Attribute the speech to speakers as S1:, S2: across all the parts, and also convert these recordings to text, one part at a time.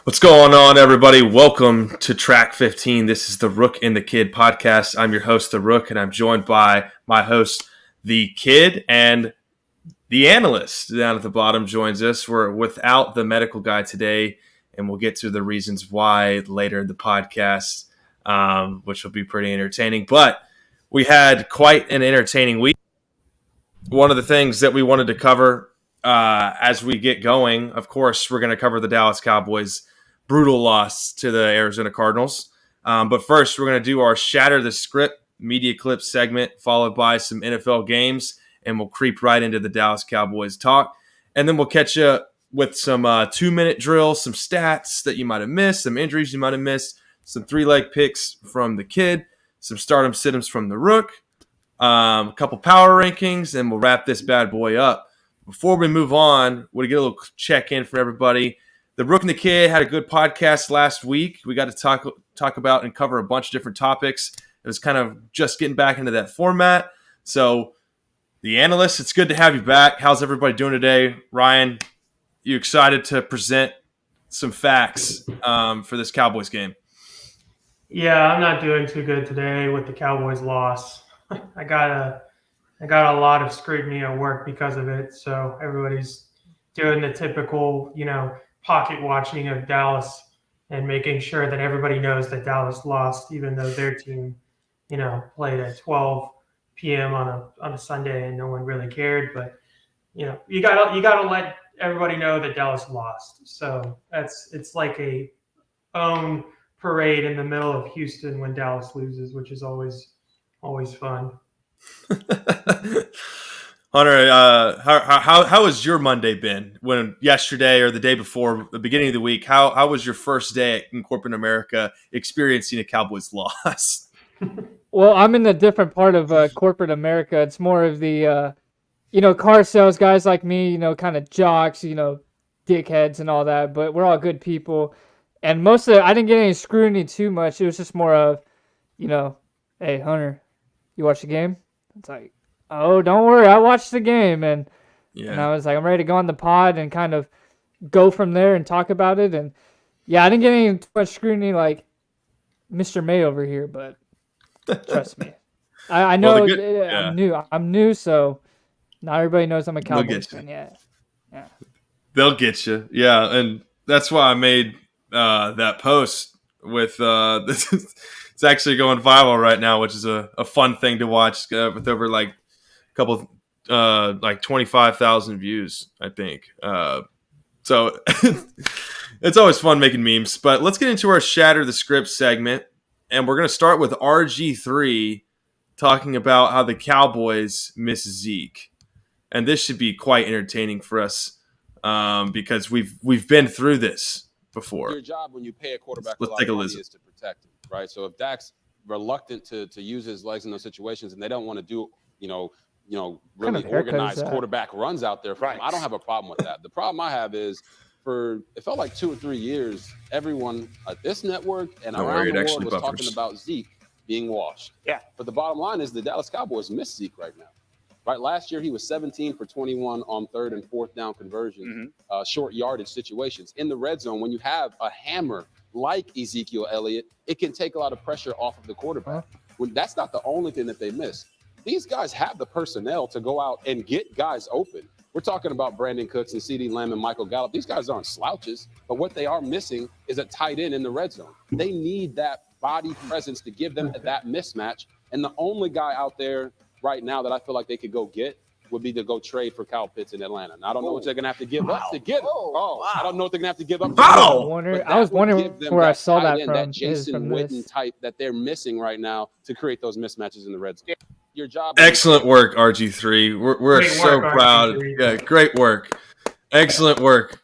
S1: What's going on, everybody? Welcome to Track 15. This is the Rook and the Kid podcast. I'm your host, the Rook, and I'm joined by my host, the Kid, and the analyst down at the bottom joins us. We're without the medical guy today, and we'll get to the reasons why later in the podcast, which will be pretty entertaining. But we had quite an entertaining week. One of the things that we wanted to cover as we get going, of course, we're going to cover the Dallas Cowboys' brutal loss to the Arizona Cardinals. But first, we're going to do our Shatter the Script media clip segment, followed by some NFL games, and we'll creep right into the Dallas Cowboys talk. And then we'll catch you with some 2-minute drills, some stats that you might have missed, some injuries you might have missed, some 3-leg picks from the Kid, some stardom sit-ems from the Rook, a couple power rankings, and we'll wrap this bad boy up. Before we move on, we'll get a little check-in for everybody. The Rook and the Kid had a good podcast last week. We got to talk about and cover a bunch of different topics. It was kind of just getting back into that format. So, the analyst, it's good to have you back. How's everybody doing today? Ryan, you excited to present some facts for this Cowboys game?
S2: Yeah, I'm not doing too good today with the Cowboys loss. I got a lot of scrutiny at work because of it. So everybody's doing the typical, pocket watching of Dallas and making sure that everybody knows that Dallas lost, even though their team, played at 12 p.m. on a Sunday and no one really cared. But you gotta let everybody know that Dallas lost. So it's like a own parade in the middle of Houston when Dallas loses, which is always fun.
S1: Hunter, how has your Monday been? When yesterday or the day before, the beginning of the week, how was your first day in corporate America experiencing a Cowboys loss?
S3: Well, I'm in a different part of corporate America. It's more of the, car sales guys like me, kind of jocks, dickheads and all that. But we're all good people. And most of it, I didn't get any scrutiny too much. It was just more of, hey, Hunter, you watch the game? It's like, oh, don't worry, I watched the game. And I was like, I'm ready to go on the pod and kind of go from there and talk about it. And, yeah, I didn't get any too much scrutiny like Mr. May over here, but trust me. I know I'm new, so not everybody knows I'm a Cowboys fan. Yeah.
S1: They'll get you. Yeah, and that's why I made that post with it's actually going viral right now, which is a fun thing to watch with over like a couple like 25,000 views, I think. So it's always fun making memes. But let's get into our Shatter the Script segment, and we're going to start with RG3 talking about how the Cowboys miss Zeke, and this should be quite entertaining for us because we've been through this before.
S4: Your job when you pay a quarterback
S1: Let's
S4: a lot
S1: take
S4: of
S1: a
S4: money
S1: listen.
S4: is to protect him, right? So if Dak's reluctant to use his legs in those situations and they don't want to do, really organized quarterback runs out there for him, I don't have a problem with that. The problem I have is it felt like 2 or 3 years, everyone at this network and around the world was talking about Zeke being washed.
S5: Yeah.
S4: But the bottom line is the Dallas Cowboys miss Zeke right now. Right, last year he was 17 for 21 on 3rd and 4th down conversions, short yardage situations. In the red zone, when you have a hammer like Ezekiel Elliott, it can take a lot of pressure off of the quarterback. That's not the only thing that they miss. These guys have the personnel to go out and get guys open. We're talking about Brandon Cooks and CeeDee Lamb and Michael Gallup. These guys aren't slouches, but what they are missing is a tight end in the red zone. They need that body presence to give them that mismatch. And the only guy out there right now that I feel like they could go get would be to go trade for Kyle Pitts in Atlanta. And I don't know what they're going to have to give up to get him. I don't know what they're going to have to give up.
S3: I was wondering where I saw that from.
S4: That Jason Witten type that they're missing right now to create those mismatches in the red zone. Your job.
S1: Excellent work, RG3. We're so proud. RG3. Yeah, great work. Excellent work.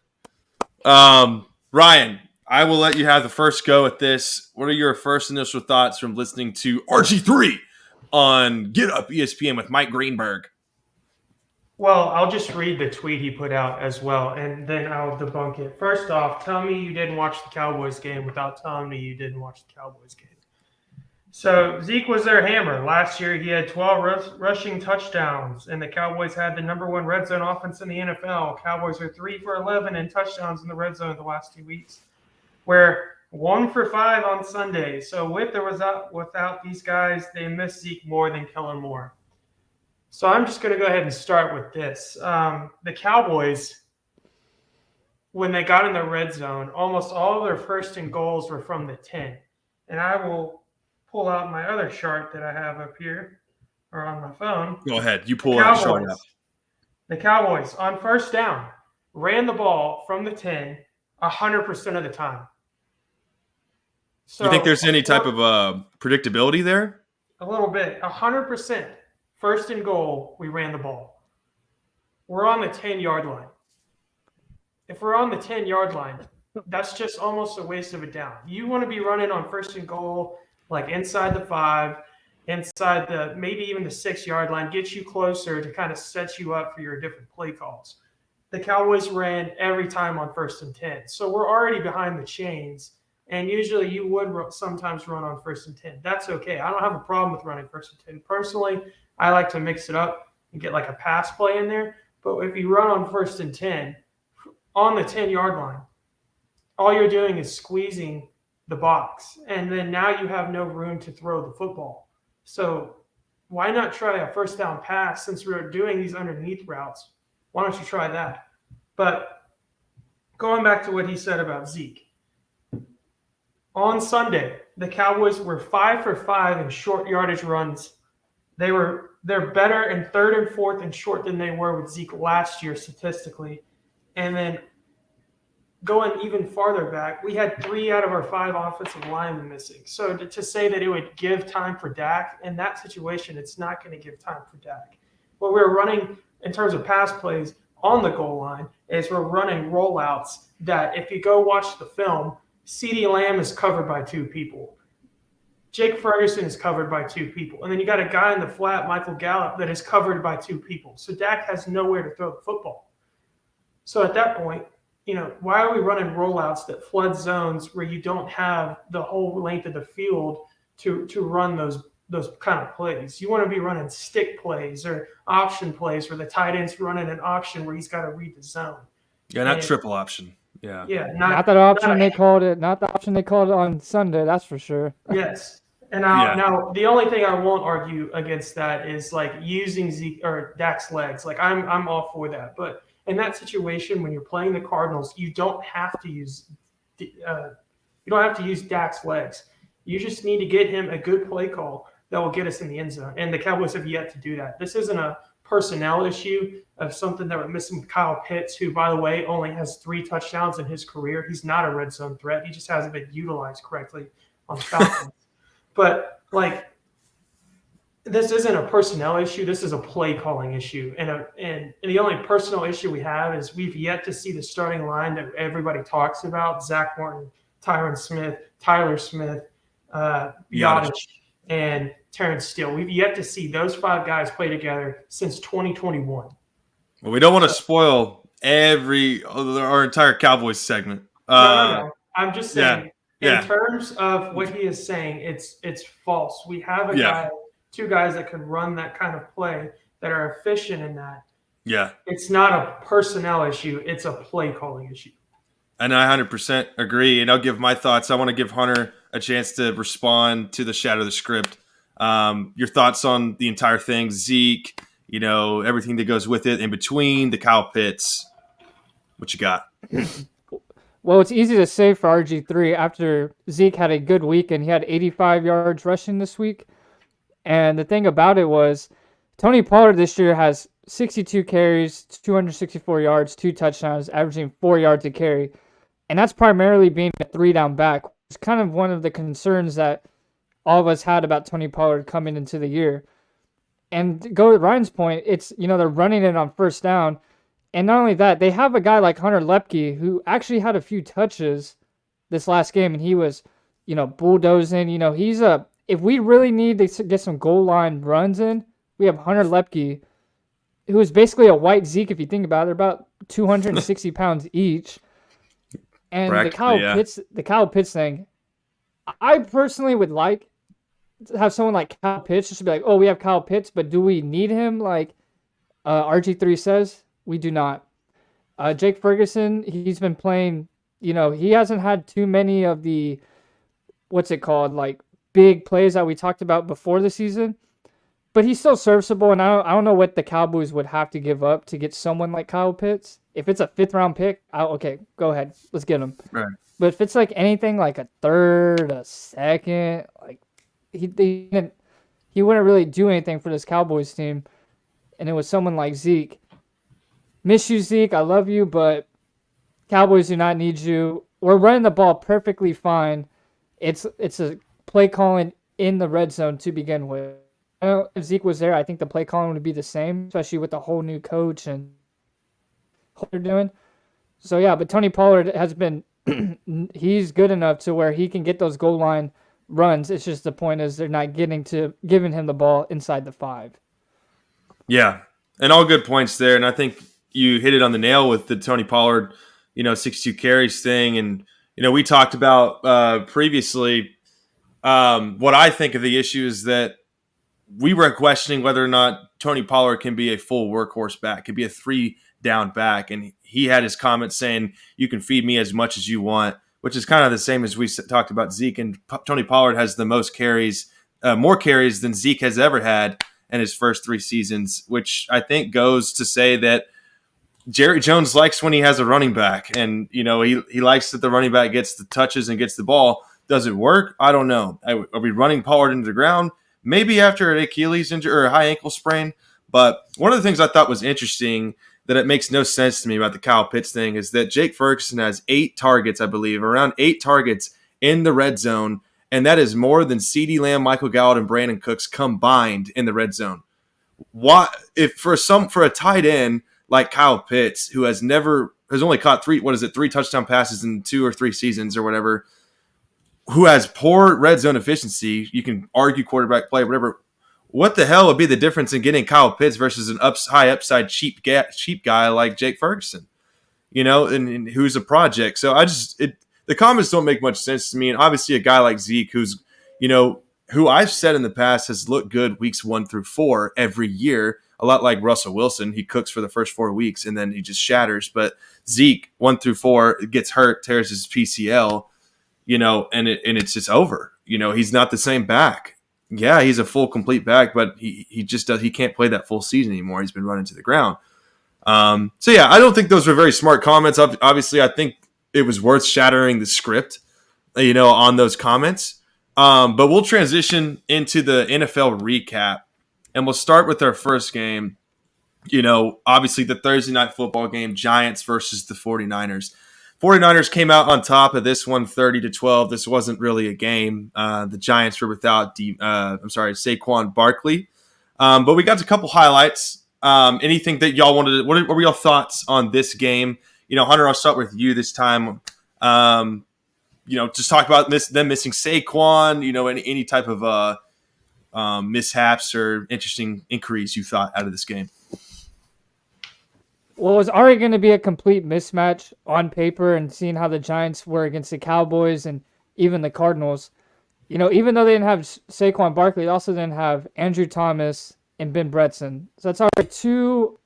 S1: Ryan, I will let you have the first go at this. What are your first initial thoughts from listening to RG3 on Get Up ESPN with Mike Greenberg?
S2: Well, I'll just read the tweet he put out as well, and then I'll debunk it. First off, tell me you didn't watch the Cowboys game without telling me you didn't watch the Cowboys game. So Zeke was their hammer. Last year, he had 12 rushing touchdowns, and the Cowboys had the number 1 red zone offense in the NFL. Cowboys are 3 for 11 in touchdowns in the red zone the last 2 weeks. We're 1 for 5 on Sunday. So with or without these guys, they miss Zeke more than Kellen Moore. So I'm just going to go ahead and start with this. The Cowboys, when they got in the red zone, almost all of their first and goals were from the 10. And I will pull out my other chart that I have up here or on my phone.
S1: Go ahead. You pull out showing up.
S2: The Cowboys, on first down, ran the ball from the 10 100% of the time. So
S1: you think there's any type of predictability there?
S2: A little bit. 100%. First and goal, we ran the ball. We're on the 10-yard line. If we're on the 10-yard line, that's just almost a waste of a down. You want to be running on first and goal, like inside the 5, inside the maybe even the 6-yard line, get you closer to kind of set you up for your different play calls. The Cowboys ran every time on first and 10. So we're already behind the chains. And usually you would sometimes run on first and 10. That's okay. I don't have a problem with running first and 10. Personally, I like to mix it up and get like a pass play in there. But if you run on first and 10, on the 10-yard line, all you're doing is squeezing the box. And then now you have no room to throw the football. So why not try a first down pass since we're doing these underneath routes? Why don't you try that? But going back to what he said about Zeke. On Sunday, the Cowboys were 5 for 5 in short yardage runs. They're better in third and fourth and short than they were with Zeke last year statistically. And then going even farther back, we had 3 out of our 5 offensive linemen missing. So to say that it would give time for Dak, in that situation, it's not going to give time for Dak. What we're running in terms of pass plays on the goal line is we're running rollouts that if you go watch the film, CeeDee Lamb is covered by 2 people. Jake Ferguson is covered by 2 people. And then you got a guy in the flat, Michael Gallup, that is covered by 2 people. So Dak has nowhere to throw the football. So at that point, why are we running rollouts that flood zones where you don't have the whole length of the field to run those kind of plays? You want to be running stick plays or option plays where the tight end's running an option where he's got to read the zone.
S1: Yeah, not triple option. Yeah.
S2: Yeah.
S3: Not the option they called it on Sunday, that's for sure.
S2: Yes. And now the only thing I won't argue against that is like using Zeke or Dak's legs. Like I'm all for that. But in that situation, when you're playing the Cardinals, you don't have to use Dak's legs. You just need to get him a good play call that will get us in the end zone. And the Cowboys have yet to do that. This isn't a personnel issue of something that we're missing with Kyle Pitts, who, by the way, only has 3 touchdowns in his career. He's not a red zone threat. He just hasn't been utilized correctly on the Falcons. But, this isn't a personnel issue. This is a play calling issue. And the only personal issue we have is we've yet to see the starting line that everybody talks about: Zach Martin, Tyron Smith, Tyler Smith, Biotic, and Terrence Steele. We've yet to see those 5 guys play together since 2021.
S1: Well, we don't want to spoil our entire Cowboys segment.
S2: No. I'm just saying,
S1: in
S2: terms of what he is saying, it's false. We have a guy, 2 guys that can run that kind of play that are efficient in that.
S1: Yeah.
S2: It's not a personnel issue. It's a play calling issue.
S1: And I 100% agree. And I'll give my thoughts. I want to give Hunter a chance to respond to the Shatter the Script. Your thoughts on the entire thing, Zeke, everything that goes with it in between, the Kyle Pitts. What you got?
S3: Well, it's easy to say for RG3 after Zeke had a good week and he had 85 yards rushing this week. And the thing about it was Tony Pollard this year has 62 carries, 264 yards, 2 touchdowns, averaging 4 yards a carry. And that's primarily being a 3-down back. It's kind of one of the concerns that all of us had about Tony Pollard coming into the year. And to go to Ryan's point, it's, they're running it on first down. And not only that, they have a guy like Hunter Lepke who actually had a few touches this last game, and he was, bulldozing. If we really need to get some goal line runs in, we have Hunter Lepke, who is basically a white Zeke if you think about it. They're about 260 pounds each. And the Kyle Pitts thing, I personally would like to have someone like Kyle Pitts just to be like, oh, we have Kyle Pitts, but do we need him? Like RG3 says, we do not. Jake Ferguson, he's been playing he hasn't had too many of the, what's it called, like big plays that we talked about before the season. But he's still serviceable, and I don't know what the Cowboys would have to give up to get someone like Kyle Pitts. If it's a 5th-round pick, okay, go ahead. Let's get him.
S1: Right.
S3: But if it's like anything like a 3rd, a 2nd, like he wouldn't really do anything for this Cowboys team. And it was someone like Zeke. Miss you, Zeke. I love you, but Cowboys do not need you. We're running the ball perfectly fine. It's a play calling in the red zone to begin with. I don't know if Zeke was there, I think the play calling would be the same, especially with the whole new coach and what they're doing. So yeah, but Tony Pollard has been he's good enough to where he can get those goal line runs. It's just the point is they're not giving him the ball inside the 5.
S1: Yeah, and all good points there. And I think you hit it on the nail with the Tony Pollard, 62 carries thing. And, we talked about previously what I think of the issue is that we were questioning whether or not Tony Pollard can be a full workhorse back, could be a 3-down back. And he had his comments saying, you can feed me as much as you want, which is kind of the same as we talked about Zeke. And Tony Pollard has the most carries, more carries than Zeke has ever had in his first 3 seasons, which I think goes to say that Jerry Jones likes when he has a running back. And, he likes that the running back gets the touches and gets the ball. Does it work? I don't know. Are we running Pollard into the ground? Maybe after an Achilles injury or a high ankle sprain. But one of the things I thought was interesting that it makes no sense to me about the Kyle Pitts thing is that Jake Ferguson has 8 targets, I believe, around 8 targets in the red zone. And that is more than CeeDee Lamb, Michael Gallup, and Brandon Cooks combined in the red zone. Why, if for a tight end like Kyle Pitts, who has only caught 3 touchdown passes in 2 or 3 seasons or whatever, who has poor red zone efficiency, you can argue quarterback play, whatever. What the hell would be the difference in getting Kyle Pitts versus an high upside cheap guy like Jake Ferguson, and who's a project? So the comments don't make much sense to me. And obviously a guy like Zeke, who's, who I've said in the past has looked good weeks 1 through 4 every year, a lot like Russell Wilson. He cooks for the first 4 weeks and then he just shatters. But Zeke 1 through 4 gets hurt, tears his PCL, and it's just over. He's not the same back. Yeah, he's a full complete back, but he can't play that full season anymore. He's been running to the ground. So yeah, I don't think those were very smart comments. Obviously, I think it was worth shattering the script, on those comments. But we'll transition into the NFL recap, and we'll start with our first game. Obviously the Thursday night football game, Giants versus the 49ers. 49ers came out on top of this one 30-12. This wasn't really a game. The Giants were without Saquon Barkley. But we got a couple highlights. Anything that y'all wanted to, what were y'all thoughts on this game? Hunter, I'll start with you this time. Just talk about them missing Saquon, any type of mishaps or interesting inquiries you thought out of this game.
S3: Well, it was already going to be a complete mismatch on paper, and seeing how the Giants were against the Cowboys and even the Cardinals. Even though they didn't have Saquon Barkley, they also didn't have Andrew Thomas and Ben Bredeson. So that's already 2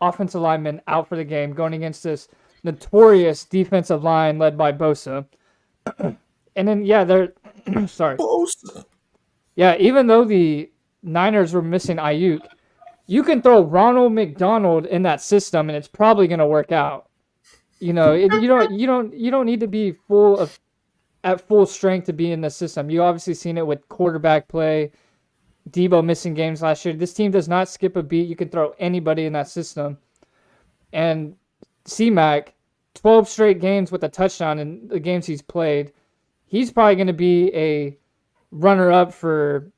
S3: offensive linemen out for the game going against this notorious defensive line led by Bosa. And then, they're sorry.
S1: Bosa.
S3: Yeah, even though the Niners were missing Ayuk, you can throw Ronald McDonald in that system, and it's probably going to work out. You don't need to be at full strength to be in the system. You obviously seen it with quarterback play, Debo missing games last year. This team does not skip a beat. You can throw anybody in that system. And C-Mac, 12 straight games with a touchdown in the games he's played. He's probably going to be a runner-up for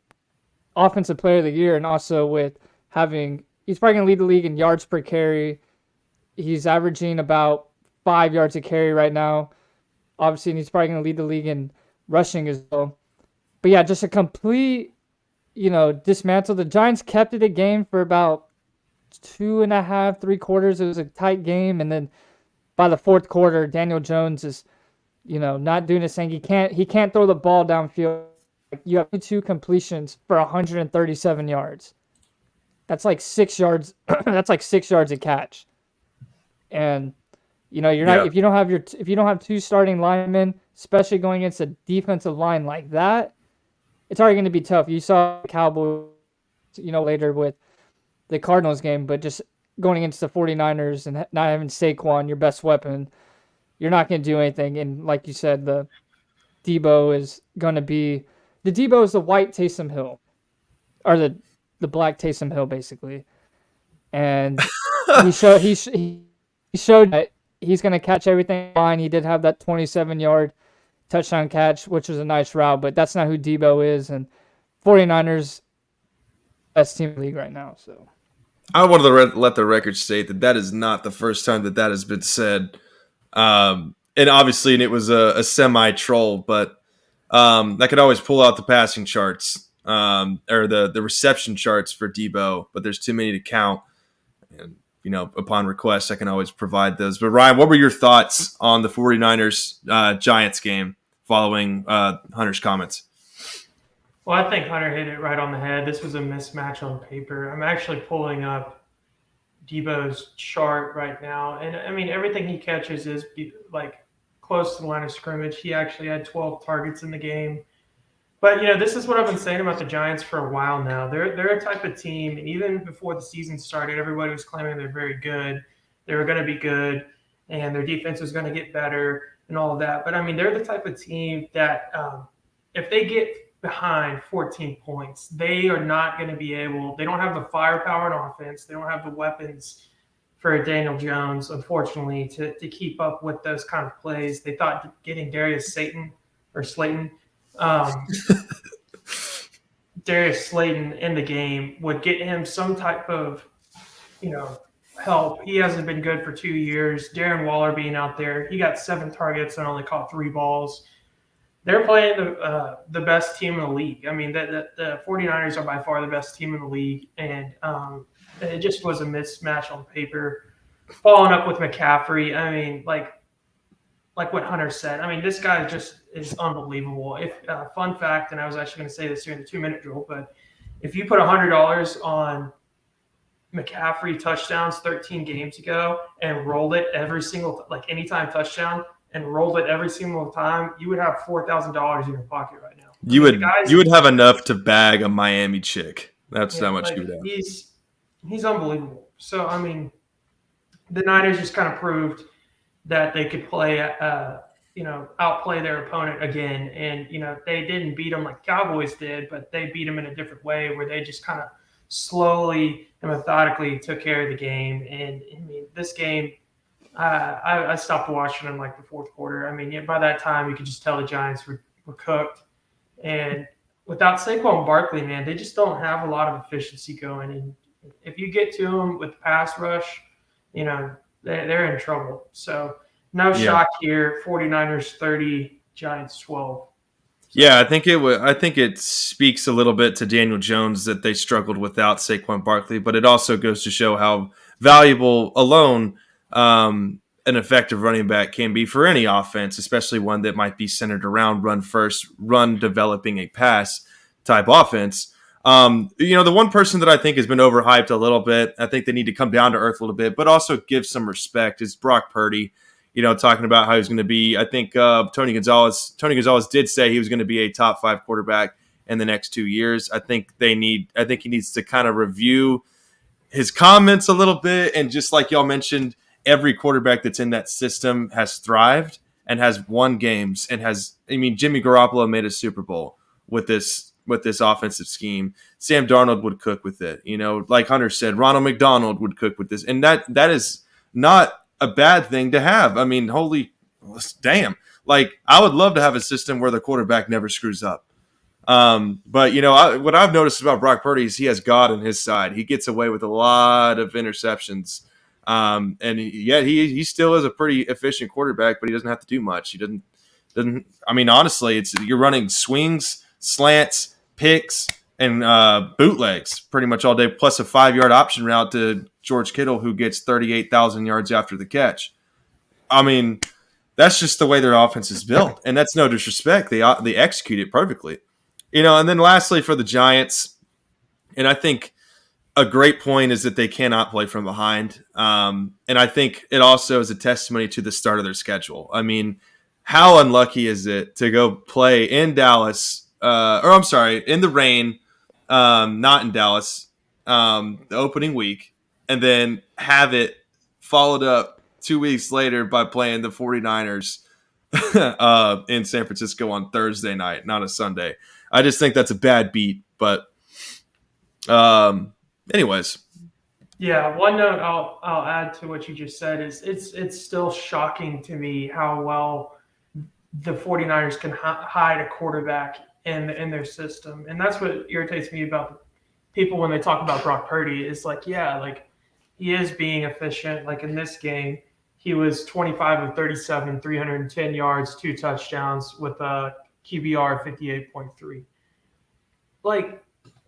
S3: Offensive Player of the Year, and also with he's probably going to lead the league in yards per carry. He's averaging about 5 yards a carry right now. Obviously, and he's probably going to lead the league in rushing as well. But yeah, just a complete, dismantle. The Giants kept it a game for about 2.5, 3 quarters. It was a tight game. And then by the 4th quarter, Daniel Jones is, not doing his thing. He can't throw the ball downfield. You have 2 completions for 137 yards. That's like 6 yards. That's like 6 yards a catch. And You know, you're not if you don't have two starting linemen, especially going against a defensive line like that, it's already going to be tough. You saw the Cowboys, you know, later with the Cardinals game, but just going against the 49ers and not having Saquon, your best weapon, you're not going to do anything. And like you said, the Debo is the white Taysom Hill, or the black Taysom Hill, basically. And he showed that he's going to catch everything fine. He did have that 27-yard touchdown catch, which was a nice route, but that's not who Debo is. And 49ers, best team in the league right now. So
S1: I wanted to let the record state that is not the first time that has been said. And obviously, it was a semi-troll, but I could always pull out the passing charts or the reception charts for Debo, but there's too many to count. And, you know, upon request, I can always provide those. But, Ryan, what were your thoughts on the 49ers Giants game following Hunter's comments?
S2: Well, I think Hunter hit it right on the head. This was a mismatch on paper. I'm actually pulling up Debo's chart right now. And, I mean, everything he catches is, like, close to the line of scrimmage. He actually had 12 targets in the game. But, you know, this is what I've been saying about the Giants for a while now. They're a type of team, and even before the season started, everybody was claiming they're very good. They were going to be good, and their defense was going to get better and all of that. But, I mean, they're the type of team that if they get behind 14 points, they are not going to be able – they don't have the firepower on offense. They don't have the weapons for Daniel Jones, unfortunately, to keep up with those kind of plays. They thought getting Darius Slayton Darius Slayton in the game would get him some type of, you know, help. He hasn't been good for 2 years. Darren Waller being out there, he got 7 targets and only caught 3 balls. They're playing the best team in the league. I mean, the 49ers are by far the best team in the league, and it just was a mismatch on paper. Following up with McCaffrey, I mean, like what Hunter said, I mean, this guy just is unbelievable. If fun fact, and I was actually going to say this during the 2-minute drill, but if you put $100 on McCaffrey touchdowns 13 games ago and rolled it every single, like anytime touchdown, and rolled it every single time, you would have $4,000 in your pocket right now.
S1: You would have enough to bag a Miami chick. That's how much you would have.
S2: He's unbelievable. So, I mean, the Niners just kind of proved that they could play, outplay their opponent again. And, you know, they didn't beat them like the Cowboys did, but they beat them in a different way where they just kind of slowly and methodically took care of the game. And, I mean, this game, I stopped watching them like the fourth quarter. I mean, by that time, you could just tell the Giants were cooked. And without Saquon Barkley, man, they just don't have a lot of efficiency going. And if you get to them with the pass rush, you know, they're in trouble. So no shock here. 49ers 30, Giants 12.
S1: Yeah, I think it speaks a little bit to Daniel Jones that they struggled without Saquon Barkley, but it also goes to show how valuable alone an effective running back can be for any offense, especially one that might be centered around run first, run developing a pass type offense. The one person that I think has been overhyped a little bit, I think they need to come down to earth a little bit, but also give some respect, is Brock Purdy. You know, talking about how he's going to be, I think Tony Gonzalez did say he was going to be a top 5 quarterback in the next 2 years. I think he needs to kind of review his comments a little bit. And just like y'all mentioned, every quarterback that's in that system has thrived and has won games and Jimmy Garoppolo made a Super Bowl with this offensive scheme. Sam Darnold would cook with it. You know, like Hunter said, Ronald McDonald would cook with this. And that is not a bad thing to have. I mean, holy damn. Like, I would love to have a system where the quarterback never screws up. But, you know, what I've noticed about Brock Purdy is he has God on his side. He gets away with a lot of interceptions. And yet he still is a pretty efficient quarterback, but he doesn't have to do much. He doesn't. I mean, honestly, you're running swings, slants, picks, and bootlegs pretty much all day, plus a 5-yard option route to George Kittle, who gets 38,000 yards after the catch. I mean, that's just the way their offense is built, and that's no disrespect. They execute it perfectly. You know, and then lastly for the Giants, and I think a great point is that they cannot play from behind. And I think it also is a testimony to the start of their schedule. I mean, how unlucky is it to go play in Dallas, in the rain, not in Dallas, the opening week, and then have it followed up 2 weeks later by playing the 49ers in San Francisco on Thursday night, not a Sunday. I just think that's a bad beat, but anyways.
S2: Yeah, one note I'll add to what you just said is it's still shocking to me how well the 49ers can hide a quarterback in their system. And that's what irritates me about people when they talk about Brock Purdy is like, yeah, like he is being efficient. Like in this game, he was 25 of 37, 310 yards, 2 touchdowns with a QBR of 58.3. Like,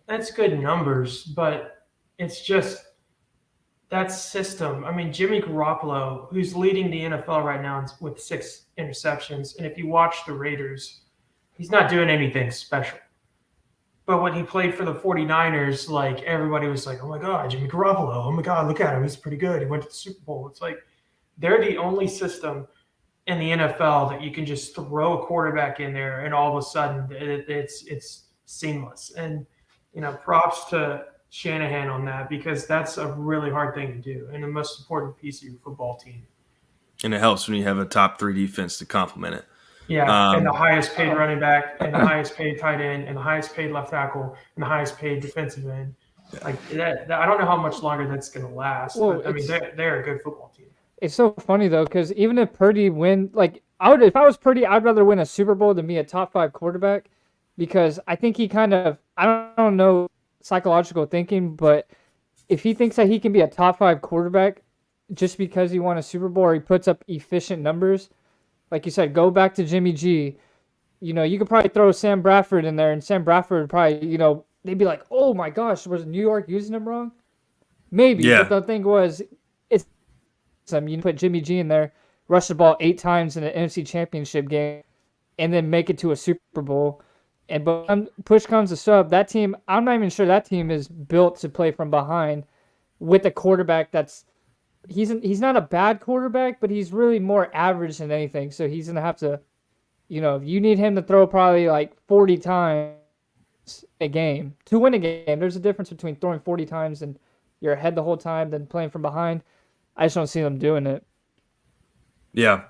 S2: that's good numbers, but it's just that system. I mean, Jimmy Garoppolo, who's leading the NFL right now with 6 interceptions, and if you watch the Raiders, he's not doing anything special. But when he played for the 49ers, like everybody was like, oh my God, Jimmy Garoppolo, oh my God, look at him, he's pretty good. He went to the Super Bowl. It's like they're the only system in the NFL that you can just throw a quarterback in there and all of a sudden it's seamless. And props to Shanahan on that because that's a really hard thing to do and the most important piece of your football team.
S1: And it helps when you have a top 3 defense to complement it.
S2: Yeah, and the highest paid running back and the highest paid tight end and the highest paid left tackle and the highest paid defensive end. Like that I don't know how much longer that's going to last.
S3: Well,
S2: but, I mean, they're a good football team.
S3: It's so funny though, because even if Purdy win, like if I was Purdy, I'd rather win a Super Bowl than be a top 5 quarterback, because I think he kind of, I don't know psychological thinking, but if he thinks that he can be a top 5 quarterback just because he won a Super Bowl or he puts up efficient numbers, like you said, go back to Jimmy G. You could probably throw Sam Bradford in there, and Sam Bradford would probably, they'd be like, oh my gosh, was New York using him wrong? Maybe,
S1: Yeah.
S3: but the thing was, you put Jimmy G in there, rush the ball 8 times in an NFC Championship game, and then make it to a Super Bowl. But when push comes to shove, that team, I'm not even sure that team is built to play from behind with a quarterback that's he's not a bad quarterback, but he's really more average than anything. So he's gonna have to, you need him to throw probably like 40 times a game to win a game. There's a difference between throwing 40 times and you're ahead the whole time than playing from behind. I just don't see them doing it.
S1: Yeah.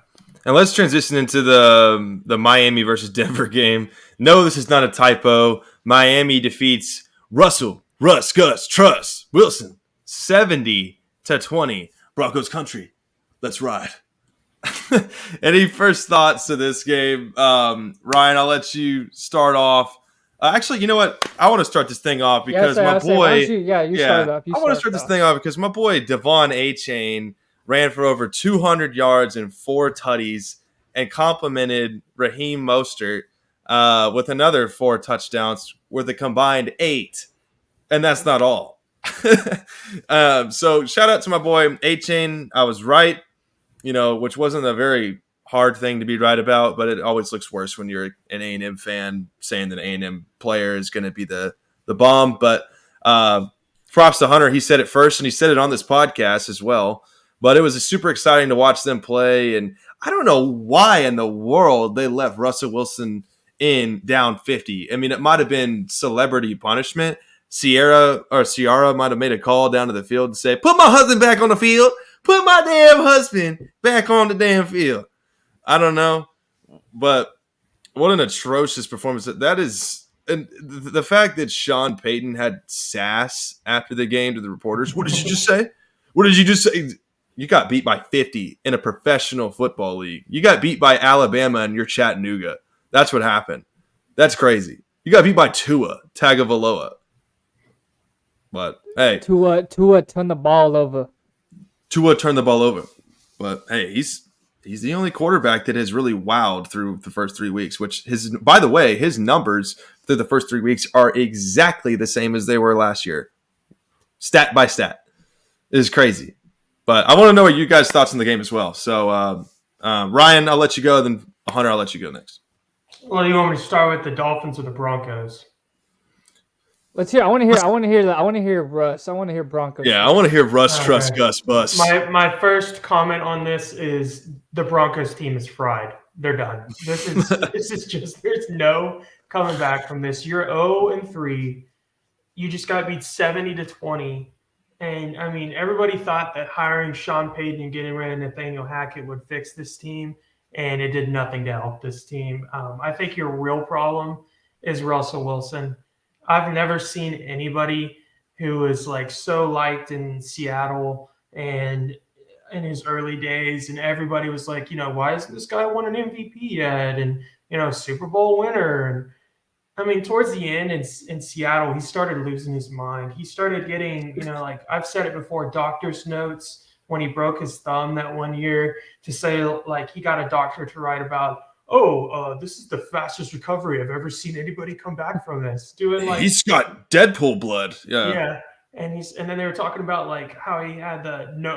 S1: And let's transition into the Miami versus Denver game. No, this is not a typo. Miami defeats Russ, Gus, Truss, Wilson, 70-20. Broncos country. Let's ride. Any first thoughts to this game? Ryan, I'll let you start off. Actually, you know what? I want to start this thing off because my boy.
S3: Start off.
S1: I want to start this thing off because my boy Devon A-Chain ran for over 200 yards and 4 tutties and complimented Raheem Mostert with another 4 touchdowns with a combined 8. And that's not all. So shout out to my boy A-Chain. I was right, which wasn't a very hard thing to be right about, but it always looks worse when you're an A&M fan saying that an A&M player is going to be the bomb. But props to Hunter. He said it first, and he said it on this podcast as well. But it was super exciting to watch them play, and I don't know why in the world they left Russell Wilson in down 50. I mean, it might have been celebrity punishment. Ciara might have made a call down to the field and say, put my husband back on the field. Put my damn husband back on the damn field. I don't know, but what an atrocious performance that is. And the fact that Sean Payton had sass after the game to the reporters. What did you just say? What did you just say? You got beat by 50 in a professional football league. You got beat by Alabama and you're Chattanooga. That's what happened. That's crazy. You got beat by Tua Tagovailoa. But hey,
S3: Tua turned the ball over.
S1: Tua turned the ball over. But hey, he's the only quarterback that has really wowed through the first 3 weeks, which by the way, his numbers through the first 3 weeks are exactly the same as they were last year. Stat by stat. It is crazy. But I want to know what you guys' thoughts on the game as well. So, Ryan, I'll let you go. Then Hunter, I'll let you go next.
S2: Well, you want me to start with the Dolphins or the Broncos?
S3: Let's hear. I want to hear. I want to hear that. I want to hear Russ. I want to hear Broncos.
S1: Yeah, I want to hear Russ
S2: Okay.
S1: trust Gus Bus.
S2: My first comment on this is the Broncos team is fried. They're done. This is just there's no coming back from this. You're 0-3. You just got beat 70-20. And I mean, everybody thought that hiring Sean Payton and getting rid of Nathaniel Hackett would fix this team, and it did nothing to help this team. I think your real problem is Russell Wilson. I've never seen anybody who was like so liked in Seattle and in his early days, and everybody was like, why hasn't this guy won an MVP yet? And Super Bowl winner. And I mean, towards the end in Seattle, he started losing his mind. He started getting, like I've said it before, doctor's notes when he broke his thumb that one year to say, like, he got a doctor to write about, this is the fastest recovery I've ever seen anybody come back from this. Doing like
S1: he's got Deadpool blood. Yeah.
S2: Yeah. And then they were talking about like how he had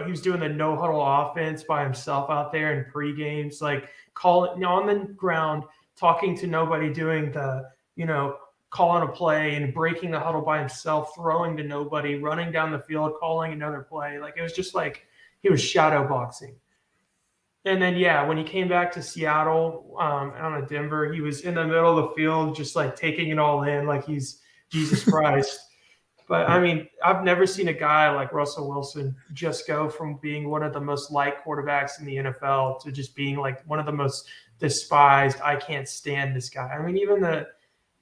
S2: he was doing the no huddle offense by himself out there in pre-games, like calling on the ground, talking to nobody, doing the calling a play and breaking the huddle by himself, throwing to nobody, running down the field, calling another play. Like it was just like he was shadow boxing. And then when he came back to Seattle, out of Denver, he was in the middle of the field, just like taking it all in, like he's Jesus Christ. But I mean, I've never seen a guy like Russell Wilson just go from being one of the most liked quarterbacks in the NFL to just being like one of the most despised. I can't stand this guy. I mean,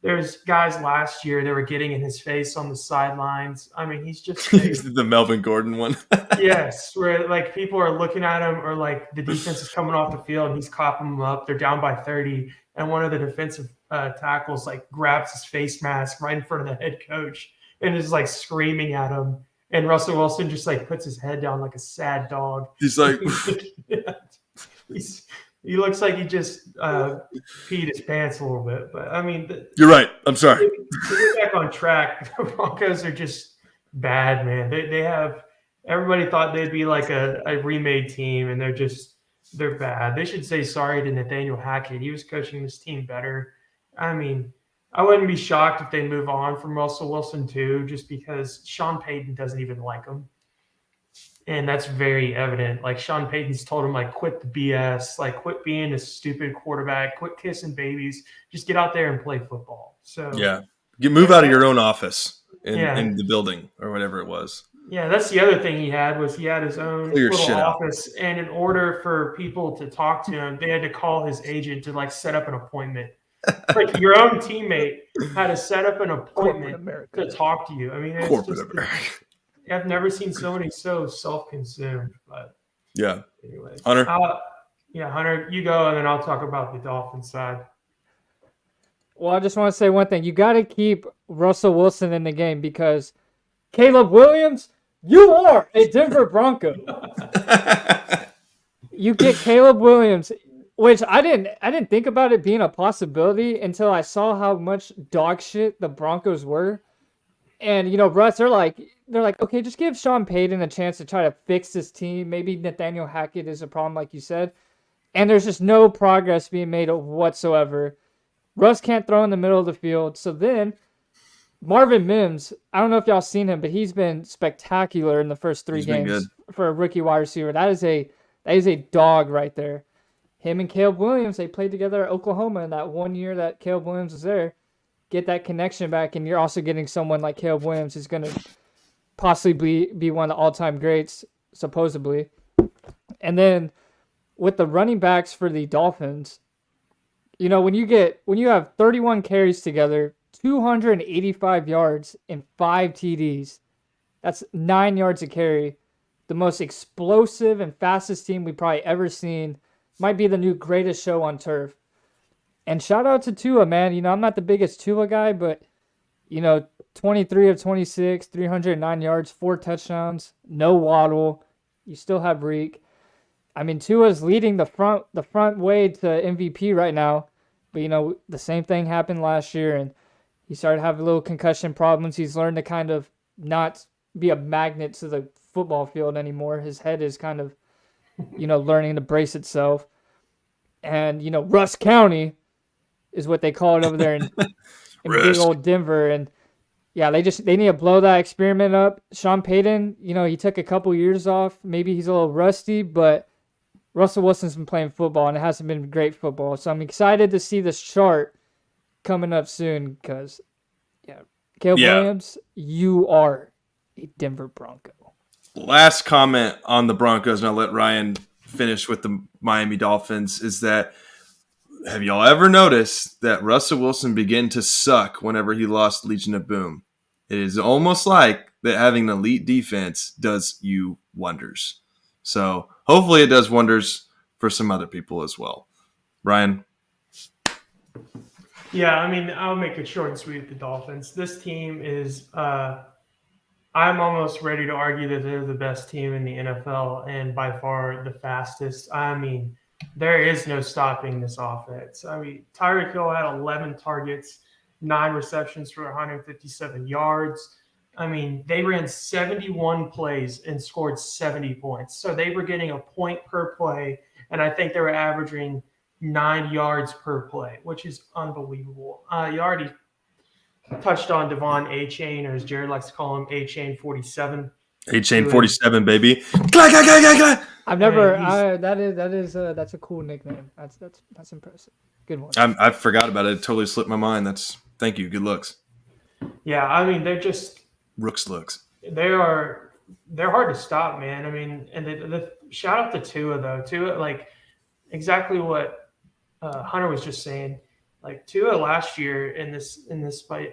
S2: there's guys last year that were getting in his face on the sidelines. I mean, he's just
S1: the Melvin Gordon one.
S2: Yes, where like people are looking at him, or like the defense is coming off the field and he's copping them up. They're down by 30, and one of the defensive tackles like grabs his face mask right in front of the head coach and is like screaming at him. And Russell Wilson just like puts his head down like a sad dog.
S1: He's like,
S2: he looks like he just peed his pants a little bit. But I mean,
S1: you're right. I'm sorry.
S2: To get back on track, the Broncos are just bad, man. They have everybody thought they'd be like a remade team, and they're bad. They should say sorry to Nathaniel Hackett. He was coaching this team better. I mean, I wouldn't be shocked if they move on from Russell Wilson too, just because Sean Payton doesn't even like him. And that's very evident. Like Sean Payton's told him, like, quit the BS, like quit being a stupid quarterback, quit kissing babies, just get out there and play football. So
S1: move out of your own office in the building or whatever it was.
S2: Yeah, that's the other thing he had his own little office, and in order for people to talk to him, they had to call his agent to like set up an appointment. Like your own teammate had to set up an appointment to talk to you. I mean, I've never seen somebody so self-consumed. But anyway,
S1: Hunter.
S2: Hunter, you go, and then I'll talk about the Dolphins side.
S3: Well, I just want to say one thing: you got to keep Russell Wilson in the game, because Caleb Williams, you are a Denver Bronco. You get Caleb Williams, which I didn't think about it being a possibility until I saw how much dog shit the Broncos were. And Russ, they're like, okay, just give Sean Payton a chance to try to fix this team. Maybe Nathaniel Hackett is a problem, like you said. And there's just no progress being made whatsoever. Russ can't throw in the middle of the field. So then Marvin Mims, I don't know if y'all seen him, but he's been spectacular in the first 3 games for a rookie wide receiver. That is a dog right there. Him and Caleb Williams, they played together at Oklahoma in that 1 year that Caleb Williams was there. Get that connection back, and you're also getting someone like Caleb Williams who's going to possibly be one of the all-time greats, supposedly. And then with the running backs for the Dolphins, when you have 31 carries together, 285 yards and 5 TDs, that's 9 yards a carry. The most explosive and fastest team we've probably ever seen. Might be the new greatest show on turf. And shout out to Tua, man. I'm not the biggest Tua guy, but 23 of 26, 309 yards, 4 touchdowns, no Waddle. You still have Reek. I mean, Tua's leading the front way to MVP right now. But the same thing happened last year, and he started having little concussion problems. He's learned to kind of not be a magnet to the football field anymore. His head is kind of, learning to brace itself. And, Russ County is what they call it over there in big old Denver. And yeah, they need to blow that experiment up. Sean Payton, he took a couple years off. Maybe he's a little rusty, but Russell Wilson's been playing football, and it hasn't been great football. So I'm excited to see this chart coming up soon because, Caleb Williams, you are a Denver Bronco.
S1: Last comment on the Broncos, and I'll let Ryan finish with the Miami Dolphins, is that have y'all ever noticed that Russell Wilson began to suck whenever he lost Legion of Boom? It is almost like that having an elite defense does you wonders. So hopefully it does wonders for some other people as well. Ryan?
S2: Yeah, I mean, I'll make it short and sweet with the Dolphins. This team is I'm almost ready to argue that they're the best team in the NFL and by far the fastest. I mean, there is no stopping this offense. I mean, Tyreek Hill had 11 targets, 9 receptions for 157 yards. I mean, they ran 71 plays and scored 70 points. So they were getting a point per play, and I think they were averaging 9 yards per play, which is unbelievable. You already touched on Devon A-Chain, or as Jared likes to call him, A-Chain 47.
S1: A-Chain 47, baby.
S3: I've never. That's a cool nickname. That's impressive. Good one.
S1: I forgot about it. It totally slipped my mind. Thank you. Good looks.
S2: Yeah, I mean, they're just
S1: Rooks looks.
S2: they're hard to stop, man. I mean, and the shout out to Tua though. Tua, like exactly what Hunter was just saying. Like Tua last year in this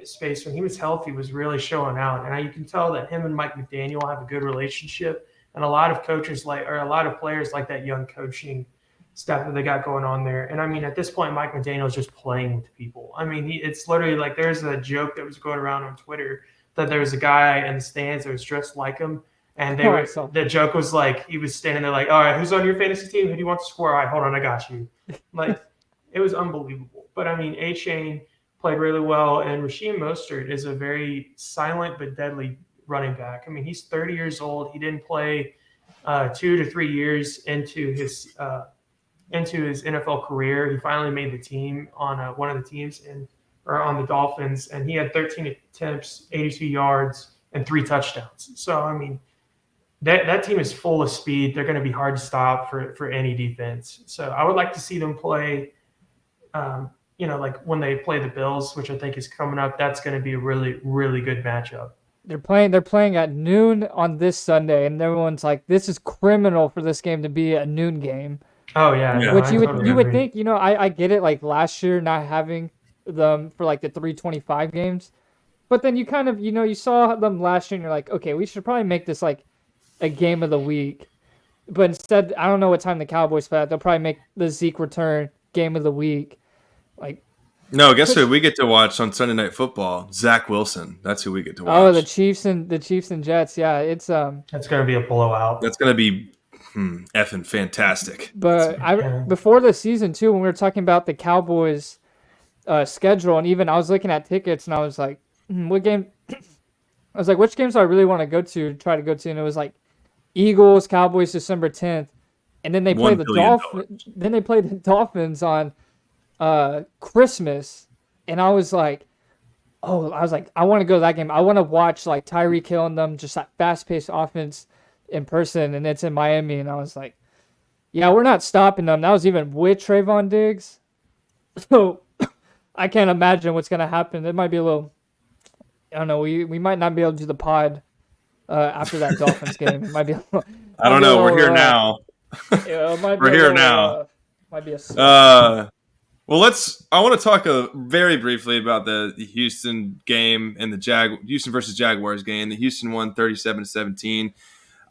S2: space when he was healthy was really showing out, and you can tell that him and Mike McDaniel have a good relationship, and a lot of coaches a lot of players like that young coaching stuff that they got going on there. And I mean, at this point, Mike McDaniel is just playing with people. I mean, it's literally like there's a joke that was going around on Twitter that there was a guy in the stands that was dressed like him, and the joke was like he was standing there like, all right, who's on your fantasy team? Who do you want to score? All right, hold on, I got you. Like. It was unbelievable. But, I mean, A-Chain played really well, and Raheem Mostert is a very silent but deadly running back. I mean, he's 30 years old. He didn't play 2 to 3 years into his NFL career. He finally made the team on one of the teams or on the Dolphins, and he had 13 attempts, 82 yards, and 3 touchdowns. So, I mean, that team is full of speed. They're going to be hard to stop for any defense. So I would like to see them play like when they play the Bills, which I think is coming up. That's going to be a really, really good matchup.
S3: They're playing at noon on this Sunday, and everyone's like, "This is criminal for this game to be a noon game."
S2: Oh yeah,
S3: which you would think. I get it. Like last year, not having them for like the 3:25 games, but then you kind of you saw them last year, and you're like, okay, we should probably make this like a game of the week. But instead, I don't know what time the Cowboys play. They'll probably make the Zeke return game of the week.
S1: No, guess who we get to watch on Sunday Night Football? Zach Wilson. That's who we get to watch.
S3: Oh, the Chiefs and Jets. Yeah, it's
S2: That's going to be a blowout.
S1: That's going to be effing fantastic.
S3: But before the season too, when we were talking about the Cowboys schedule, and even I was looking at tickets, and I was like, what game? I was like, which games do I really want to try to go to? And it was like Eagles, Cowboys, December 10th, and then they play the Dolphins. Then they play the Dolphins on Christmas, and I was like, I want to go to that game. I want to watch like Tyreek Hill and them, just that fast-paced offense in person, and it's in Miami. And I was like, yeah, we're not stopping them. That was even with Trayvon Diggs. So I can't imagine what's going to happen. It might be a little, I don't know, we might not be able to do the pod after that Dolphins game. It might be
S1: I don't know. We're here now. We're here now.
S3: Might be a
S1: well, I want to talk very briefly about the Houston game and the Houston versus Jaguars game. The Houston won 37-17.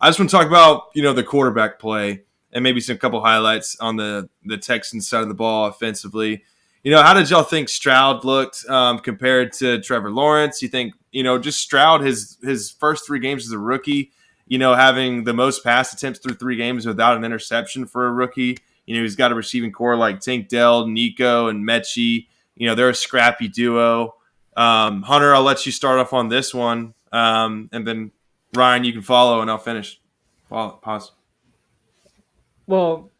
S1: I just want to talk about, the quarterback play and maybe some couple highlights on the Texans side of the ball offensively. How did y'all think Stroud looked compared to Trevor Lawrence? You think, just Stroud, his first 3 games as a rookie, having the most pass attempts through 3 games without an interception for a rookie. He's got a receiving core like Tank Dell, Nico, and Mechie. They're a scrappy duo. Hunter, I'll let you start off on this one. And then, Ryan, you can follow, and I'll finish. Pause.
S3: Well,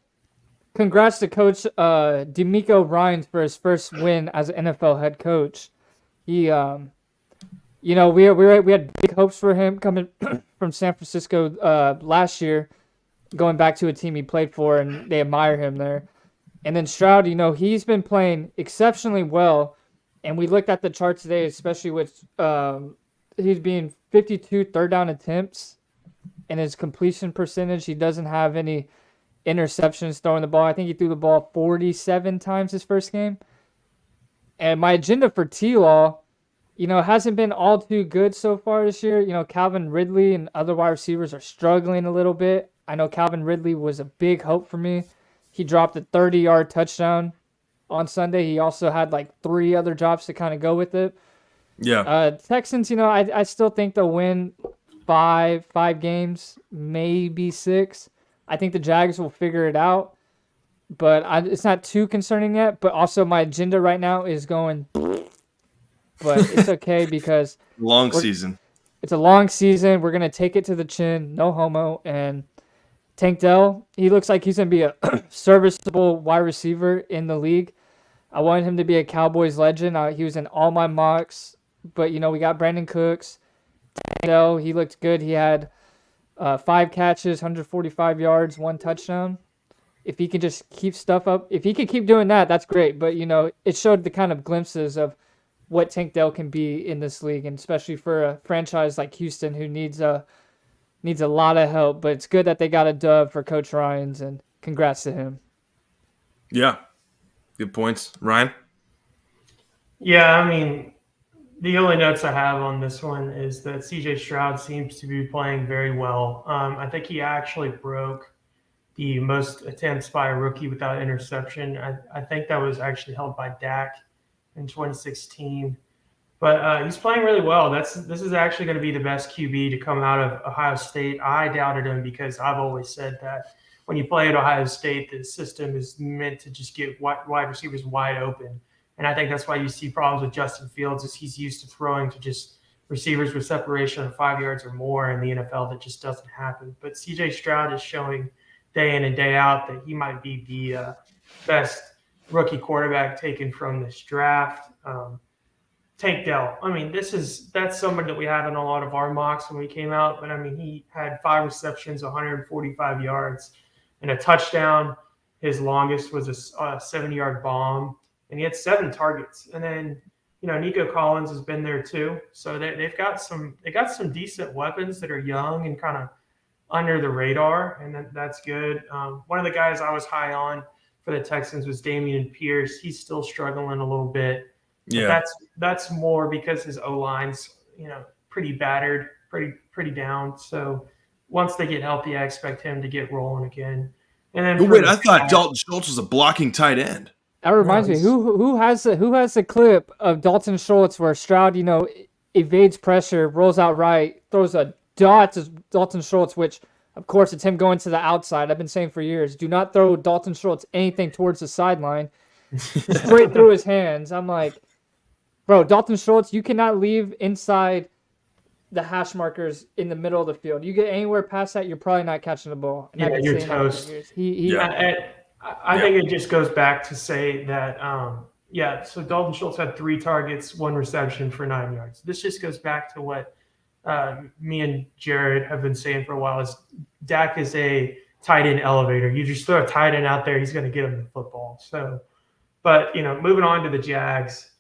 S3: congrats to Coach DeMeco Ryans for his first win as an NFL head coach. He we had big hopes for him coming from San Francisco last year, going back to a team he played for, and they admire him there. And then Stroud, he's been playing exceptionally well. And we looked at the chart today, especially with he's being 52 third down attempts, and his completion percentage, he doesn't have any interceptions throwing the ball. I think he threw the ball 47 times his first game. And my agenda for T-Law, hasn't been all too good so far this year. Calvin Ridley and other wide receivers are struggling a little bit. I know Calvin Ridley was a big hope for me. He dropped a 30-yard touchdown on Sunday. He also had like 3 other drops to kind of go with it.
S1: Yeah.
S3: Texans, I still think they'll win five games, maybe 6. I think the Jags will figure it out, but it's not too concerning yet. But also my agenda right now is going, but it's okay because
S1: long season.
S3: It's a long season. We're going to take it to the chin, no homo. And Tank Dell, he looks like he's going to be a serviceable wide receiver in the league. I wanted him to be a Cowboys legend. He was in all my mocks, but, we got Brandon Cooks. Tank Dell, he looked good. He had 5 catches, 145 yards, 1 touchdown. If he can just keep stuff up, if he can keep doing that, that's great. But, it showed the kind of glimpses of what Tank Dell can be in this league, and especially for a franchise like Houston who needs a lot of help. But it's good that they got a dub for Coach Ryans, and congrats to him.
S1: Yeah. Good points. Ryan?
S2: Yeah, I mean, the only notes I have on this one is that CJ Stroud seems to be playing very well. I think he actually broke the most attempts by a rookie without interception. I think that was actually held by Dak in 2016. But he's playing really well. This is actually going to be the best QB to come out of Ohio State. I doubted him because I've always said that when you play at Ohio State, the system is meant to just get wide receivers wide open. And I think that's why you see problems with Justin Fields, is he's used to throwing to just receivers with separation of 5 yards or more in the NFL. That just doesn't happen. But CJ Stroud is showing day in and day out that he might be the best rookie quarterback taken from this draft. Tank Dell, I mean, that's someone that we had in a lot of our mocks when we came out. But I mean, he had 5 receptions, 145 yards, and a touchdown. His longest was a 70-yard bomb, and he had 7 targets. And then, Nico Collins has been there too. So they got some decent weapons that are young and kind of under the radar, and that's good. One of the guys I was high on for the Texans was Dameon Pierce. He's still struggling a little bit.
S1: Yeah,
S2: that's more because his O-line's pretty battered, pretty down. So once they get healthy, I expect him to get rolling again. And then
S1: wait, I thought Dalton Schultz was a blocking tight end.
S3: That reminds me, who has the clip of Dalton Schultz where Stroud evades pressure, rolls out right, throws a dot to Dalton Schultz, which of course it's him going to the outside. I've been saying for years, do not throw Dalton Schultz anything towards the sideline, straight through his hands. I'm like, bro, Dalton Schultz, you cannot leave inside the hash markers in the middle of the field. You get anywhere past that, you're probably not catching the ball. And
S2: you're toast. I think it just goes back to say that, so Dalton Schultz had 3 targets, 1 reception for 9 yards. This just goes back to what me and Jared have been saying for a while, is Dak is a tight end elevator. You just throw a tight end out there, he's going to get him the football. So, but, moving on to the Jags,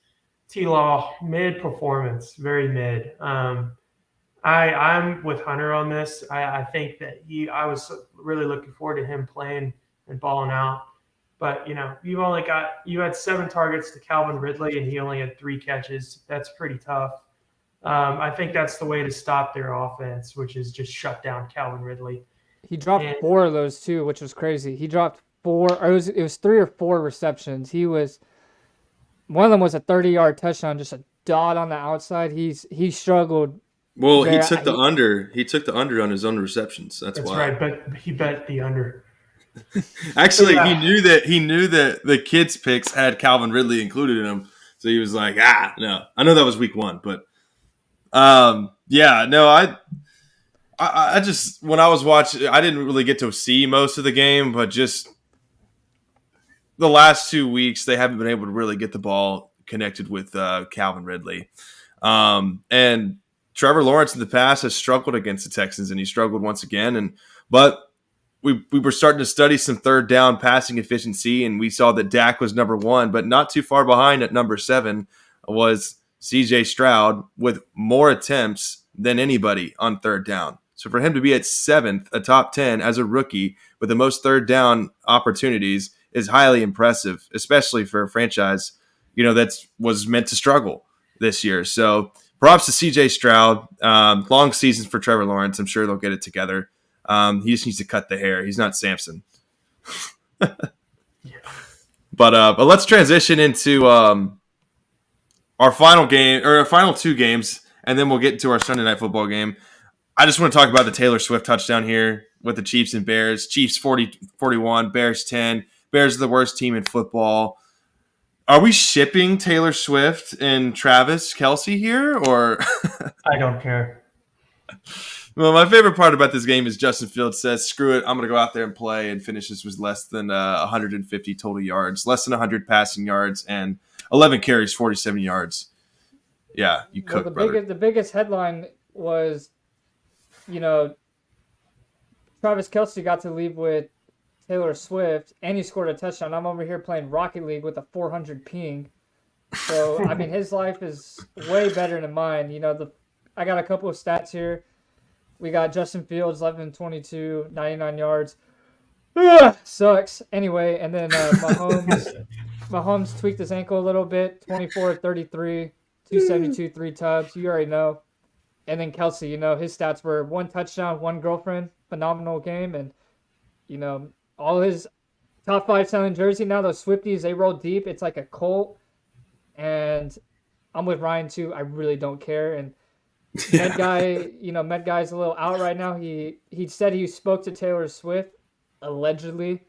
S2: T-Law, mid performance, very mid. I'm with Hunter on this. I think that I was really looking forward to him playing and balling out. But, you had 7 targets to Calvin Ridley, and he only had 3 catches. That's pretty tough. I think that's the way to stop their offense, which is just shut down Calvin Ridley.
S3: He dropped 4 of those too, which was crazy. He dropped 4, or it was 3 or 4 receptions. One of them was a 30-yard touchdown, just a dot on the outside. He struggled.
S1: Well, he took the under. He took the under on his own receptions. That's why.
S2: That's right, but he bet the under.
S1: Actually, he knew that the kids' picks had Calvin Ridley included in them, so he was like, no. I know that was week 1, but I just, when I was watching, I didn't really get to see most of the game, but just the last 2 weeks, they haven't been able to really get the ball connected with Calvin Ridley. And Trevor Lawrence in the past has struggled against the Texans, and he struggled once again. But we were starting to study some third down passing efficiency, and we saw that Dak was number 1, but not too far behind at number 7 was CJ Stroud with more attempts than anybody on third down. So for him to be at 7th, a top 10 as a rookie with the most third down opportunities is highly impressive, especially for a franchise, that was meant to struggle this year. So props to CJ Stroud. Long seasons for Trevor Lawrence. I'm sure they'll get it together. He just needs to cut the hair. He's not Samson. But let's transition into our final game, or our final 2 games, and then we'll get to our Sunday Night Football game. I just want to talk about the Taylor Swift touchdown here with the Chiefs and Bears. Chiefs 40-41, Bears 10. Bears are the worst team in football. Are we shipping Taylor Swift and Travis Kelce here, or?
S2: I don't care.
S1: Well, my favorite part about this game is Justin Fields says, screw it, I'm going to go out there and play, and finishes with less than 150 total yards, less than 100 passing yards, and 11 carries, 47 yards. Yeah, you cooked, brother.
S3: The biggest headline was, Travis Kelce got to leave with Taylor Swift, and he scored a touchdown. I'm over here playing Rocket League with a 400 ping. So, I mean, his life is way better than mine. I got a couple of stats here. We got Justin Fields, 11-22, 99 yards. Ugh, sucks. Anyway, and then Mahomes tweaked his ankle a little bit, 24-33, 272, 3 tubs. You already know. And then Kelce, his stats were 1 touchdown, 1 girlfriend, phenomenal game. And, all his top 5 selling jersey now, those Swifties, they roll deep. It's like a cult. And I'm with Ryan, too. I really don't care. And Med Guy's a little out right now. He said he spoke to Taylor Swift, allegedly.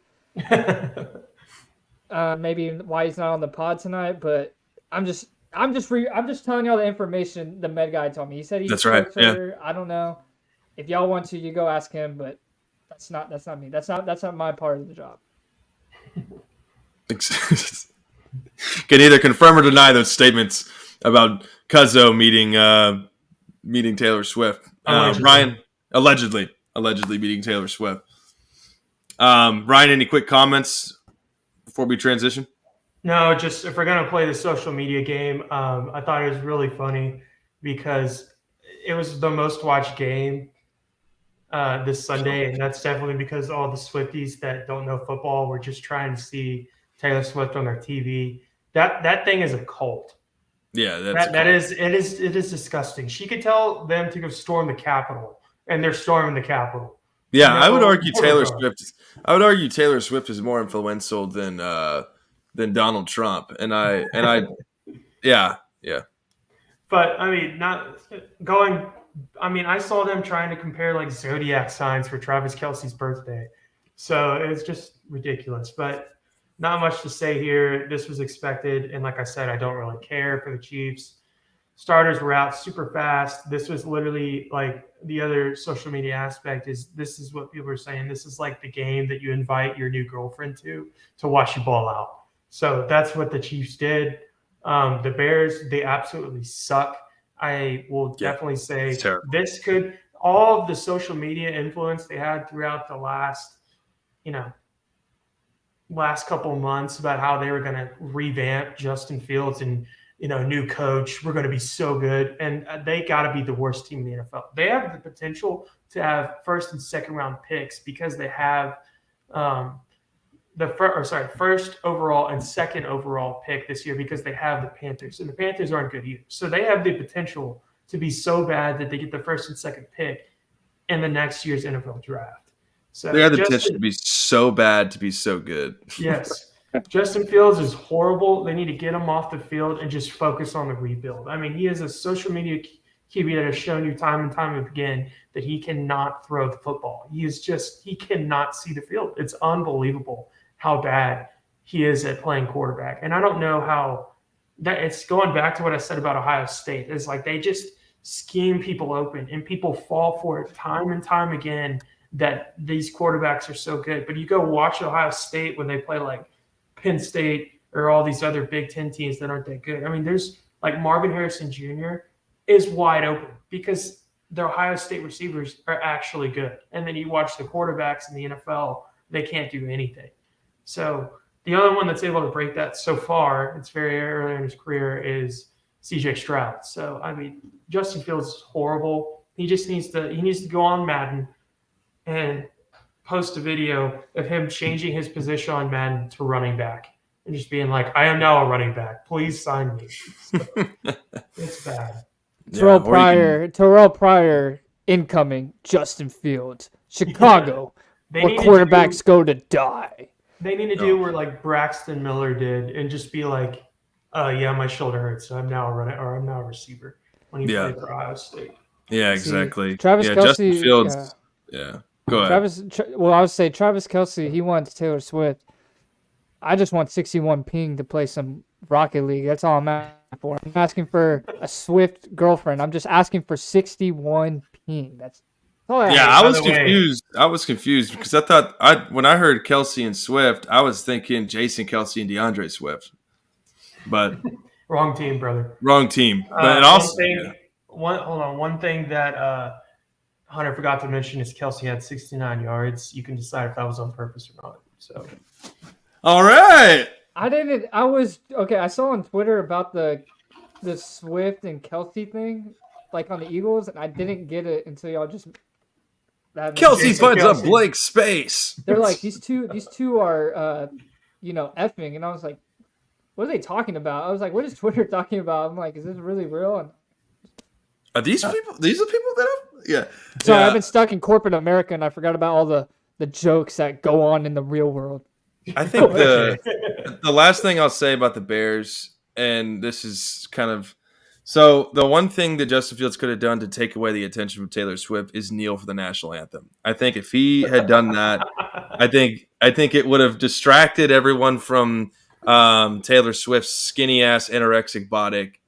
S3: Maybe why he's not on the pod tonight, but I'm just telling y'all the information the Med Guy told me. He said he spoke to her. I don't know. If y'all want to, you go ask him, but that's not me. That's not my part of the job.
S1: Can either confirm or deny those statements about Cuzzo meeting Taylor Swift. Ryan, allegedly meeting Taylor Swift. Ryan, any quick comments before we transition?
S2: No, just if we're going to play the social media game, I thought it was really funny because it was the most watched game this Sunday, and that's definitely because all the Swifties that don't know football were just trying to see Taylor Swift on their TV. That thing is a cult.
S1: Yeah,
S2: it is disgusting. She could tell them to go storm the Capitol, and they're storming the Capitol.
S1: Yeah, I would argue Taylor Swift is more influential than Donald Trump, and I yeah.
S2: But I mean, I saw them trying to compare like zodiac signs for Travis Kelce's birthday, so it's just ridiculous. But not much to say here. This was expected, and like I said, I don't really care for the Chiefs. Starters were out super fast. This was literally like the other social media aspect is this is what people are saying. This is like the game that you invite your new girlfriend to watch you ball out. So that's what the Chiefs did. The Bears, they absolutely suck. I will definitely say this could all of the social media influence they had throughout the last couple of months about how they were going to revamp Justin Fields and new coach. We're going to be so good, and they got to be the worst team in the NFL. They have the potential to have first and second round picks because they have first overall and second overall pick this year because they have the Panthers, and the Panthers aren't good either. So they have the potential to be so bad that they get the first and second pick in the next year's NFL draft. So
S1: they have the potential to be so bad to be so good.
S2: Yes. Justin Fields is horrible. They need to get him off the field and just focus on the rebuild. I mean, he is a social media QB that has shown you time and time again that he cannot throw the football. He cannot see the field. It's unbelievable how bad he is at playing quarterback. And I don't know how that it's going back to what I said about Ohio State. It's like they just scheme people open and people fall for it time and time again that these quarterbacks are so good. But you go watch Ohio State when they play like Penn State or all these other Big Ten teams that aren't that good. I mean, there's like Marvin Harrison Jr. is wide open because the Ohio State receivers are actually good. And then you watch the quarterbacks in the NFL, they can't do anything. So the only one that's able to break that so far, it's very early in his career, is CJ Stroud. So, I mean, Justin Fields is horrible. He just needs to go on Madden and post a video of him changing his position on Madden to running back and just being like, I am now a running back. Please sign me. So, it's bad.
S3: Terrell Pryor incoming. Justin Fields, Chicago, where quarterbacks go to die.
S2: They need to do where like Braxton Miller did and just be like, yeah, my shoulder hurts, so I'm now a receiver when he played for Ohio State.
S1: Yeah, exactly.
S3: Travis Kelce,
S1: Justin Fields. Yeah. Go ahead.
S3: I would say Travis Kelce, he wants Taylor Swift. I just want 61 ping to play some Rocket League. That's all I'm asking for. I'm asking for a Swift girlfriend. I'm just asking for 61 ping. That's all I
S1: I was confused. I was confused because I thought when I heard Kelce and Swift, I was thinking Jason Kelce and DeAndre Swift. But
S2: wrong team, brother.
S1: Wrong team. But
S2: one thing that Hunter forgot to mention is Kelce had 69 yards. You can decide if that was on purpose or not. So,
S1: all right.
S3: I saw on Twitter about the Swift and Kelce thing, like on the Eagles, and I didn't get it until y'all just.
S1: Kelce finds a blank space.
S3: They're like these two are, effing, and I was like, what are they talking about? I was like, what is Twitter talking about? I'm like, is this really real?
S1: Are these people? These are people that have. Yeah.
S3: Sorry, I've been stuck in corporate America, and I forgot about all the jokes that go on in the real world.
S1: I think the last thing I'll say about the Bears, and this is kind of so the one thing that Justin Fields could have done to take away the attention from Taylor Swift is kneel for the national anthem. I think if he had done that, I think it would have distracted everyone from Taylor Swift's skinny ass anorexic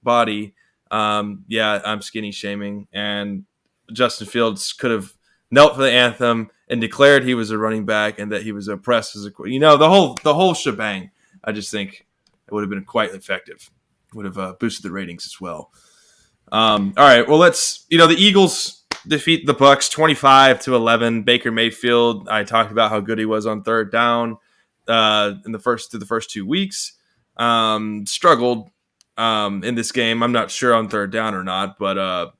S1: body. I'm skinny shaming, and Justin Fields could have knelt for the anthem and declared he was a running back and that he was oppressed as the whole shebang. I just think it would have been quite effective. Would have boosted the ratings as well. All right, well the Eagles defeat the Bucs 25-11. Baker Mayfield, I talked about how good he was on third down through the first 2 weeks. Struggled in this game. I'm not sure on third down or not, but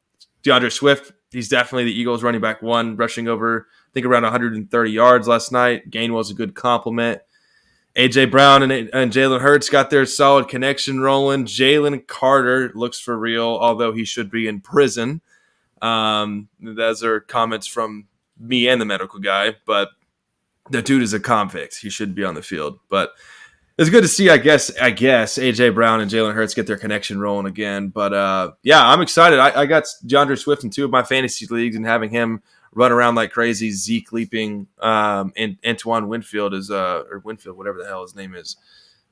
S1: DeAndre Swift, he's definitely the Eagles running back one, rushing over, I think, around 130 yards last night. Gainwell's a good compliment. A.J. Brown and Jalen Hurts got their solid connection rolling. Jalen Carter looks for real, although he should be in prison. Those are comments from me and the medical guy, but the dude is a convict. He should be on the field. But it's good to see, I guess, A.J. Brown and Jalen Hurts get their connection rolling again. But, I'm excited. I got DeAndre Swift in 2 of my fantasy leagues, and having him run around like crazy, Zeke leaping, and Antoine Winfield or Winfield, whatever the hell his name is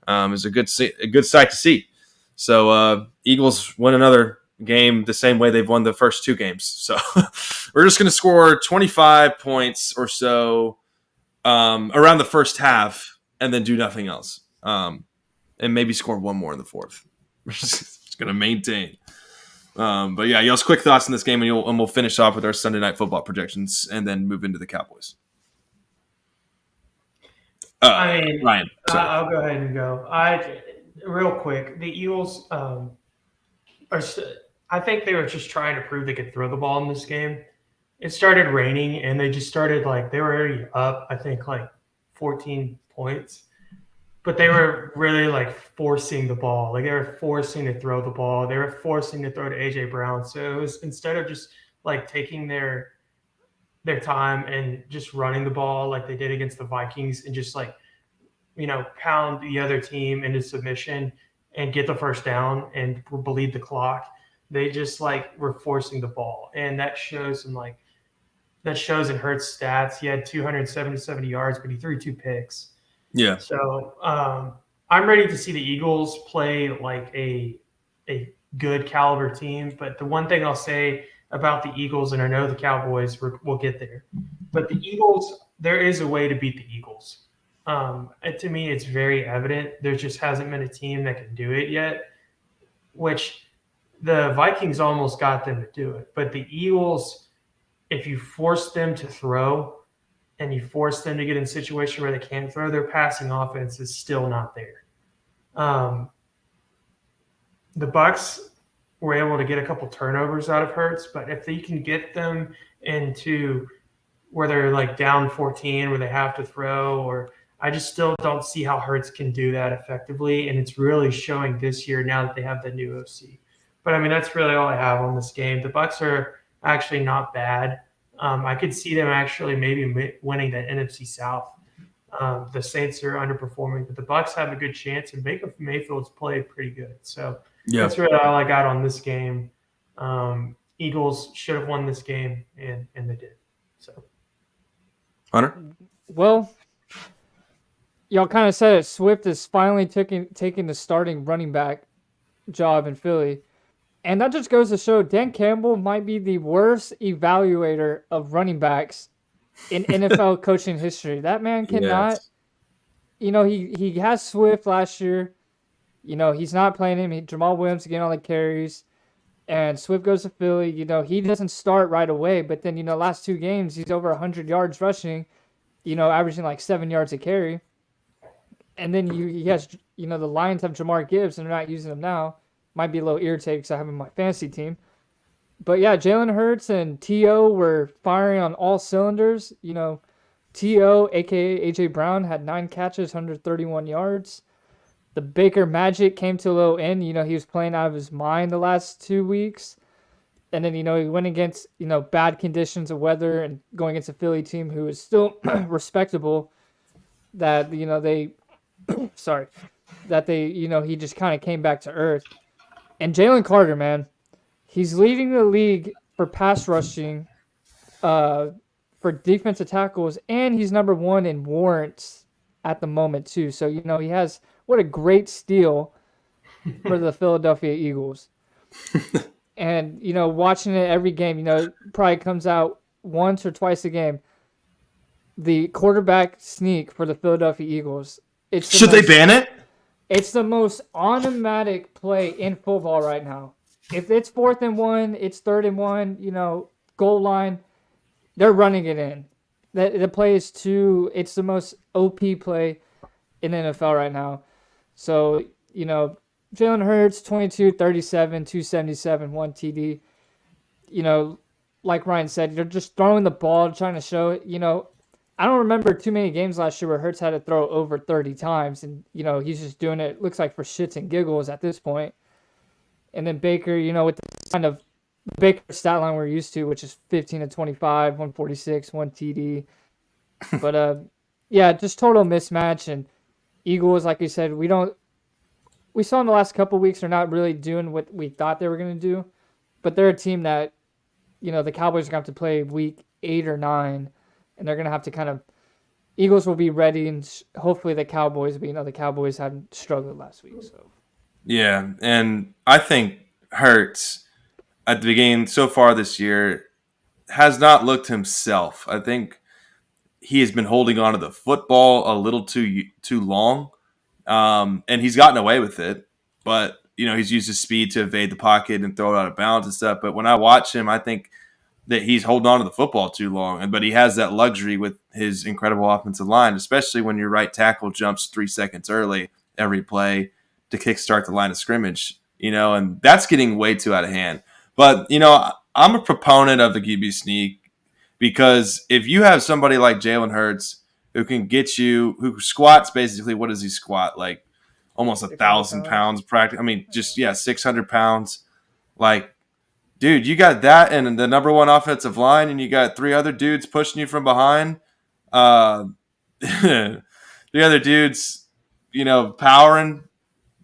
S1: a good sight to see. So Eagles win another game the same way they've won the first 2 games. So we're just going to score 25 points or so around the first half and then do nothing else. And maybe score 1 more in the fourth. We're just going to maintain. But yeah, y'all's quick thoughts on this game, and we'll finish off with our Sunday night football projections and then move into the Cowboys. Ryan,
S2: I'll go ahead and go. Real quick, the Eagles I think they were just trying to prove they could throw the ball in this game. It started raining, and they just started they were already up, I think, 14 points. But they were really forcing the ball. They were forcing to throw the ball. They were forcing to throw to A.J. Brown. So it was, instead of just taking their time and just running the ball like they did against the Vikings and just pound the other team into submission and get the first down and bleed the clock. They just were forcing the ball, and that shows in Hurts' stats. He had 277 yards, but he threw 2 picks.
S1: Yeah.
S2: So I'm ready to see the Eagles play like a good caliber team. But the one thing I'll say about the Eagles, and I know the Cowboys will get there, but the Eagles, there is a way to beat the Eagles. To me, it's very evident. There just hasn't been a team that can do it yet, which the Vikings almost got them to do it, but the Eagles, if you force them to throw and you force them to get in a situation where they can't throw, their passing offense is still not there. The Bucks were able to get a couple turnovers out of Hurts, but if they can get them into where they're like down 14, where they have to throw, or I just still don't see how Hurts can do that effectively, and it's really showing this year now that they have the new OC. But I mean, that's really all I have on this game. The Bucks are actually not bad. I could see them actually maybe winning the NFC South. The Saints are underperforming, but the Bucks have a good chance, and Baker Mayfield's played pretty good. So that's really all I got on this game. Eagles should have won this game, and they did. So,
S1: Hunter?
S3: Well, y'all kind of said it. Swift is finally taking the starting running back job in Philly. And that just goes to show Dan Campbell might be the worst evaluator of running backs in NFL coaching history. That man cannot, he has Swift last year. He's not playing him. Jamal Williams getting all the carries. And Swift goes to Philly. He doesn't start right away. But then, last 2 games, he's over 100 yards rushing, averaging like 7 yards a carry. And then he has, the Lions have Jamar Gibbs, and they're not using him now. Might be a little irritated because I have him on my fantasy team. But yeah, Jalen Hurts and T.O. were firing on all cylinders. T.O., a.k.a. A.J. Brown, had 9 catches, 131 yards. The Baker Magic came to a little end. He was playing out of his mind the last 2 weeks. And then, he went against, bad conditions of weather and going against a Philly team who is still respectable. That, they he just kind of came back to earth. And Jalen Carter, man, he's leading the league for pass rushing, for defensive tackles, and he's number 1 in warrants at the moment, too. So, he has what a great steal for the Philadelphia Eagles. And, watching it every game, it probably comes out once or twice a game. The quarterback sneak for the Philadelphia Eagles.
S1: Should they ban it?
S3: It's the most automatic play in football right now. If it's 4th and 1, it's 3rd and 1, goal line, they're running it in. The play is it's the most OP play in the NFL right now. So, Jalen Hurts, 22, 37, 277, 1 TD. Like Ryan said, you're just throwing the ball, trying to show it, I don't remember too many games last year where Hurts had to throw over 30 times. And, he's just doing it looks like for shits and giggles at this point. And then Baker, with the kind of Baker stat line we're used to, which is 15 to 25, 146, 1 TD. But, yeah, just total mismatch. And Eagles, like you said, we saw in the last couple of weeks they're not really doing what we thought they were going to do. But they're a team that, the Cowboys are going to have to play week 8 or 9. And they're going to have to Eagles will be ready, and hopefully the Cowboys, but the Cowboys had struggled last week. So,
S1: yeah, and I think Hurts at the beginning so far this year has not looked himself. I think he has been holding on to the football a little too long, and he's gotten away with it. But he's used his speed to evade the pocket and throw it out of bounds and stuff. But when I watch him, I think that he's holding on to the football too long, but he has that luxury with his incredible offensive line, especially when your right tackle jumps 3 seconds early every play to kickstart the line of scrimmage, and that's getting way too out of hand. But, I'm a proponent of the QB sneak because if you have somebody like Jalen Hurts who can get you, who squats basically, what does he squat? Like almost 1,000 pounds practice. I mean, 600 pounds. Like, dude, you got that and the number 1 offensive line, and you got 3 other dudes pushing you from behind. 3 other dudes, powering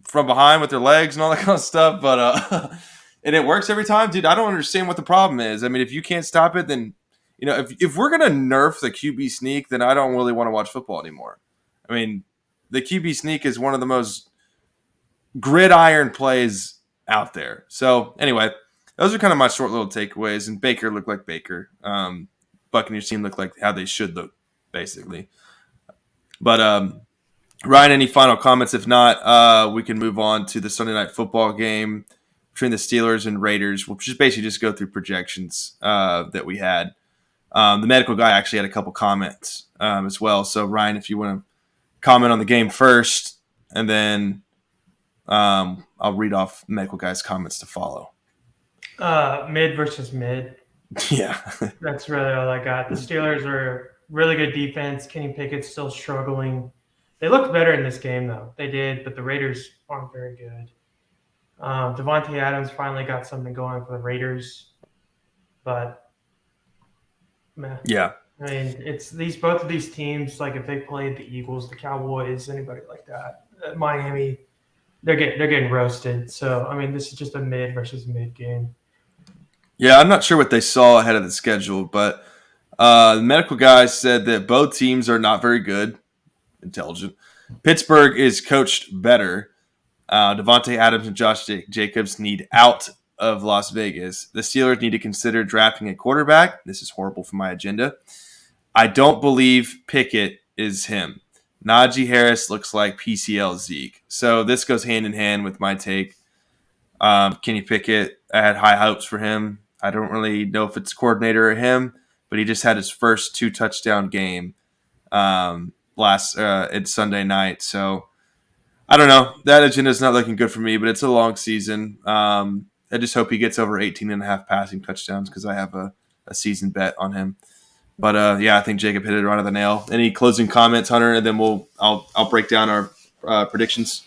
S1: from behind with their legs and all that kind of stuff. But and it works every time, dude. I don't understand what the problem is. I mean, if you can't stop it, then if we're gonna nerf the QB sneak, then I don't really want to watch football anymore. I mean, the QB sneak is one of the most gridiron plays out there. So anyway. Those are kind of my short little takeaways. And Baker looked like Baker. Buccaneers team looked like how they should look, basically. But Ryan, any final comments? If not, we can move on to the Sunday Night Football game between the Steelers and Raiders. We'll just basically just go through projections that we had. The medical guy actually had a couple comments as well. So, Ryan, if you want to comment on the game first, and then I'll read off the medical guy's comments to follow.
S2: Mid versus mid.
S1: Yeah.
S2: That's really all I got. The Steelers are really good defense. Kenny Pickett's still struggling. They looked better in this game, though. They did, but the Raiders aren't very good. Devontae Adams finally got something going for the Raiders, but meh.
S1: Yeah.
S2: I mean, it's both of these teams. Like if they played the Eagles, the Cowboys, anybody like that, Miami, they're getting roasted. So I mean, this is just a mid versus mid game.
S1: Yeah, I'm not sure what they saw ahead of the schedule, but the medical guy said that both teams are not very good. Intelligent. Pittsburgh is coached better. Devontae Adams and Josh Jacobs need out of Las Vegas. The Steelers need to consider drafting a quarterback. This is horrible for my agenda. I don't believe Pickett is him. Najee Harris looks like PCL Zeke. So this goes hand in hand with my take. Kenny Pickett, I had high hopes for him. I don't really know if it's coordinator or him, but he just had his first 2-touchdown game it's Sunday night. So I don't know. That agenda is not looking good for me, but it's a long season. I just hope he gets over 18.5 passing touchdowns because I have a season bet on him. But yeah, I think Jacob hit it right on the nail. Any closing comments, Hunter, and then I'll break down our predictions.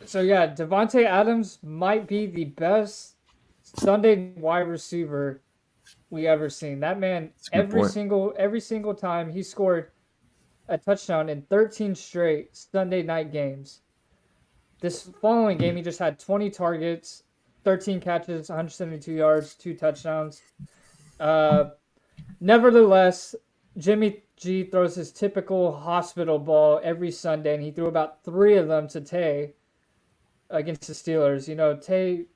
S3: So yeah, Devontae Adams might be the best Sunday wide receiver we ever seen. That man, every single time he scored a touchdown in 13 straight Sunday night games. This following game, he just had 20 targets, 13 catches, 172 yards, 2 touchdowns. Nevertheless, Jimmy G throws his typical hospital ball every Sunday, and he threw about 3 of them to Tay against the Steelers. You know, Tay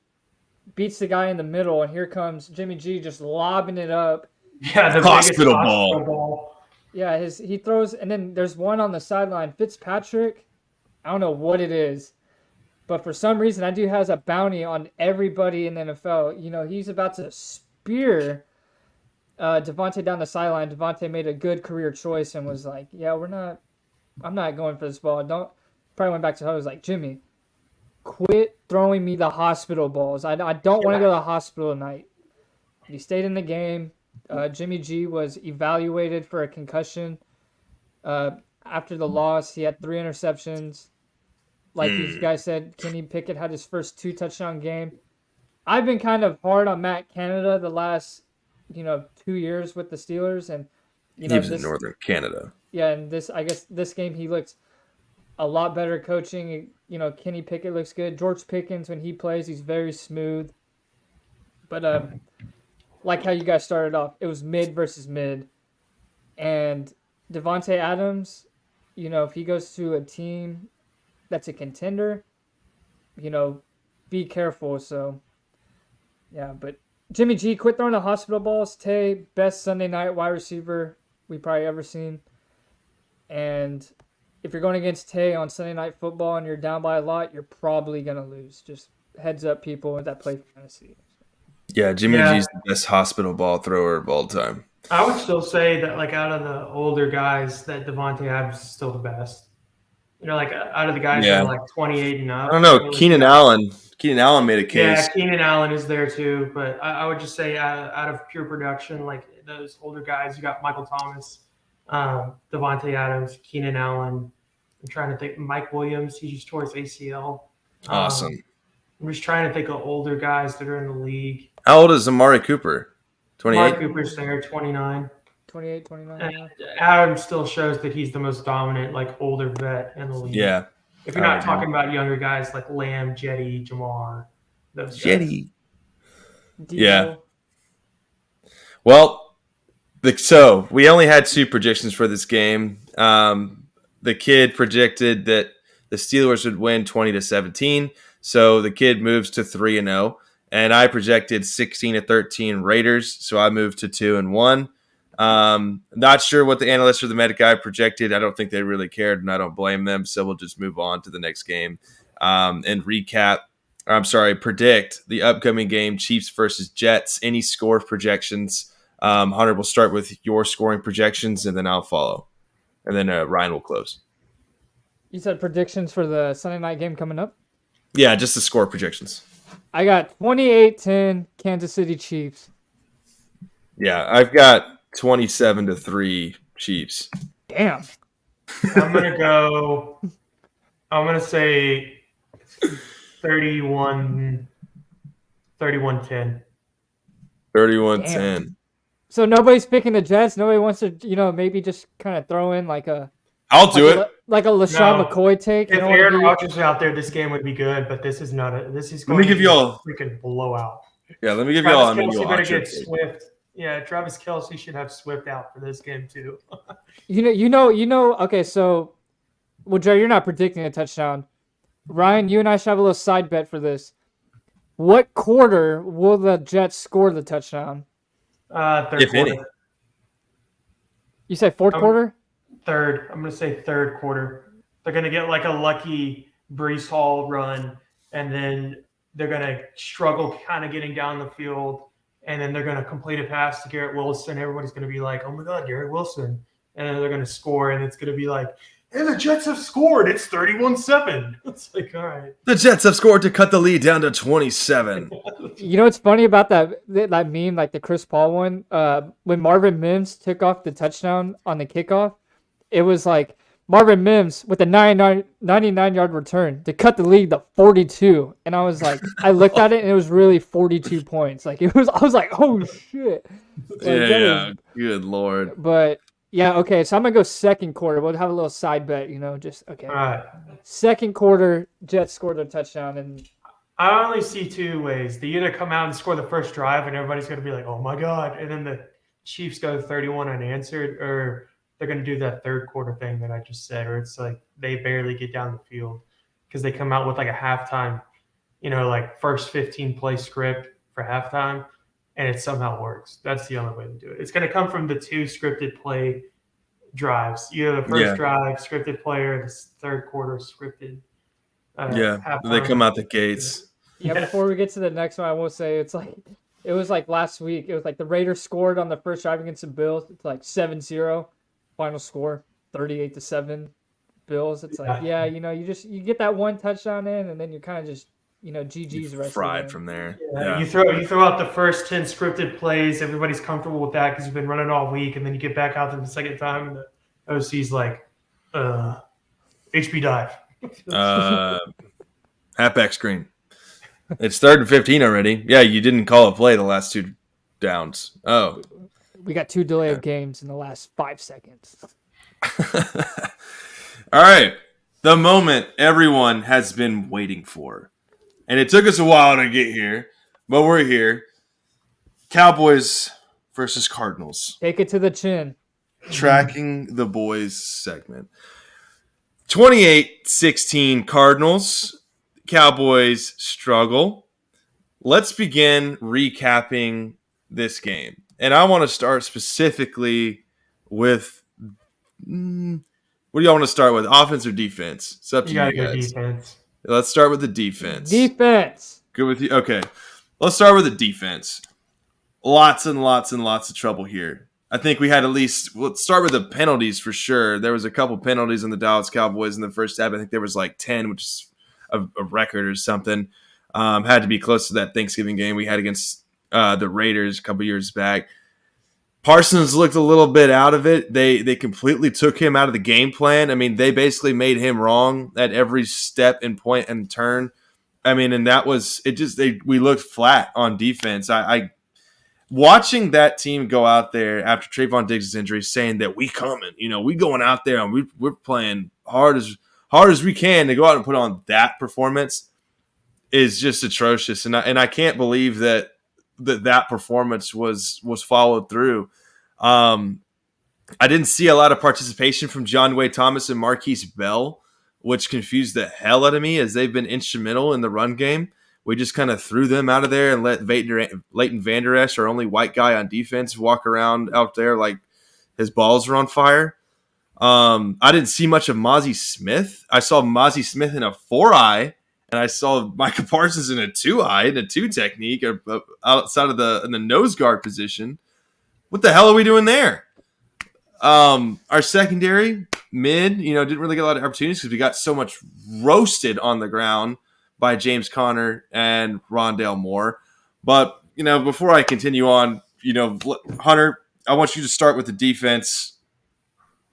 S3: beats the guy in the middle, and here comes Jimmy G just lobbing it up.
S2: Yeah, the
S1: Hospital
S2: biggest
S1: ball.
S2: hospital ball.
S3: Yeah, he throws, and then there's one on the sideline. Fitzpatrick, I don't know what it is, but for some reason, that dude has a bounty on everybody in the NFL. You know, he's about to spear Devontae down the sideline. Devontae made a good career choice and was like, yeah, I'm not going for this ball. Probably went back to her. Was like, Jimmy, quit throwing me the hospital balls. I don't want to go to the hospital tonight. He stayed in the game. Jimmy G was evaluated for a concussion. After the loss, he had 3 interceptions. Like you guys said, Kenny Pickett had his first 2-touchdown game. I've been kind of hard on Matt Canada the last, 2 years with the Steelers, and
S1: He was in Northern Canada.
S3: Yeah, and this game he looks a lot better coaching. Kenny Pickett looks good. George Pickens, when he plays, he's very smooth. But like how you guys started off, it was mid versus mid. And Devontae Adams, if he goes to a team that's a contender, be careful. So, yeah, but Jimmy G, quit throwing the hospital balls. Tay, best Sunday night wide receiver we probably ever seen. And if you're going against Tay on Sunday Night Football and you're down by a lot, you're probably going to lose. Just heads up, people that play fantasy.
S1: Yeah, Jimmy G's the best hospital ball thrower of all time.
S2: I would still say that, like, out of the older guys, that Devontae Adams is still the best. Like, out of the guys that are, like, 28 and up.
S1: I don't know. Keenan Allen made a case.
S2: Yeah, Keenan Allen is there, too. But I would just say out of pure production, like, those older guys, you got Michael Thomas, Devontae Adams, Keenan Allen. I'm trying to think. Mike Williams, he just tore his ACL.
S1: Awesome.
S2: I'm just trying to think of older guys that are in the league.
S1: How old is Amari Cooper? 28?
S2: Amari Cooper's there, 29.
S3: 28, 29.
S2: And Adams still shows that he's the most dominant, like, older vet in the league.
S1: Yeah.
S2: If you're not talking about younger guys like Lamb, Jetty, Jamar, those guys.
S1: Jetty.
S3: Debo.
S1: Yeah. Well, so we only had 2 predictions for this game. The kid predicted that the Steelers would win 20-17. So the kid moves to 3-0. And I projected 16-13 Raiders. So I moved to 2-1. Not sure what the analyst or the medic guy projected. I don't think they really cared, and I don't blame them. So we'll just move on to the next game and recap. predict the upcoming game, Chiefs versus Jets. Any score projections? Hunter, we'll start with your scoring projections, and then I'll follow. And then Ryan will close.
S3: You said predictions for the Sunday night game coming up?
S1: Yeah, just the score projections.
S3: I got 28-10 Kansas City Chiefs.
S1: Yeah, I've got 27-3 Chiefs.
S3: Damn.
S2: I'm gonna say 31-10.
S1: 31-10.
S3: So nobody's picking the Jets. Nobody wants to, maybe just kind of throw in like a like a LaShawn McCoy take.
S2: If Aaron Rodgers is out there, this game would be good. But this is not. This is going to be a freaking blowout.
S1: Yeah, let me give you all.
S2: Travis Kelce better get Swift. Yeah, Travis Kelce should have Swift out for this game too.
S3: Okay, so, well, Joe, you're not predicting a touchdown. Ryan, you and I should have a little side bet for this. What quarter will the Jets score the touchdown?
S2: Third quarter.
S1: Any.
S3: You say fourth quarter?
S2: Third. I'm going to say third quarter. They're going to get like a lucky Breece Hall run, and then they're going to struggle kind of getting down the field, and then they're going to complete a pass to Garrett Wilson. Everybody's going to be like, oh, my God, Garrett Wilson. And then they're going to score, and it's going to be like, hey, the Jets have scored. It's 31-7. It's like, all right.
S1: The Jets have scored to cut the lead down to 27.
S3: You know what's funny about that meme, like the Chris Paul one? When Marvin Mims took off the touchdown on the kickoff, it was like Marvin Mims with a 99-yard return to cut the lead to 42. And I was like, I looked at it, and it was really 42 points. Like, I was like, oh, shit. Like,
S1: Good Lord.
S3: But... yeah, okay, so I'm going to go second quarter. We'll have a little side bet, okay.
S2: All right.
S3: Second quarter, Jets scored a touchdown. And
S2: I only see two ways. They either come out and score the first drive, and everybody's going to be like, oh, my God. And then the Chiefs go 31 unanswered, or they're going to do that third quarter thing that I just said, or it's like they barely get down the field because they come out with like a halftime, like first 15-play script for halftime. And it somehow works. That's the only way to do it. It's going to come from the two scripted play drives. Either the first drive, scripted play, or the third quarter scripted.
S1: They come out the gates.
S3: Yeah, before we get to the next one, I will say it was like last week. It was like the Raiders scored on the first drive against the Bills. It's like 7-0. Final score, 38-7 Bills. It's like, you get that one touchdown in, and then you're kind of just, GG's rest
S1: fried from there.
S2: Yeah. You throw out the first 10 scripted plays. Everybody's comfortable with that because you've been running all week, and then you get back out there the second time, and the OC's like, HB dive.
S1: Halfback screen. It's 3rd and 15 already. Yeah, you didn't call a play the last two downs. Oh.
S3: We got 2 delay of games in the last 5 seconds.
S1: All right. The moment everyone has been waiting for. And it took us a while to get here, but we're here. Cowboys versus Cardinals.
S3: Take it to the chin.
S1: TRAKing the Boyz segment. 28-16 Cardinals. Cowboys struggle. Let's begin recapping this game. And I want to start specifically with what do y'all want to start with? Offense or defense? It's up to you guys.
S2: Defense.
S1: Let's start with the defense.
S3: Defense.
S1: Good with you? Okay. Let's start with the defense. Lots and lots and lots of trouble here. I think we had let's start with the penalties for sure. There was a couple penalties in the Dallas Cowboys in the first half. I think there was like 10, which is a record or something. Had to be close to that Thanksgiving game we had against the Raiders a couple years back. Parsons looked a little bit out of it. They completely took him out of the game plan. I mean, they basically made him wrong at every step and point and turn. I mean, and that was it. We looked flat on defense. I watching that team go out there after Trayvon Diggs' injury, saying that we coming, we going out there and we're playing hard as we can to go out and put on that performance is just atrocious. And I can't believe that performance was followed through. I didn't see a lot of participation from John Wayne Thomas and Marquise Bell, which confused the hell out of me as they've been instrumental in the run game. We just kind of threw them out of there and let Leighton Vander Esch, our only white guy on defense, walk around out there like his balls are on fire. I didn't see much of Mozzie Smith. I saw Mozzie Smith in a 4-eye, and I saw Micah Parsons in a 2-eye, in a 2 technique, outside of in the nose guard position. What the hell are we doing there? Our secondary, mid, didn't really get a lot of opportunities because we got so much roasted on the ground by James Conner and Rondale Moore. But, before I continue on, Hunter, I want you to start with the defense,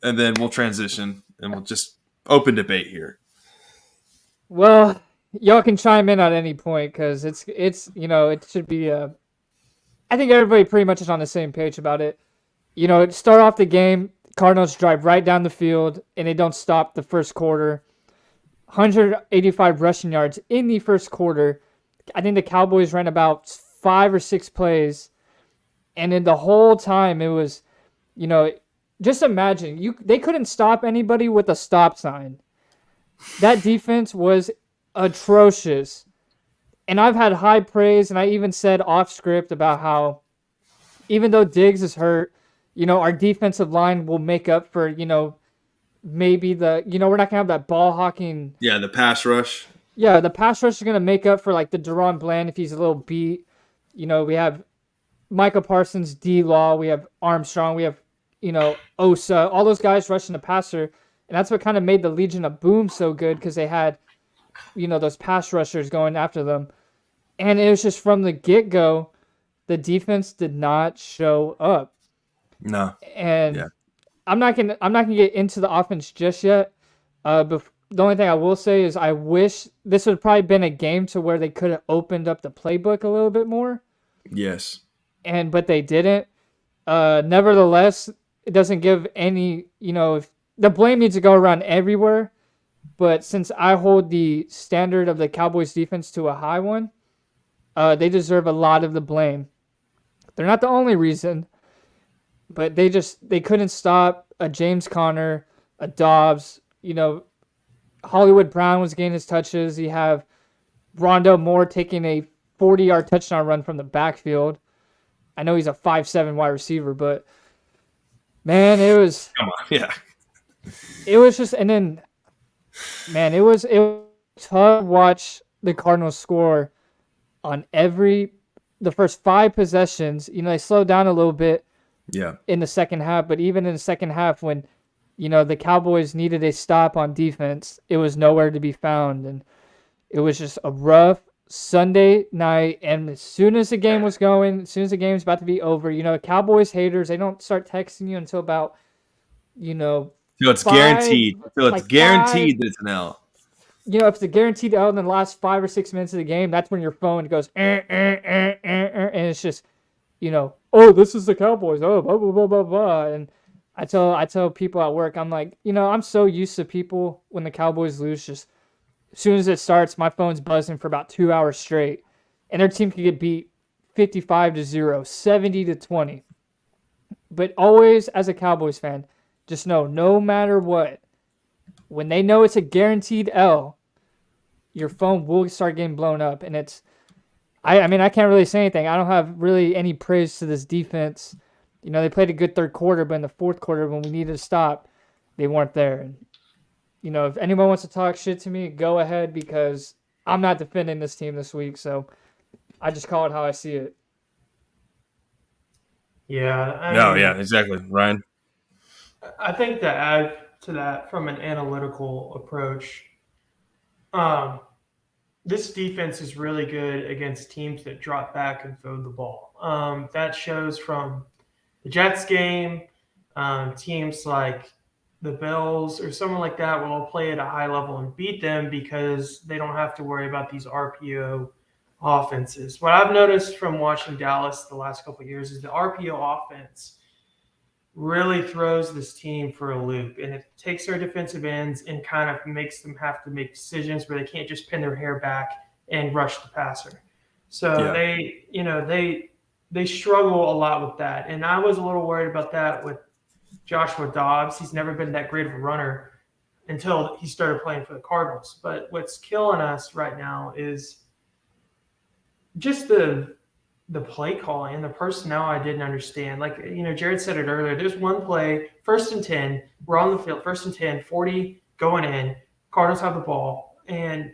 S1: and then we'll transition, and we'll just open debate here.
S3: Well, y'all can chime in at any point because it's it should be I think everybody pretty much is on the same page about it. Start off the game, Cardinals drive right down the field, and they don't stop the first quarter. 185 rushing yards in the first quarter. I think the Cowboys ran about 5 or 6 plays, and in the whole time it was, just imagine they couldn't stop anybody with a stop sign. That defense was atrocious. And I've had high praise, and I even said off script about how even though Diggs is hurt, our defensive line will make up for, maybe we're not going to have that ball hawking.
S1: Yeah, the pass rush.
S3: Yeah, the pass rush is going to make up for, like, the Deron Bland if he's a little beat. We have Micah Parsons, D-Law, we have Armstrong, we have, Osa, all those guys rushing the passer. And that's what kind of made the Legion of Boom so good because they had, those pass rushers going after them. And it was just from the get-go, the defense did not show up.
S1: No.
S3: And
S1: yeah.
S3: I'm not gonna get into the offense just yet. But the only thing I will say is I wish this would have probably been a game to where they could have opened up the playbook a little bit more.
S1: Yes.
S3: But they didn't. Nevertheless, it doesn't give any, if the blame needs to go around everywhere. But since I hold the standard of the Cowboys defense to a high one, they deserve a lot of the blame. They're not the only reason, but they couldn't stop a James Conner, a Dobbs. Hollywood Brown was getting his touches. You have Rondale Moore taking a 40-yard touchdown run from the backfield. I know he's a 5'7" wide receiver, but man, it was.
S1: Come on, yeah.
S3: It was just, and then, man, it was tough to watch the Cardinals score on the first 5 possessions. They slowed down a little bit in the second half, but even in the second half when, the Cowboys needed a stop on defense, it was nowhere to be found. And it was just a rough Sunday night. And as soon as the game was going, as soon as the game was about to be over, Cowboys haters, they don't start texting you until about,
S1: So it's guaranteed. So it's guaranteed that it's an L.
S3: If it's a guaranteed L in the last 5 or 6 minutes of the game, that's when your phone goes, and it's just, oh, this is the Cowboys, oh, blah, blah, blah, blah, blah. And I tell people at work, I'm like, I'm so used to people when the Cowboys lose, just as soon as it starts, my phone's buzzing for about 2 hours straight. And their team could get beat 55-0, 70-20. But always, as a Cowboys fan, just know, no matter what, when they know it's a guaranteed L, your phone will start getting blown up. And it's, I mean, I can't really say anything. I don't have really any praise to this defense. They played a good third quarter, but in the fourth quarter, when we needed to stop, they weren't there. And, if anyone wants to talk shit to me, go ahead, because I'm not defending this team this week. So I just call it how I see it.
S2: Yeah.
S1: Yeah, exactly. Ryan?
S2: I think to add to that from an analytical approach, this defense is really good against teams that drop back and throw the ball. That shows from the Jets game. Teams like the Bills or someone like that will play at a high level and beat them because they don't have to worry about these RPO offenses. What I've noticed from watching Dallas the last couple of years is the RPO offense really throws this team for a loop, and it takes their defensive ends and kind of makes them have to make decisions where they can't just pin their hair back and rush the passer. So they struggle a lot with that. And I was a little worried about that with Joshua Dobbs. He's never been that great of a runner until he started playing for the Cardinals. But what's killing us right now is just the play calling and the personnel I didn't understand. Like, Jared said it earlier. There's one play, 1st and 10. We're on the field, 1st and 10, 40 going in. Cardinals have the ball. And,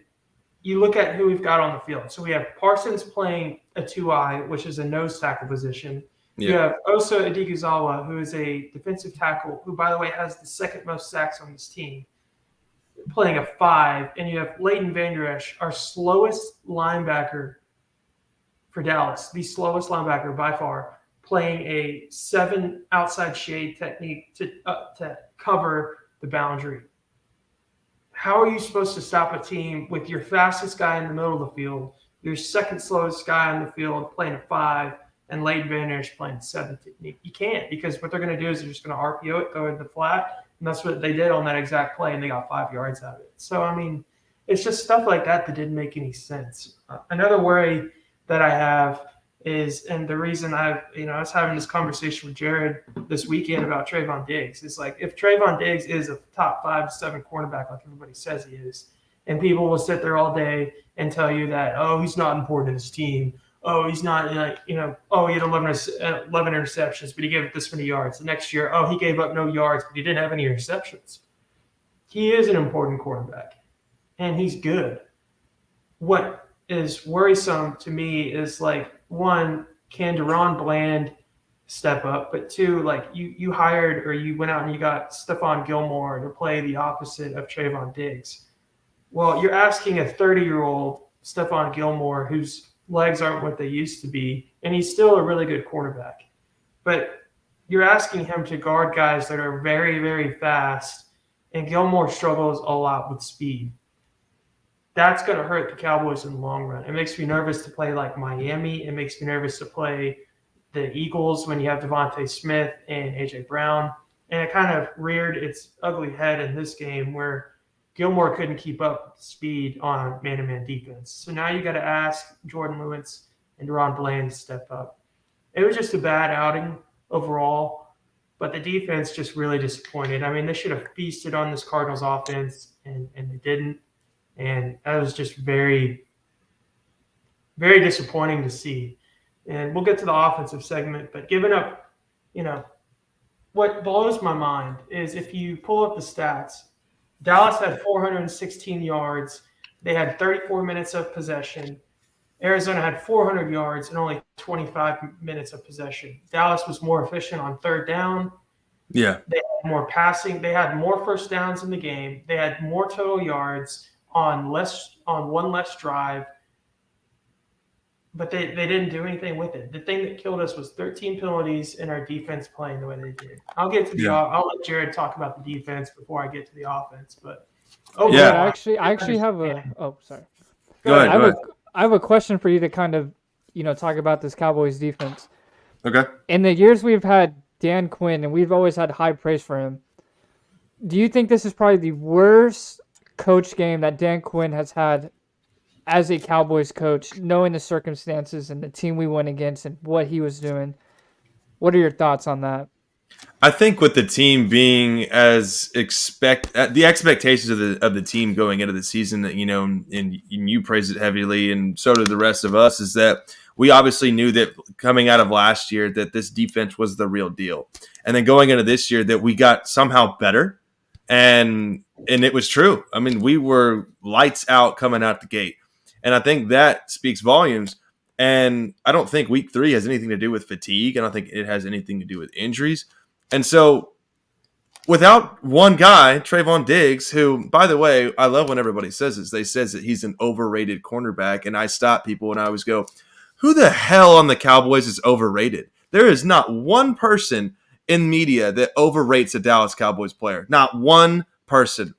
S2: you look at who we've got on the field. So we have Parsons playing a 2-eye, which is a nose tackle position.
S1: Yeah.
S2: You have Osa Adiguzawa, who is a defensive tackle, who, by the way, has the second most sacks on this team, playing a 5. And you have Leighton Vander Esch, our slowest linebacker for Dallas, the slowest linebacker by far, playing a 7 outside shade technique to cover the boundary. How are you supposed to stop a team with your fastest guy in the middle of the field, your second slowest guy on the field playing a 5, and Leighton Vander Esch playing 7 technique? You can't, because what they're going to do is they're just going to RPO it, throw it in the flat, and that's what they did on that exact play, and they got 5 yards out of it. So, I mean, it's just stuff like that didn't make any sense. Another worry that I have is, and the reason I was having this conversation with Jared this weekend about Trayvon Diggs, is like, if Trayvon Diggs is a top 5 to 7 cornerback like everybody says he is, and people will sit there all day and tell you that, oh, he's not important to his team, oh, he's not, oh, he had 11 interceptions, but he gave up this many yards. The next year, oh, he gave up no yards, but he didn't have any interceptions. He is an important quarterback, and he's good. What is worrisome to me is, like, one, can Deron Bland step up? But two, like, you hired, or you went out and you got Stephon Gilmore to play the opposite of Trayvon Diggs. Well, you're asking a 30-year-old Stephon Gilmore, whose legs aren't what they used to be, and he's still a really good quarterback. But you're asking him to guard guys that are very, very fast, and Gilmore struggles a lot with speed. That's going to hurt the Cowboys in the long run. It makes me nervous to play like Miami. It makes me nervous to play the Eagles when you have Devontae Smith and A.J. Brown. And it kind of reared its ugly head in this game where Gilmore couldn't keep up with the speed on man-to-man defense. So now you got to ask Jordan Lewis and Deron Bland to step up. It was just a bad outing overall, but the defense just really disappointed. I mean, they should have feasted on this Cardinals offense, and they didn't. And that was just very, very disappointing to see. And we'll get to the offensive segment, but giving up, what blows my mind is if you pull up the stats, Dallas had 416 yards. They had 34 minutes of possession. Arizona had 400 yards and only 25 minutes of possession. Dallas was more efficient on third down.
S1: Yeah.
S2: They had more passing. They had more first downs in the game. They had more total yards on one less drive, but they didn't do anything with it. The thing that killed us was 13 penalties and our defense playing the way they did. I'll let Jared talk about the defense before I get to the offense. But
S3: I actually have a. Oh, sorry.
S1: Go ahead.
S3: I have a question for you to kind of, talk about this Cowboys defense.
S1: Okay.
S3: In the years we've had Dan Quinn, and we've always had high praise for him, do you think this is probably the worst coach game that Dan Quinn has had as a Cowboys coach, knowing the circumstances and the team we went against and what he was doing? What are your thoughts on that?
S1: I think with the team being the expectations of the team going into the season, and you praise it heavily, and so did the rest of us, is that we obviously knew that coming out of last year that this defense was the real deal, and then going into this year that we got somehow better, and it was true. I mean, we were lights out coming out the gate, and I think that speaks volumes. And I don't think week 3 has anything to do with fatigue. I don't think it has anything to do with injuries. And so without one guy, Trayvon Diggs, who, by the way, I love when everybody says this. They says that he's an overrated cornerback. And I stop people and I always go, who the hell on the Cowboys is overrated? There is not one person in media that overrates a Dallas Cowboys player. Not one person.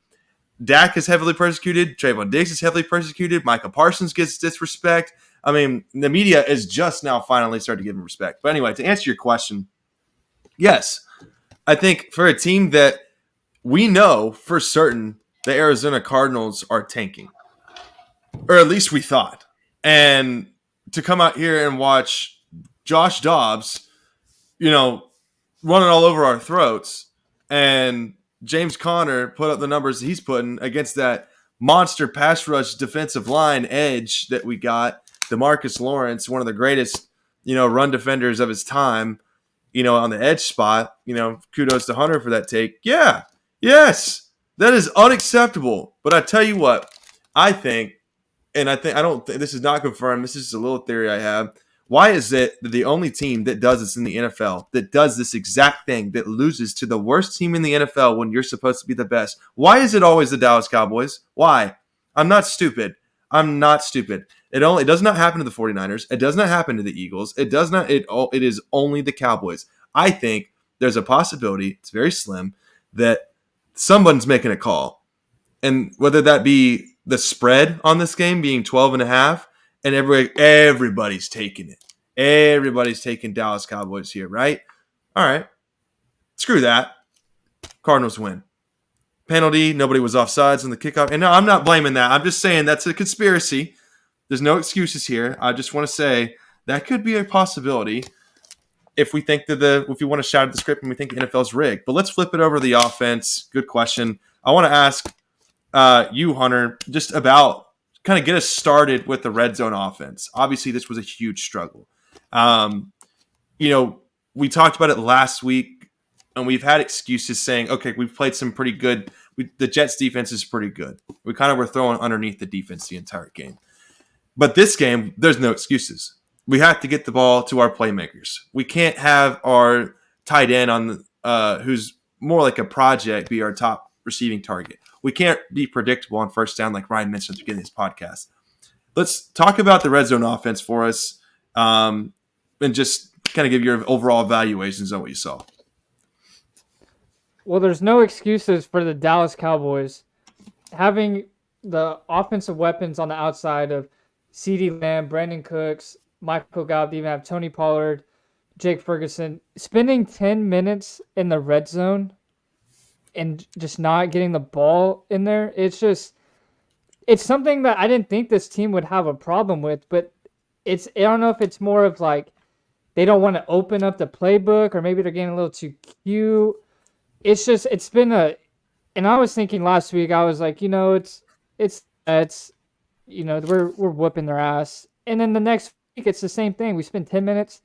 S1: Dak is heavily persecuted. Trayvon Diggs is heavily persecuted. Micah Parsons gets disrespect. I mean, the media is just now finally starting to give him respect. But anyway, to answer your question, yes, I think for a team that we know for certain the Arizona Cardinals are tanking, or at least we thought. And to come out here and watch Josh Dobbs, running all over our throats, and James Conner put up the numbers he's putting against that monster pass rush defensive line edge that we got, DeMarcus Lawrence, one of the greatest, run defenders of his time, on the edge spot. Kudos to Hunter for that take. Yeah, yes, that is unacceptable. But I tell you what, I think and I don't think this is not confirmed. This is just a little theory I have. Why is it that the only team that does this in the NFL, that does this exact thing, that loses to the worst team in the NFL when you're supposed to be the best? Why is it always the Dallas Cowboys? Why? I'm not stupid. I'm not stupid. It does not happen to the 49ers. It does not happen to the Eagles. It is only the Cowboys. I think there's a possibility, it's very slim, that someone's making a call. And whether that be the spread on this game being 12.5, and everybody's taking it. Everybody's taking Dallas Cowboys here, right? All right. Screw that. Cardinals win. Penalty, nobody was offsides on the kickoff. And no, I'm not blaming that. I'm just saying that's a conspiracy. There's no excuses here. I just want to say that could be a possibility if we think if you want to shatter the script and we think the NFL's rigged. But let's flip it over to the offense. Good question. I want to ask you, Hunter, just about kind of get us started with the red zone offense. Obviously, this was a huge struggle. We talked about it last week, and we've had excuses saying, okay, we've played some pretty good. The Jets defense is pretty good. We kind of were throwing underneath the defense the entire game. But this game, there's no excuses. We have to get the ball to our playmakers. We can't have our tight end on who's more like a project be our top receiving target. We can't be predictable on first down like Ryan mentioned at the beginning of this podcast. Let's talk about the red zone offense for us and just kind of give your overall evaluations on what you saw.
S3: Well, there's no excuses for the Dallas Cowboys having the offensive weapons on the outside of CeeDee Lamb, Brandon Cooks, Michael Gallup, even have Tony Pollard, Jake Ferguson, spending 10 minutes in the red zone and just not getting the ball in there. It's something that I didn't think this team would have a problem with, but I don't know if it's more of like they don't want to open up the playbook or maybe they're getting a little too cute. It's been and I was thinking last week, I was like, we're whooping their ass. And then the next week, it's the same thing. We spend 10 minutes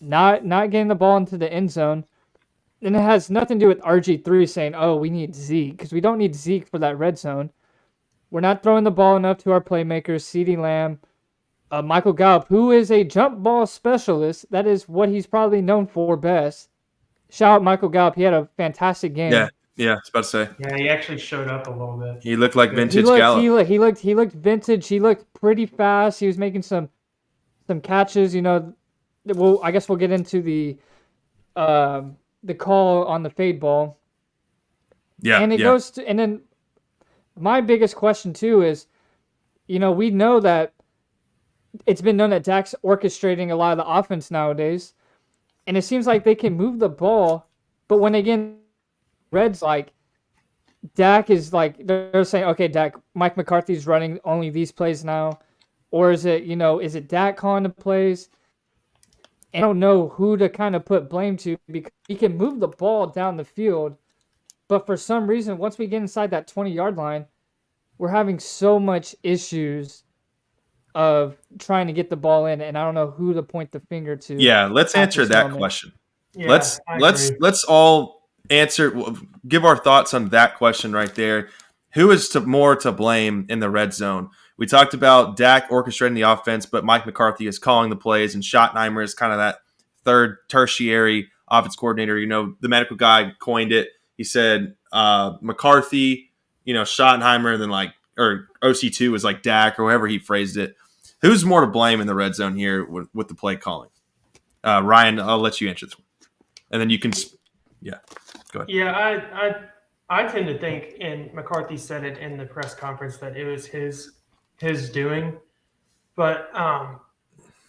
S3: not getting the ball into the end zone. And it has nothing to do with RG3 saying, oh, we need Zeke, because we don't need Zeke for that red zone. We're not throwing the ball enough to our playmakers, CeeDee Lamb, Michael Gallup, who is a jump ball specialist. That is what he's probably known for best. Shout out Michael Gallup. He had a fantastic game.
S1: Yeah, I was about to say.
S2: Yeah, he actually showed up a little bit.
S1: He looked like vintage Gallup.
S3: He looked vintage. He looked pretty fast. He was making some catches. I guess we'll get into the call on the fade ball.
S1: Yeah,
S3: and goes to, and then my biggest question too is, we know that it's been known that Dak's orchestrating a lot of the offense nowadays, and it seems like they can move the ball, but when they get Reds, like Dak is like they're saying, okay, Dak, Mike McCarthy's running only these plays now, or is it Dak calling the plays? And I don't know who to kind of put blame to because he can move the ball down the field, but for some reason, once we get inside that 20-yard line, we're having so much issues of trying to get the ball in, and I don't know who to point the finger to.
S1: Yeah, let's answer that question.
S2: Yeah,
S1: let's all give our thoughts on that question right there. Who is more to blame in the red zone? We talked about Dak orchestrating the offense, but Mike McCarthy is calling the plays, and Schottenheimer is kind of that third tertiary offense coordinator. The medical guy coined it. He said McCarthy, Schottenheimer, and then or OC2 was like Dak or however he phrased it. Who's more to blame in the red zone here with the play calling? Ryan, I'll let you answer this one. And then you can go ahead.
S2: Yeah, I tend to think, and McCarthy said it in the press conference, that it was his doing. But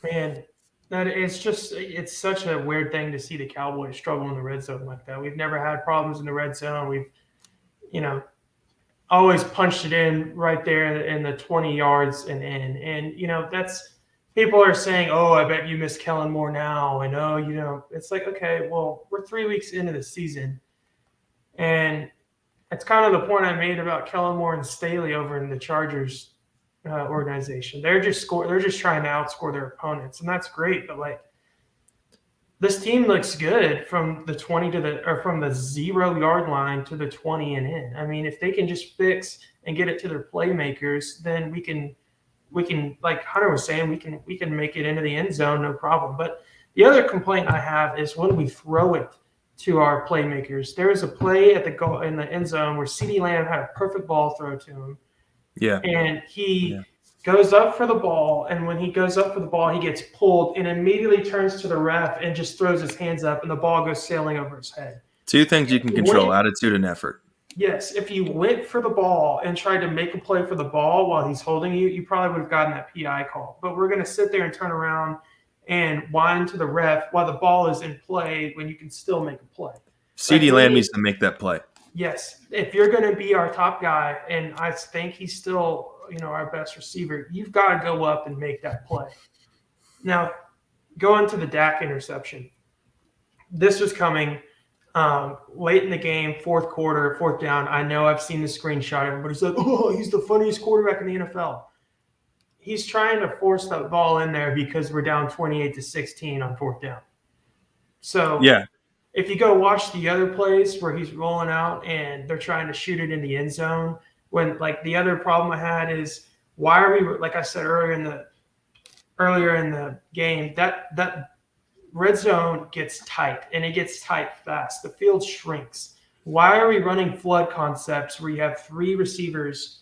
S2: man, it's such a weird thing to see the Cowboys struggle in the red zone like that. We've never had problems in the red zone. We've always punched it in right there in the 20 yards and in. And that's people are saying, oh, I bet you miss Kellen Moore now. And it's like, okay, well, we're 3 weeks into the season. And it's kind of the point I made about Kellen Moore and Staley over in the Chargers organization. They're just trying to outscore their opponents, and that's great. But this team looks good from the 20 from the 0-yard line to the 20 and in. I mean, if they can just fix and get it to their playmakers, then we can we can, like Hunter was saying, we can make it into the end zone, no problem. But the other complaint I have is when we throw it to our playmakers. There was a play at the goal in the end zone where CeeDee Lamb had a perfect ball throw to him.
S1: Yeah.
S2: And he goes up for the ball, and when he goes up for the ball, he gets pulled and immediately turns to the ref and just throws his hands up, and the ball goes sailing over his head.
S1: Two things you can control: attitude and effort.
S2: Yes, if you went for the ball and tried to make a play for the ball while he's holding you, you probably would have gotten that PI call. But we're going to sit there and turn around and whine to the ref while the ball is in play when you can still make a play.
S1: CeeDee Lamb needs to make that play.
S2: Yes, if you're going to be our top guy, and I think he's still, our best receiver, you've got to go up and make that play. Now, going to the Dak interception. This was coming late in the game, fourth quarter, fourth down. I know I've seen the screenshot. Everybody's like, oh, he's the funniest quarterback in the NFL. He's trying to force that ball in there because we're down 28-16 on fourth down. So if you go watch the other plays where he's rolling out and they're trying to shoot it in the end zone, when like the other problem I had is why are we, like I said earlier in the game, that red zone gets tight, and it gets tight fast. The field shrinks. Why are we running flood concepts where you have three receivers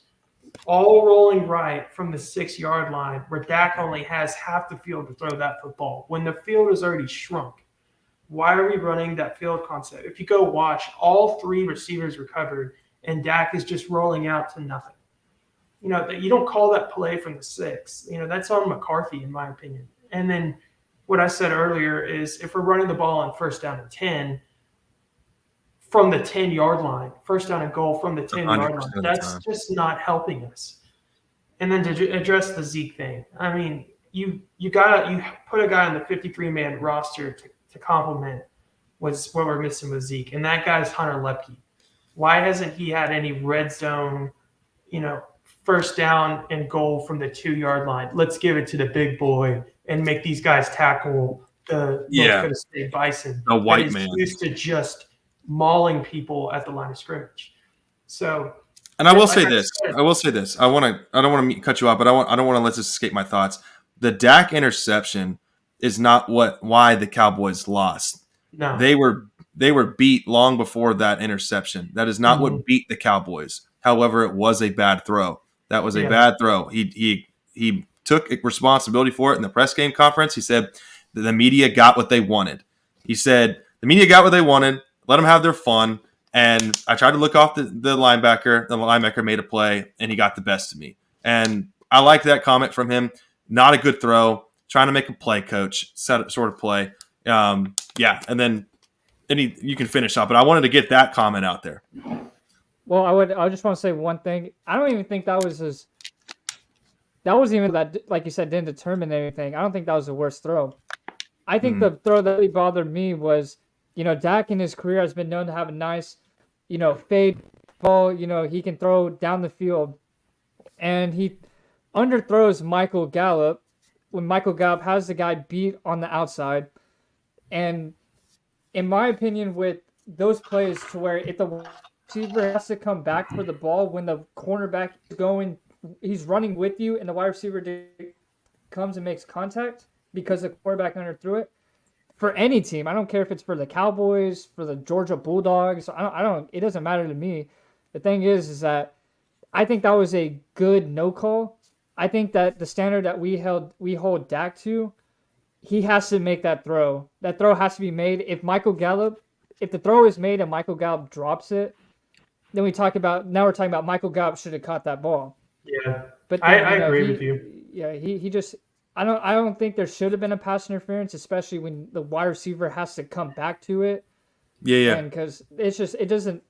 S2: all rolling right from the 6-yard line where Dak only has half the field to throw that football when the field is already shrunk? Why are we running that field concept? If you go watch, all three receivers recovered, and Dak is just rolling out to nothing. You don't call that play from the 6. That's on McCarthy, in my opinion. And then what I said earlier is if we're running the ball on first down and 10 from the 10-yard line, first down and goal from the 10-yard line, that's just not helping us. And then to address the Zeke thing, I mean, you put a guy on the 53-man roster to complement what we're missing with Zeke, and that guy's Hunter Lepke. Why hasn't he had any red zone, first down and goal from the 2-yard line? Let's give it to the big boy and make these guys tackle the North Dakota State Bison.
S1: The white man
S2: used to just mauling people at the line of scrimmage. So,
S1: and I will say this. I don't want to cut you off, but I don't want to let this escape my thoughts. The Dak interception is not why the Cowboys lost.
S2: No,
S1: they were beat long before that interception. That is not what beat the Cowboys. However, it was a bad throw. That was a bad throw. He took responsibility for it in the press game conference. He said that the media got what they wanted. He said the media got what they wanted. Let them have their fun. And I tried to look off the linebacker. The linebacker made a play, and he got the best of me. And I like that comment from him. Not a good throw. Trying to make a play, coach. Sort of play. And then you can finish up. But I wanted to get that comment out there.
S3: Well, I just want to say one thing. I don't even think that wasn't even that, like you said, didn't determine anything. I don't think that was the worst throw. I think the throw that really bothered me was, Dak in his career has been known to have a nice, fade ball. He can throw down the field. And he underthrows Michael Gallup when Michael Gallup has the guy beat on the outside. And in my opinion, with those plays to where if the receiver has to come back for the ball when the cornerback is he's running with you and the wide receiver comes and makes contact because the quarterback underthrew it. For any team, I don't care if it's for the Cowboys, for the Georgia Bulldogs. It doesn't matter to me. The thing is that I think that was a good no call. I think that the standard that we hold Dak to, he has to make that throw. That throw has to be made. If the throw is made and Michael Gallup drops it, then we're talking about Michael Gallup should have caught that ball.
S2: Yeah,
S3: but
S2: then, I agree with you.
S3: Yeah, he just I don't think there should have been a pass interference, especially when the wide receiver has to come back to it.
S1: Yeah.
S3: And because it doesn't.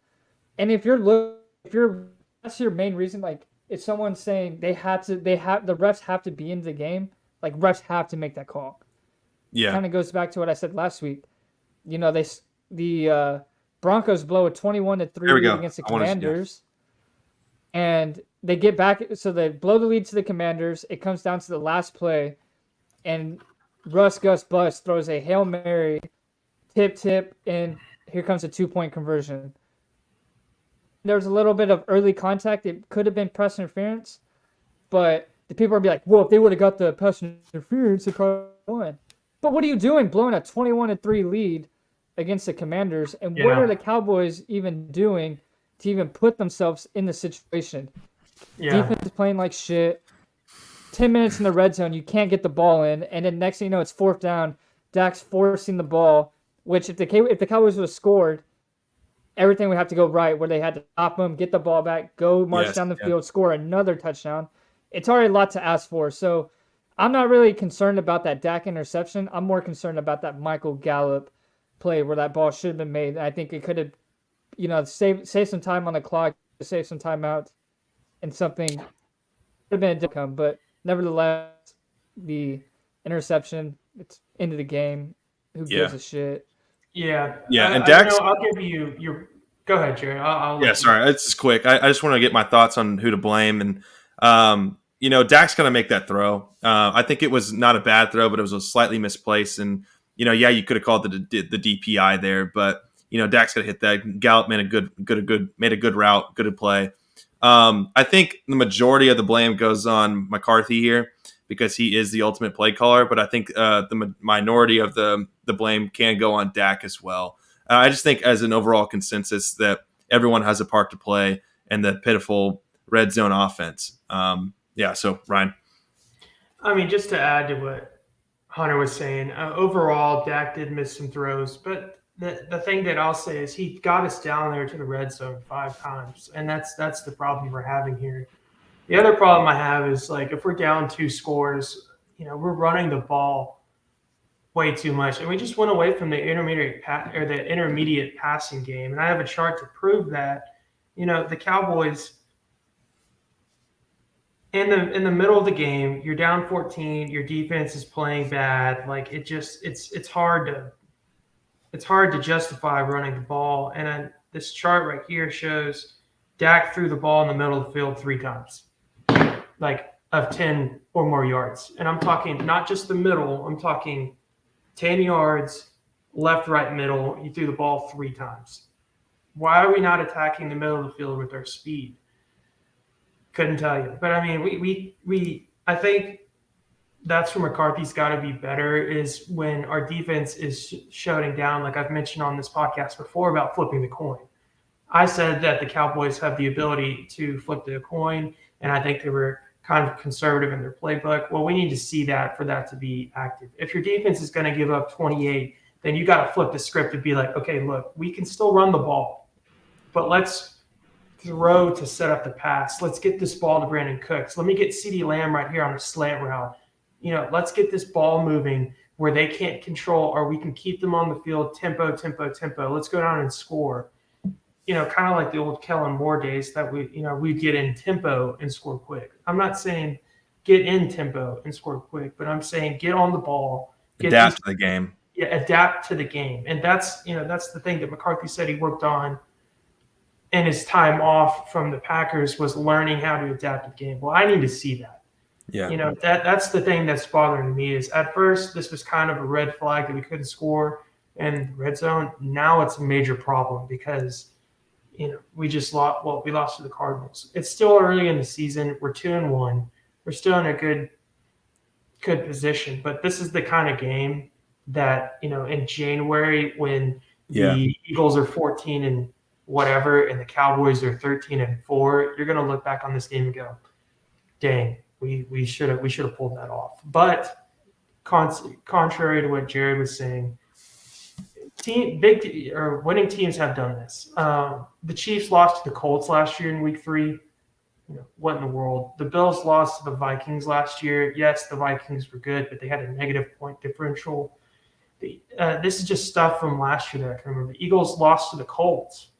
S3: And if that's your main reason, like if someone's saying the refs have to be in the game, like refs have to make that call.
S1: Yeah.
S3: It kind of goes back to what I said last week. The Broncos blow a 21-3 lead against the Commanders. And they get back, so they blow the lead to the Commanders. It comes down to the last play, and Gus Bus throws a Hail Mary, tip, and here comes a 2-point conversion. There was a little bit of early contact. It could have been press interference, but the people are be like, well, if they would have got the pass interference, they probably won. But what are you doing, blowing a 21-3 lead against the Commanders? And what are the Cowboys even doing to even put themselves in the situation?
S2: Yeah.
S3: Defense is playing like shit. 10 minutes in the red zone, you can't get the ball in, and then next thing you know, it's 4th down. Dak's forcing the ball, which if the Cowboys would have scored, everything would have to go right, where they had to stop them, get the ball back, go march down the field, score another touchdown. It's already a lot to ask for. So I'm not really concerned about that Dak interception. I'm more concerned about that Michael Gallup play where that ball should have been made. I think it could have, saved some time on the clock, save some time out, and something could have been a outcome. But nevertheless, the interception, it's into the game. Who gives a shit?
S2: Yeah.
S1: And Dax,
S2: I'll give you your. Go ahead, Jerry. I'll
S1: sorry, it's just quick. I just want to get my thoughts on who to blame, and Dak's gonna make that throw. I think it was not a bad throw, but it was a slightly misplaced, and you could have called the DPI there, but Dak's gonna hit that. Gallup made a good route, good play. I think the majority of the blame goes on McCarthy here because he is the ultimate play caller, but I think the minority of the blame can go on Dak as well. I just think as an overall consensus that everyone has a part to play in the pitiful red zone offense. So Ryan.
S2: I mean, just to add to what Hunter was saying, overall, Dak did miss some throws, but the thing that I'll say is he got us down there to the red zone 5 times, and that's the problem we're having here. The other problem I have is, like, if we're down 2 scores, we're running the ball way too much, and we just went away from the intermediate passing game. And I have a chart to prove that. The Cowboys in the middle of the game, you're down 14, your defense is playing bad. Like, it's hard to justify running the ball. And then this chart right here shows Dak threw the ball in the middle of the field 3 times, like of 10 or more yards. And I'm talking not just the middle, I'm talking 10 yards, left, right, middle. You threw the ball 3 times. Why are we not attacking the middle of the field with our speed? Couldn't tell you. But I mean, I think that's where McCarthy's got to be better, is when our defense is shutting down, like I've mentioned on this podcast before about flipping the coin. I said that the Cowboys have the ability to flip the coin, and I think they were kind of conservative in their playbook. Well, we need to see that for that to be active. If your defense is going to give up 28, then you got to flip the script and be like, okay, look, we can still run the ball, but let's throw to set up the pass. Let's get this ball to Brandon Cooks. Let me get CeeDee Lamb right here on a slant route. Let's get this ball moving where they can't control, or we can keep them on the field, tempo. Let's go down and score. Kind of like the old Kellen Moore days that we get in tempo and score quick. I'm not saying get in tempo and score quick, but I'm saying get on the ball.
S1: Adapt to the game.
S2: Yeah, adapt to the game. And that's the thing that McCarthy said he worked on in his time off from the Packers, was learning how to adapt to the game. Well, I need to see that.
S1: Yeah.
S2: That's the thing that's bothering me, is at first this was kind of a red flag that we couldn't score in the red zone. Now it's a major problem because we lost to the Cardinals. It's still early in the season. We're 2-1. We're still in a good position, but this is the kind of game that, in January, when the Eagles are 14 and whatever, and the Cowboys are 13-4, you're going to look back on this game and go, dang, we should have pulled that off. But contrary to what Jared was saying, winning teams have done this. The Chiefs lost to the Colts last year in Week 3. What in the world? The Bills lost to the Vikings last year. Yes, the Vikings were good, but they had a negative point differential. This is just stuff from last year that I can remember. The Eagles lost to the Colts,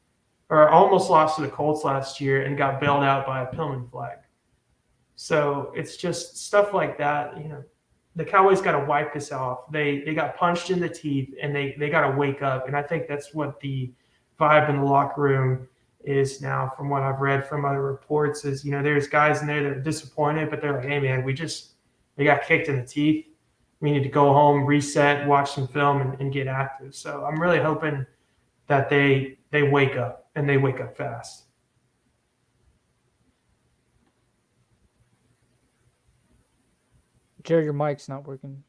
S2: or almost lost to the Colts last year, and got bailed out by a Pillman flag. So it's just stuff like that. The Cowboys got to wipe this off. They got punched in the teeth, and they got to wake up. And I think that's what the vibe in the locker room is now, from what I've read from other reports, is, there's guys in there that are disappointed, but they're like, hey, man, we got kicked in the teeth. We need to go home, reset, watch some film, and get active. So I'm really hoping that they wake up, and they wake up fast.
S3: Jared, your mic's not working.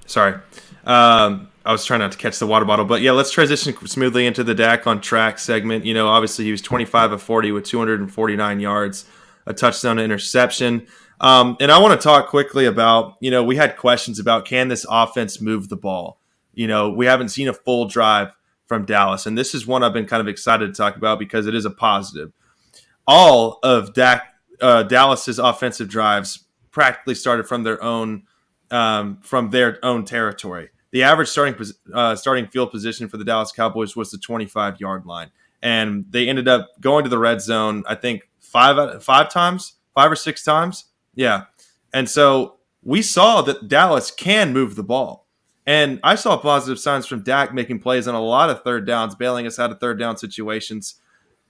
S1: Sorry. I was trying not to catch the water bottle. But yeah, let's transition smoothly into the Dak on track segment. Obviously he was 25 of 40 with 249 yards, a touchdown, an interception. And I want to talk quickly about, we had questions about, can this offense move the ball? We haven't seen a full drive from Dallas. And this is one I've been kind of excited to talk about because it is a positive. All of Dallas's offensive drives practically started from their own territory. The average starting field position for the Dallas Cowboys was the 25-yard line, and they ended up going to the red zone, I think five or six times. Yeah, and so we saw that Dallas can move the ball, and I saw positive signs from Dak making plays on a lot of third downs, bailing us out of third down situations,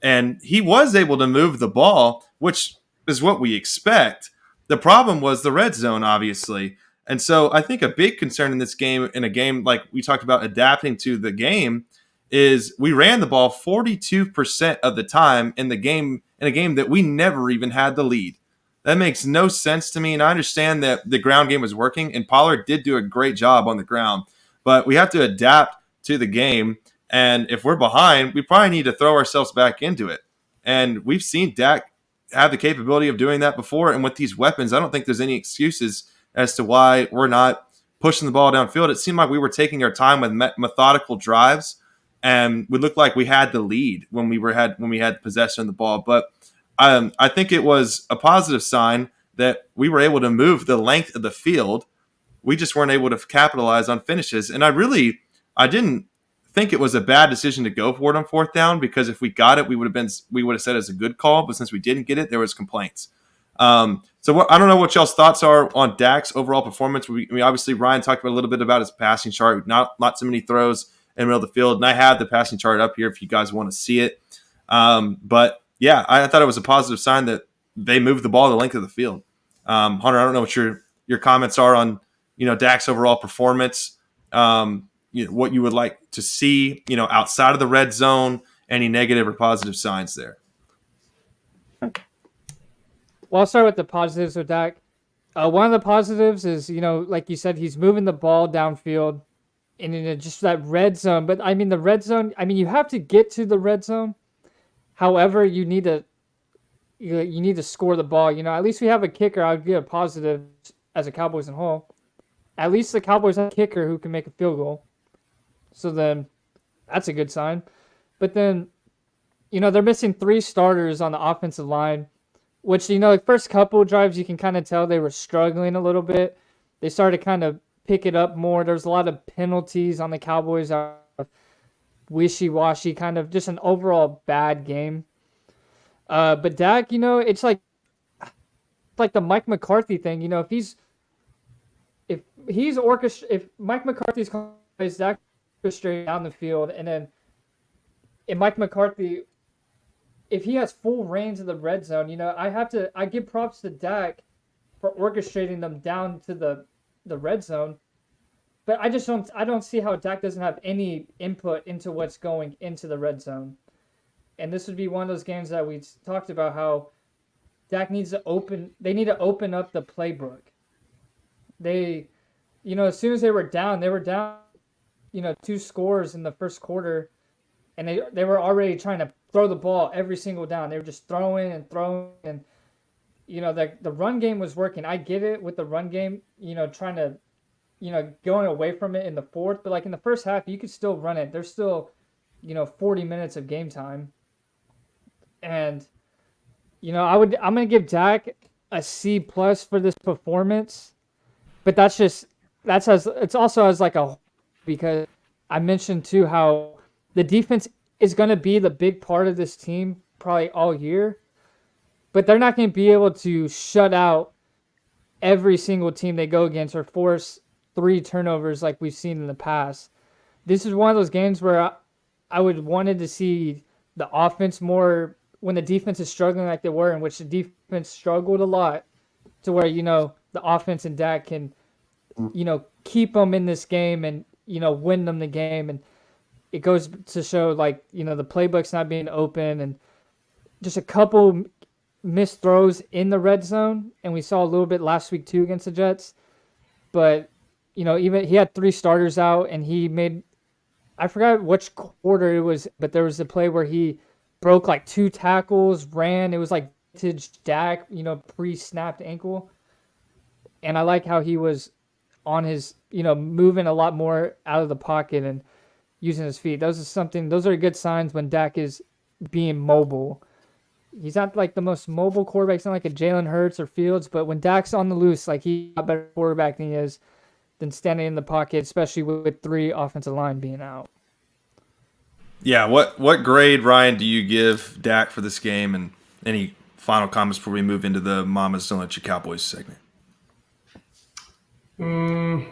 S1: and he was able to move the ball, which is what we expect. The problem was the red zone, obviously. And so I think a big concern in this game, in a game like we talked about adapting to the game, is we ran the ball 42% of the time in a game that we never even had the lead. That makes no sense to me. And I understand that the ground game was working, and Pollard did do a great job on the ground. But we have to adapt to the game. And if we're behind, we probably need to throw ourselves back into it. And we've seen Dak have the capability of doing that before. And with these weapons, I don't think there's any excuses as to why we're not pushing the ball downfield. It seemed like we were taking our time with methodical drives, and we looked like we had the lead when we had possession of the ball. But I think it was a positive sign that we were able to move the length of the field. We just weren't able to capitalize on finishes. And I didn't think it was a bad decision to go for it on fourth down, because if we got it, we would have said it's a good call. But since we didn't get it, there was complaints. I don't know what y'all's thoughts are on Dak's overall performance. Obviously Ryan talked a little bit about his passing chart, not so many throws in the middle of the field, and I have the passing chart up here if you guys want to see it. But yeah, I thought it was a positive sign that they moved the ball the length of the field. Hunter, I don't know what your comments are on Dak's overall performance. What you would like to see outside of the red zone, any negative or positive signs there.
S3: Well, I'll start with the positives with Dak. One of the positives is, like you said, he's moving the ball downfield and in just that red zone. But, the red zone, you have to get to the red zone. However, you need to score the ball. At least we have a kicker. I would give a positive as a Cowboys in whole. At least the Cowboys have a kicker who can make a field goal. So then that's a good sign. But then, they're missing 3 starters on the offensive line, which, the first couple of drives, you can kind of tell they were struggling a little bit. They started to kind of pick it up more. There's a lot of penalties on the Cowboys, wishy-washy, kind of just an overall bad game. But Dak, it's like the Mike McCarthy thing. If Mike McCarthy's plays Dak orchestrating down the field, and then if Mike McCarthy, if he has full reins of the red zone, I give props to Dak for orchestrating them down to the red zone. But I don't see how Dak doesn't have any input into what's going into the red zone. And this would be one of those games that we talked about, how Dak needs to open up the playbook. As soon as they were down, 2 scores in the first quarter, and they were already trying to throw the ball every single down. They were just throwing, and the run game was working. I get it with the run game, trying to, going away from it in the fourth, but like in the first half, you could still run it. There's still, 40 minutes of game time. And, I'm going to give Dak a C+ for this performance, but it's also as like a, because I mentioned too how the defense is going to be the big part of this team probably all year, but they're not going to be able to shut out every single team they go against or force 3 turnovers like we've seen in the past. This is one of those games where I would wanted to see the offense more when the defense is struggling like they were, in which the defense struggled a lot, to where, the offense and Dak can, keep them in this game and, win them the game. And it goes to show, like, the playbook's not being open, and just a couple missed throws in the red zone. And we saw a little bit last week too against the Jets. but even he had 3 starters out, and he made, I forgot which quarter it was, but there was a play where he broke like 2 tackles, ran. It was like vintage Dak, pre-snapped ankle. And I like how he was on his, moving a lot more out of the pocket and using his feet. Those are good signs when Dak is being mobile. He's not like the most mobile quarterback. It's not like a Jalen Hurts or Fields, but when Dak's on the loose, like he's a better quarterback than standing in the pocket, especially with 3 offensive line being out.
S1: Yeah, what grade, Ryan, do you give Dak for this game, and any final comments before we move into the Mamas Don't Let Your Cowboys segment?
S2: I'm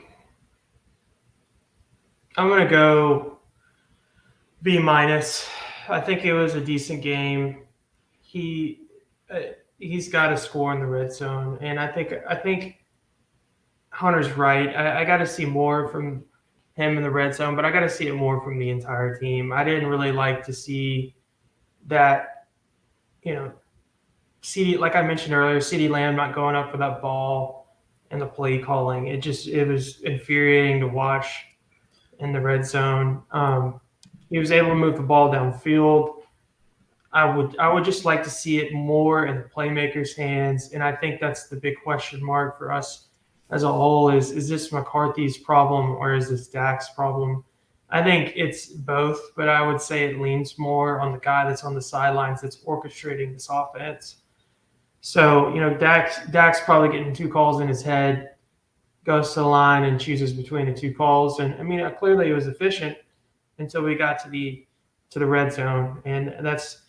S2: gonna go B-. I think it was a decent game. He's got to score in the red zone, and I think Hunter's right. I got to see more from him in the red zone, but I got to see it more from the entire team. I didn't really like to see that, CD, like I mentioned earlier, CD Lamb not going up for that ball and the play calling. It was infuriating to watch in the red zone. He was able to move the ball downfield. I would just like to see it more in the playmakers' hands, and I think that's the big question mark for us as a whole. Is this McCarthy's problem or is this Dak's problem? I think it's both, but I would say it leans more on the guy that's on the sidelines that's orchestrating this offense. So, Dak's probably getting 2 calls in his head, goes to the line and chooses between the 2 calls. And I mean, clearly it was efficient until we got to the red zone, and that's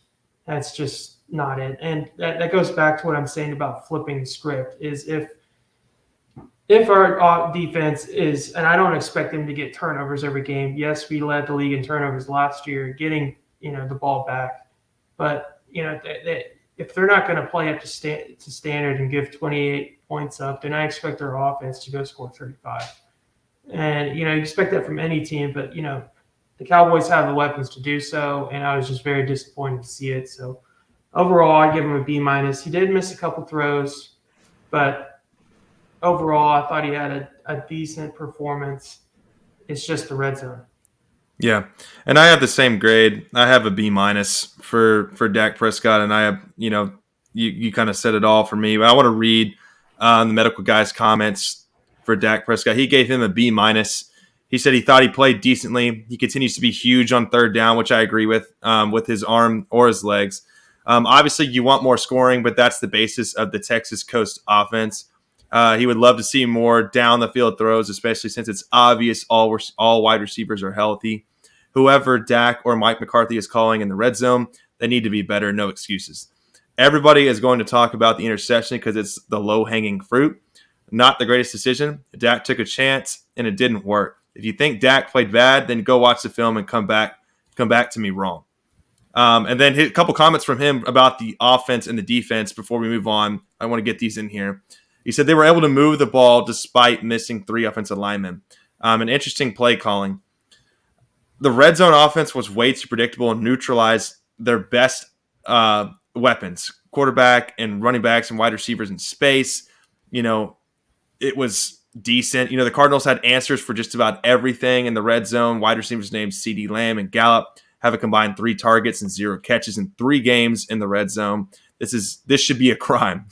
S2: just not it. And that goes back to what I'm saying about flipping the script. Is if our defense is, and I don't expect them to get turnovers every game. Yes, we led the league in turnovers last year, getting the ball back, but if they're not going to play up to standard and give 28 points up, then I expect their offense to go score 35. And you expect that from any team, but the Cowboys have the weapons to do so, and I was just very disappointed to see it. So overall, I give him a B-. He did miss a couple throws, but overall, I thought he had a decent performance. It's just the red zone.
S1: Yeah, and I have the same grade. I have a B- for Dak Prescott, and I have, you kind of said it all for me. But I want to read the medical guy's comments for Dak Prescott. He gave him a B-. He said he thought he played decently. He continues to be huge on third down, which I agree with his arm or his legs. Obviously, you want more scoring, but that's the basis of the Texas Coast offense. He would love to see more down the field throws, especially since it's obvious all wide receivers are healthy. Whoever Dak or Mike McCarthy is calling in the red zone, they need to be better. No excuses. Everybody is going to talk about the interception because it's the low-hanging fruit. Not the greatest decision. Dak took a chance, and it didn't work. If you think Dak played bad, then go watch the film and come back to me wrong. And then a couple comments from him about the offense and the defense before we move on. I want to get these in here. He said they were able to move the ball despite missing 3 offensive linemen. An interesting play calling. The red zone offense was way too predictable and neutralized their best weapons, quarterback and running backs and wide receivers in space. It was decent. The Cardinals had answers for just about everything in the red zone. Wide receivers named CD Lamb and Gallup have a combined 3 targets and 0 catches in 3 games in the red zone. This should be a crime.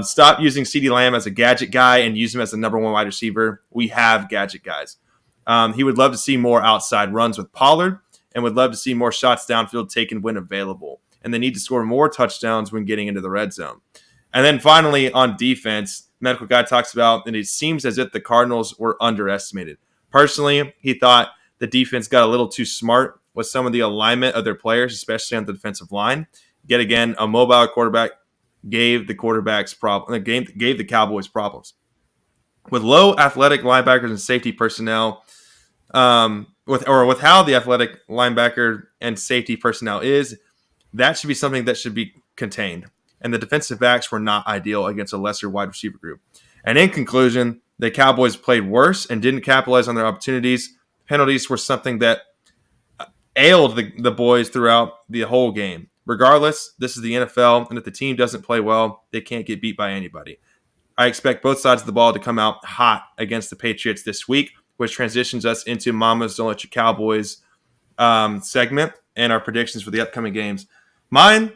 S1: Stop using CD Lamb as a gadget guy and use him as the number 1 wide receiver. We have gadget guys. He would love to see more outside runs with Pollard and would love to see more shots downfield taken when available. And they need to score more touchdowns when getting into the red zone. And then finally on defense, medical guy talks about, and it seems as if the Cardinals were underestimated. Personally, he thought the defense got a little too smart with some of the alignment of their players, especially on the defensive line. Yet again, a mobile quarterback gave the Cowboys problems. With low athletic linebackers and safety personnel, with how the athletic linebacker and safety personnel is, that should be something that should be contained. And the defensive backs were not ideal against a lesser wide receiver group. And in conclusion, the Cowboys played worse and didn't capitalize on their opportunities. Penalties were something that ailed the boys throughout the whole game. Regardless, this is the NFL, and if the team doesn't play well, they can't get beat by anybody. I expect both sides of the ball to come out hot against the Patriots this week, which transitions us into Mamas Don't Let Your Cowboys segment and our predictions for the upcoming games. Mine's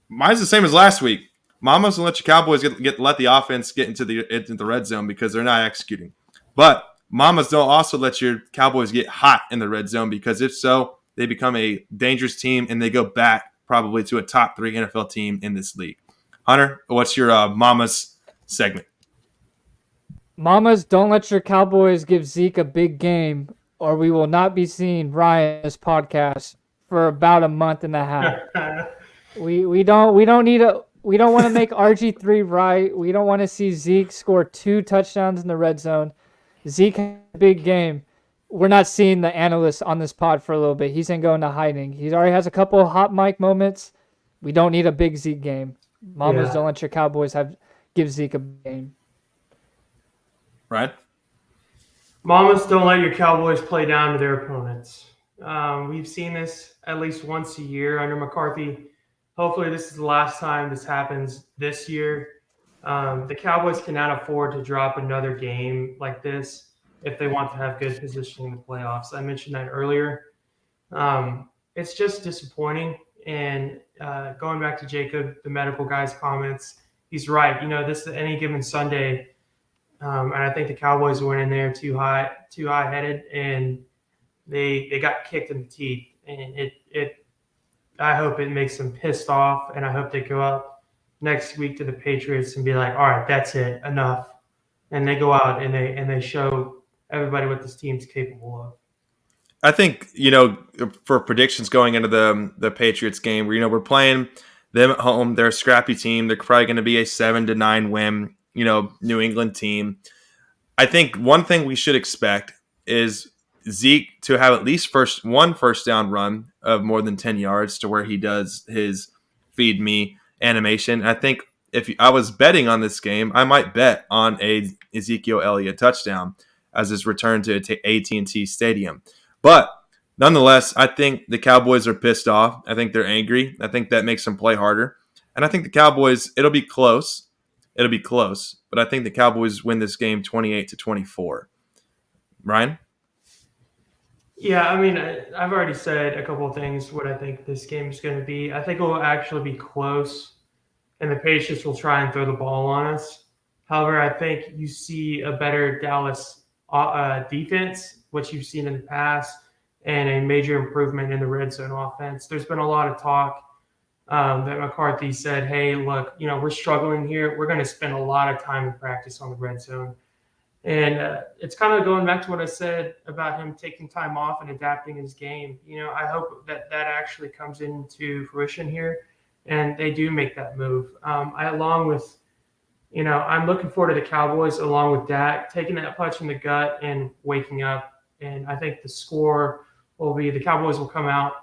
S1: the same as last week. Mamas Don't Let Your Cowboys let the offense get into the red zone because they're not executing. But Mamas don't also let your Cowboys get hot in the red zone, because if so, they become a dangerous team and they go back probably to a top 3 NFL team in this league. Hunter, what's your Mamas segment?
S3: Mamas, don't let your Cowboys give Zeke a big game, or we will not be seeing Ryan in this podcast for about a month and a half. We don't want to make RG3 right. We don't want to see Zeke score 2 touchdowns in the red zone. Zeke has a big game. We're not seeing the analyst on this pod for a little bit. He's going to go into hiding. He already has a couple of hot mic moments. We don't need a big Zeke game. Mamas, don't let your Cowboys give Zeke a game.
S1: Right?
S2: Mamas, don't let your Cowboys play down to their opponents. We've seen this at least once a year under McCarthy. Hopefully this is the last time this happens this year. The Cowboys cannot afford to drop another game like this if they want to have good positioning in the playoffs. I mentioned that earlier. It's just disappointing. And going back to Jacob, the medical guy's comments, he's right. This is any given Sunday. And I think the Cowboys went in there too high-headed, and they got kicked in the teeth. And I hope it makes them pissed off, and I hope they go out next week to the Patriots and be like, all right, that's it, enough. And they go out and they show everybody what this team's capable of.
S1: I think, for predictions going into the Patriots game, we're playing them at home. They're a scrappy team. They're probably going to be a 7-9 win, New England team. I think one thing we should expect is Zeke to have at least one first down run of more than 10 yards, to where he does his feed me animation. I think if I was betting on this game, I might bet on a Ezekiel Elliott touchdown as his return to AT&T Stadium. But nonetheless, I think the Cowboys are pissed off. I think they're angry. I think that makes them play harder. And I think the Cowboys, it'll be close. But I think the Cowboys win this game 28-24. Ryan?
S2: Yeah, I mean, I've already said a couple of things what I think this game is going to be. I think it will actually be close, and the Patriots will try and throw the ball on us. However, I think you see a better Dallas defense, which you've seen in the past, and a major improvement in the red zone offense. There's been a lot of talk that McCarthy said, hey, look, we're struggling here. We're going to spend a lot of time in practice on the red zone. And it's kind of going back to what I said about him taking time off and adapting his game. I hope that actually comes into fruition here, and they do make that move. I'm looking forward to the Cowboys, along with Dak, taking that punch in the gut and waking up. And I think the score will be the Cowboys will come out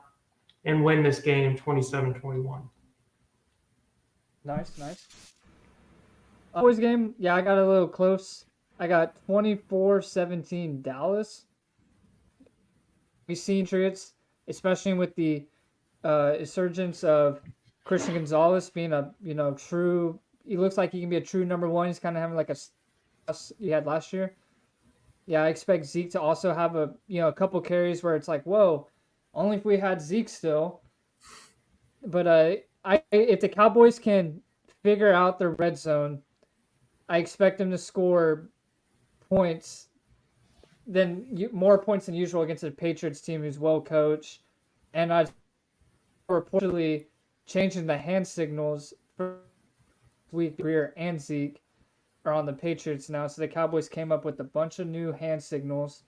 S2: and win this game 27-21.
S3: Nice. Cowboys game, yeah, I got a little close. I got 24-17 Dallas. We've seen Patriots, especially with the resurgence of Christian Gonzalez being a true. He looks like he can be a true number one. He's kind of having like a he had last year. Yeah, I expect Zeke to also have a couple carries where it's like, whoa, only if we had Zeke still. But if the Cowboys can figure out their red zone, I expect them to score points more points than usual against a Patriots team who's well coached, and I reportedly changing the hand signals for week. Greer and Zeke are on the Patriots now, so the Cowboys came up with a bunch of new hand signals,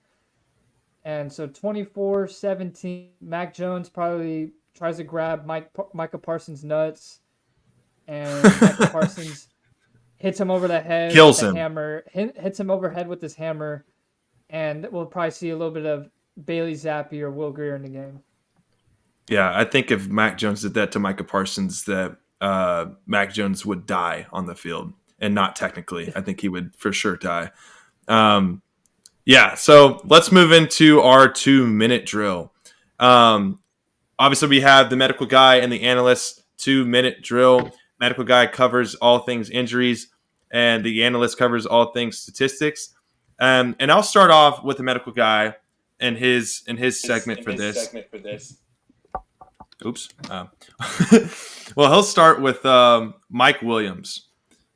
S3: and so 24-17. Mac Jones probably tries to grab Micah Parsons' nuts, and Micah Parsons hits him over the head.
S1: Kills
S3: with
S1: him.
S3: Hammer. Hits him overhead with his hammer. And we'll probably see a little bit of Bailey Zappi or Will Greer in the game.
S1: Yeah, I think if Mac Jones did that to Micah Parsons, that Mac Jones would die on the field. And not technically. I think he would for sure die. So let's move into our 2-minute drill. Obviously, we have the medical guy and the analyst 2-minute drill. Medical guy covers all things injuries, and the analyst covers all things statistics. And I'll start off with the medical guy and his segment for this. Oops. Well, he'll start with Mike Williams.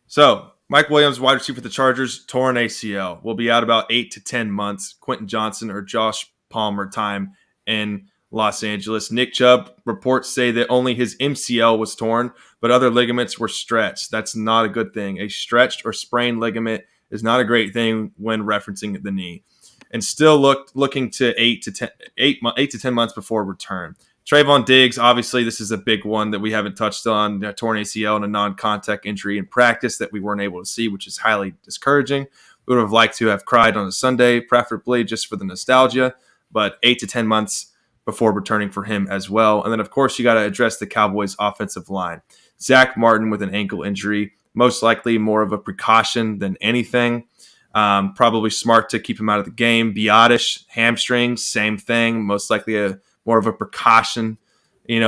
S1: So Mike Williams, wide receiver for the Chargers, torn ACL, will be out about 8 to 10 months. Quentin Johnson or Josh Palmer time in Los Angeles. Nick Chubb reports say that only his MCL was torn, but other ligaments were stretched. That's not a good thing. A stretched or sprained ligament is not a great thing when referencing the knee. And still looking to 8 to 10 months before return. Trayvon Diggs, obviously, this is a big one that we haven't touched on. A torn ACL and a non-contact injury in practice that we weren't able to see, which is highly discouraging. We would have liked to have cried on a Sunday, preferably just for the nostalgia, but 8 to 10 months before returning for him as well. And then, of course, you got to address the Cowboys' offensive line. Zach Martin with an ankle injury, most likely more of a precaution than anything. Probably smart to keep him out of the game. Biotish, hamstrings, same thing, most likely more of a precaution,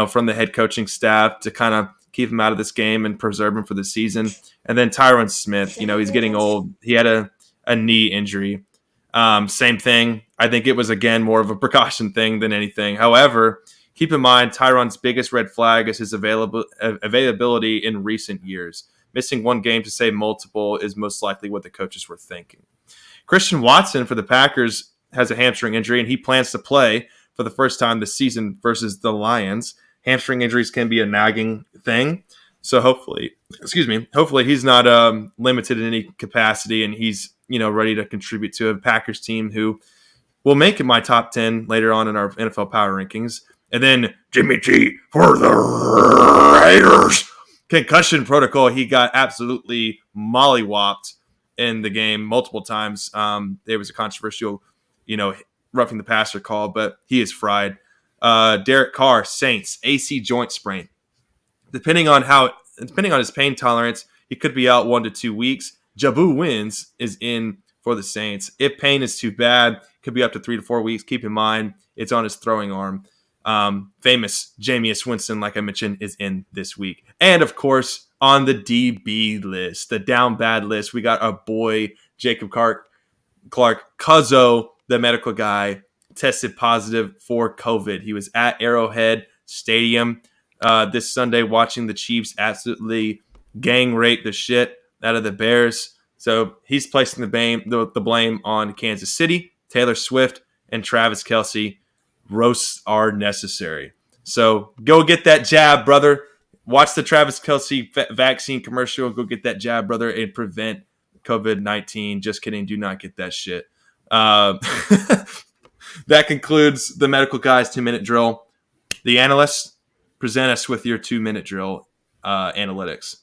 S1: from the head coaching staff to kind of keep him out of this game and preserve him for the season. And then Tyron Smith, he's getting old. He had a knee injury. Same thing. I think it was, again, more of a precaution thing than anything. However, keep in mind, Tyron's biggest red flag is his availability in recent years. Missing one game to save multiple is most likely what the coaches were thinking. Christian Watson for the Packers has a hamstring injury, and he plans to play for the first time this season versus the Lions. Hamstring injuries can be a nagging thing. So hopefully he's not limited in any capacity, and he's, ready to contribute to a Packers team who will make it my top 10 later on in our NFL power rankings. And then Jimmy G for the Raiders. Concussion protocol. He got absolutely mollywopped in the game multiple times. There was a controversial, roughing the passer call, but he is fried. Derek Carr, Saints, AC joint sprain. Depending on his pain tolerance, he could be out 1 to 2 weeks. Jabu Wins is in for the Saints. If pain is too bad, could be up to 3 to 4 weeks. Keep in mind, it's on his throwing arm. Famous Jameis Winston, like I mentioned, is in this week. And, of course, on the DB list, the down bad list, we got our boy Jacob Clark, Cuzzo, the medical guy, tested positive for COVID. He was at Arrowhead Stadium this Sunday watching the Chiefs absolutely gang rape the shit out of the Bears. So he's placing the blame on Kansas City, Taylor Swift, and Travis Kelce. Roasts are necessary. So go get that jab, brother. Watch the Travis Kelce vaccine commercial. Go get that jab, brother, and prevent COVID-19. Just kidding. Do not get that shit. That concludes the medical guy's 2-minute drill. The analysts, present us with your 2-minute drill analytics.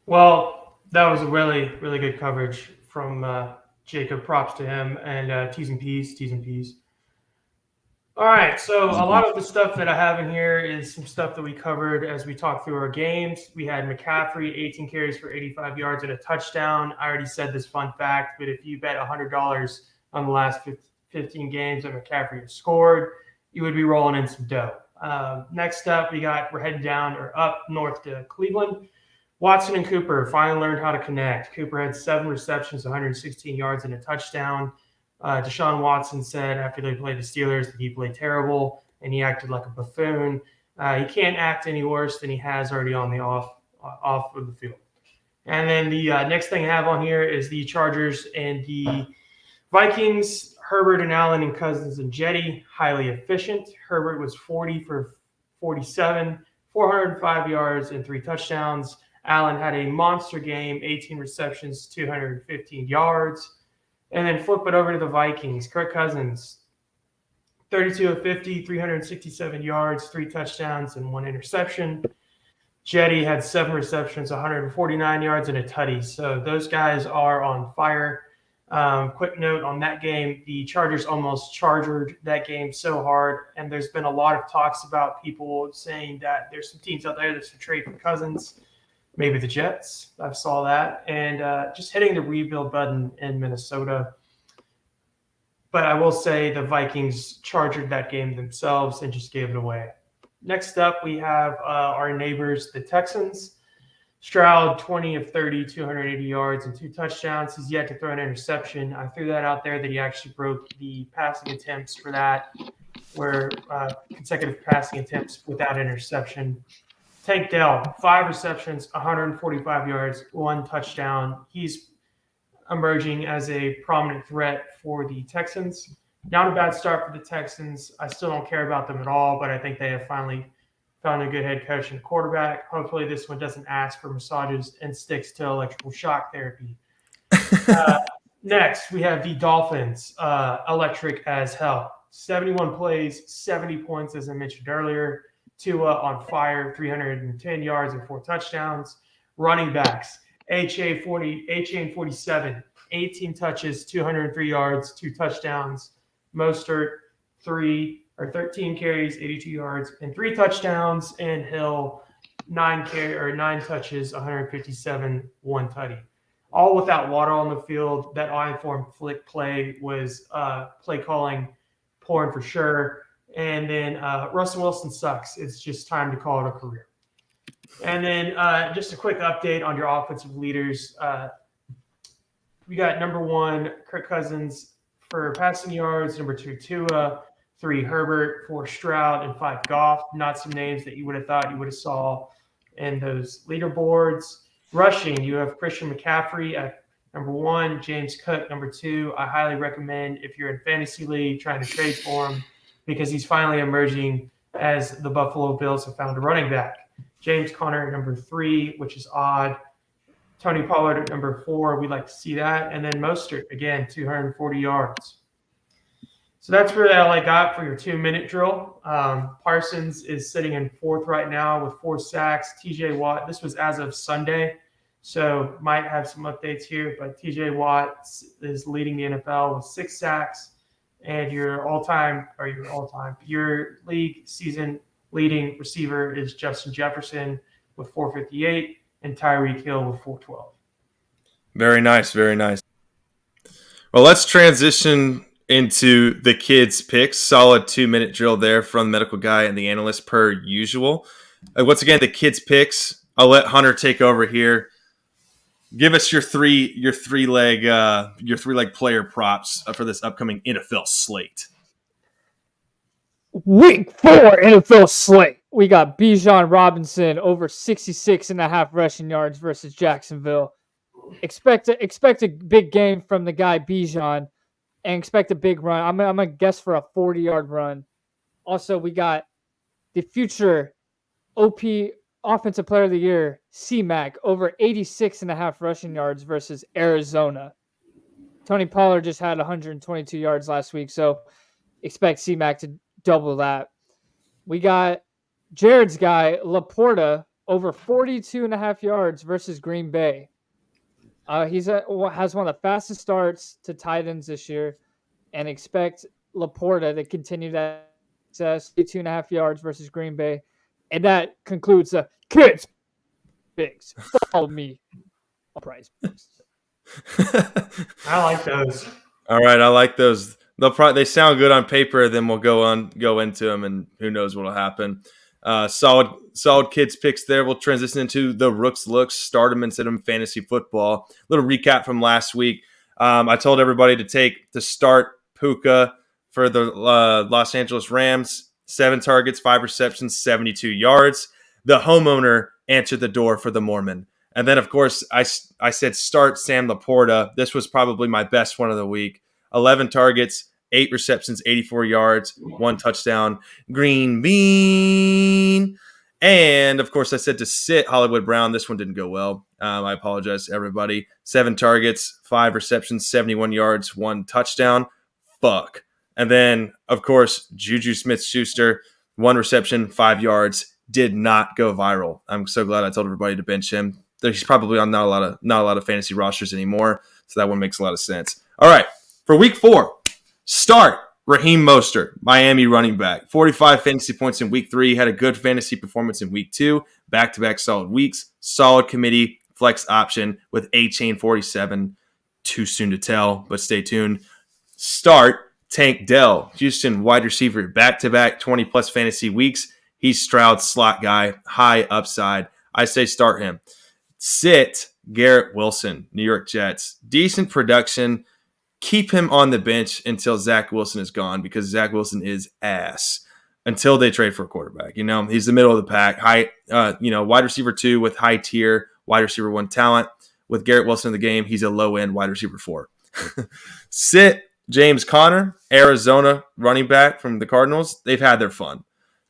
S2: Well, that was a really, really good coverage from Jacob. Props to him, and T's and P's. All right, so a lot of the stuff that I have in here is some stuff that we covered as we talked through our games. We had McCaffrey, 18 carries for 85 yards and a touchdown. I already said this fun fact, but if you bet $100 on the last 15 games that McCaffrey has scored, you would be rolling in some dough. Next up, we're heading up north to Cleveland. Watson and Cooper finally learned how to connect. Cooper had 7 receptions, 116 yards, and a touchdown. Deshaun Watson said after they played the Steelers that he played terrible and he acted like a buffoon. He can't act any worse than he has already on the off of the field. And then the next thing I have on here is the Chargers and the Vikings. Herbert and Allen and Cousins and Jetty, highly efficient. Herbert was 40 for 47, 405 yards and 3 touchdowns. Allen had a monster game, 18 receptions, 215 yards. And then flip it over to the Vikings. Kirk Cousins, 32 of 50, 367 yards, 3 touchdowns, and 1 interception. Jetty had 7 receptions, 149 yards, and a tutty. So those guys are on fire. Quick note on that game, the Chargers almost chargered that game so hard, and there's been a lot of talks about people saying that there's some teams out there that should trade for Cousins. Maybe the Jets. I saw that. And just hitting the rebuild button in Minnesota. But I will say the Vikings chargered that game themselves and just gave it away. Next up, we have our neighbors, the Texans. Stroud, 20 of 30, 280 yards and 2 touchdowns. He's yet to throw an interception. I threw that out there that he actually broke the passing attempts for that, where consecutive passing attempts without interception. Tank Dell, 5 receptions, 145 yards, 1 touchdown. He's emerging as a prominent threat for the Texans. Not a bad start for the Texans. I still don't care about them at all, but I think they have finally found a good head coach and quarterback. Hopefully this one doesn't ask for massages and sticks to electrical shock therapy. Next, we have the Dolphins, electric as hell. 71 plays, 70 points, as I mentioned earlier. Tua on fire, 310 yards and 4 touchdowns. Running backs, HA 47, 18 touches, 203 yards, 2 touchdowns. Mostert, 13 carries, 82 yards, and 3 touchdowns. And Hill, 9 touches, 157, 1 tutty. All without water on the field. That I-form flick play was play calling porn for sure. And then Russell Wilson sucks. It's just time to call it a career. And then just a quick update on your offensive leaders. We got number 1, Kirk Cousins for passing yards. Number 2, Tua. 3, Herbert. 4, Stroud. And 5, Goff. Not some names that you would have thought you would have saw in those leaderboards. Rushing, you have Christian McCaffrey at number 1, James Cook number 2. I highly recommend if you're in fantasy league trying to trade for him because he's finally emerging as the Buffalo Bills have found a running back. James Conner at number 3, which is odd. Tony Pollard at number 4. We'd like to see that. And then Mostert, again, 240 yards. So that's really all I got for your 2-minute drill. Parsons is sitting in 4th right now with 4 sacks. TJ Watt, this was as of Sunday, so might have some updates here, but TJ Watt is leading the NFL with 6 sacks. And your league season leading receiver is Justin Jefferson with 458 and Tyreek Hill with 412.
S1: Very nice, very nice. Well, let's transition into the kids' picks. Solid 2-minute drill there from the medical guy and the analyst per usual. Once again, the kids' picks. I'll let Hunter take over here. Give us your three leg player props for this upcoming NFL slate.
S3: Week 4 NFL slate. We got Bijan Robinson over 66.5 rushing yards versus Jacksonville. Expect a big game from the guy Bijan, and expect a big run. I'm gonna guess for a 40-yard run. Also, we got the future OP Offensive Player of the Year, C-Mac, over 86.5 rushing yards versus Arizona. Tony Pollard just had 122 yards last week, so expect C-Mac to double that. We got Jared's guy, Laporta, over 42.5 yards versus Green Bay. Has one of the fastest starts to tight ends this year, and expect Laporta to continue that success, 2.5 yards versus Green Bay. And that concludes the kids' picks. Follow me on Prize Picks.
S2: I like those.
S1: All right, I like those. They sound good on paper. Then we'll go into them, and who knows what'll happen. Solid kids picks there. We'll transition into the Rooks looks. Start them instead of fantasy football. Little recap from last week. I told everybody to start Puka for the Los Angeles Rams. 7 targets, 5 receptions, 72 yards. The homeowner answered the door for the Mormon. And then, of course, I said start Sam Laporta. This was probably my best one of the week. 11 targets, 8 receptions, 84 yards, 1 touchdown. Green bean. And, of course, I said to sit Hollywood Brown. This one didn't go well. I apologize to everybody. 7 targets, 5 receptions, 71 yards, 1 touchdown. Fuck. And then, of course, Juju Smith-Schuster, 1 reception, 5 yards, did not go viral. I'm so glad I told everybody to bench him. He's probably on not a lot of fantasy rosters anymore, so that one makes a lot of sense. All right, for week 4, start Raheem Mostert, Miami running back. 45 fantasy points in week 3, had a good fantasy performance in week 2, back-to-back solid weeks, solid committee, flex option with A-Chain 47. Too soon to tell, but stay tuned. Start Tank Dell, Houston wide receiver, back-to-back 20-plus fantasy weeks. He's Stroud's slot guy, high upside. I say start him. Sit Garrett Wilson, New York Jets. Decent production. Keep him on the bench until Zach Wilson is gone because Zach Wilson is ass until they trade for a quarterback. He's the middle of the pack, high, wide receiver 2 with high tier wide receiver 1 talent. With Garrett Wilson in the game, he's a low end wide receiver 4. Sit James Conner, Arizona running back from the Cardinals. They've had their fun.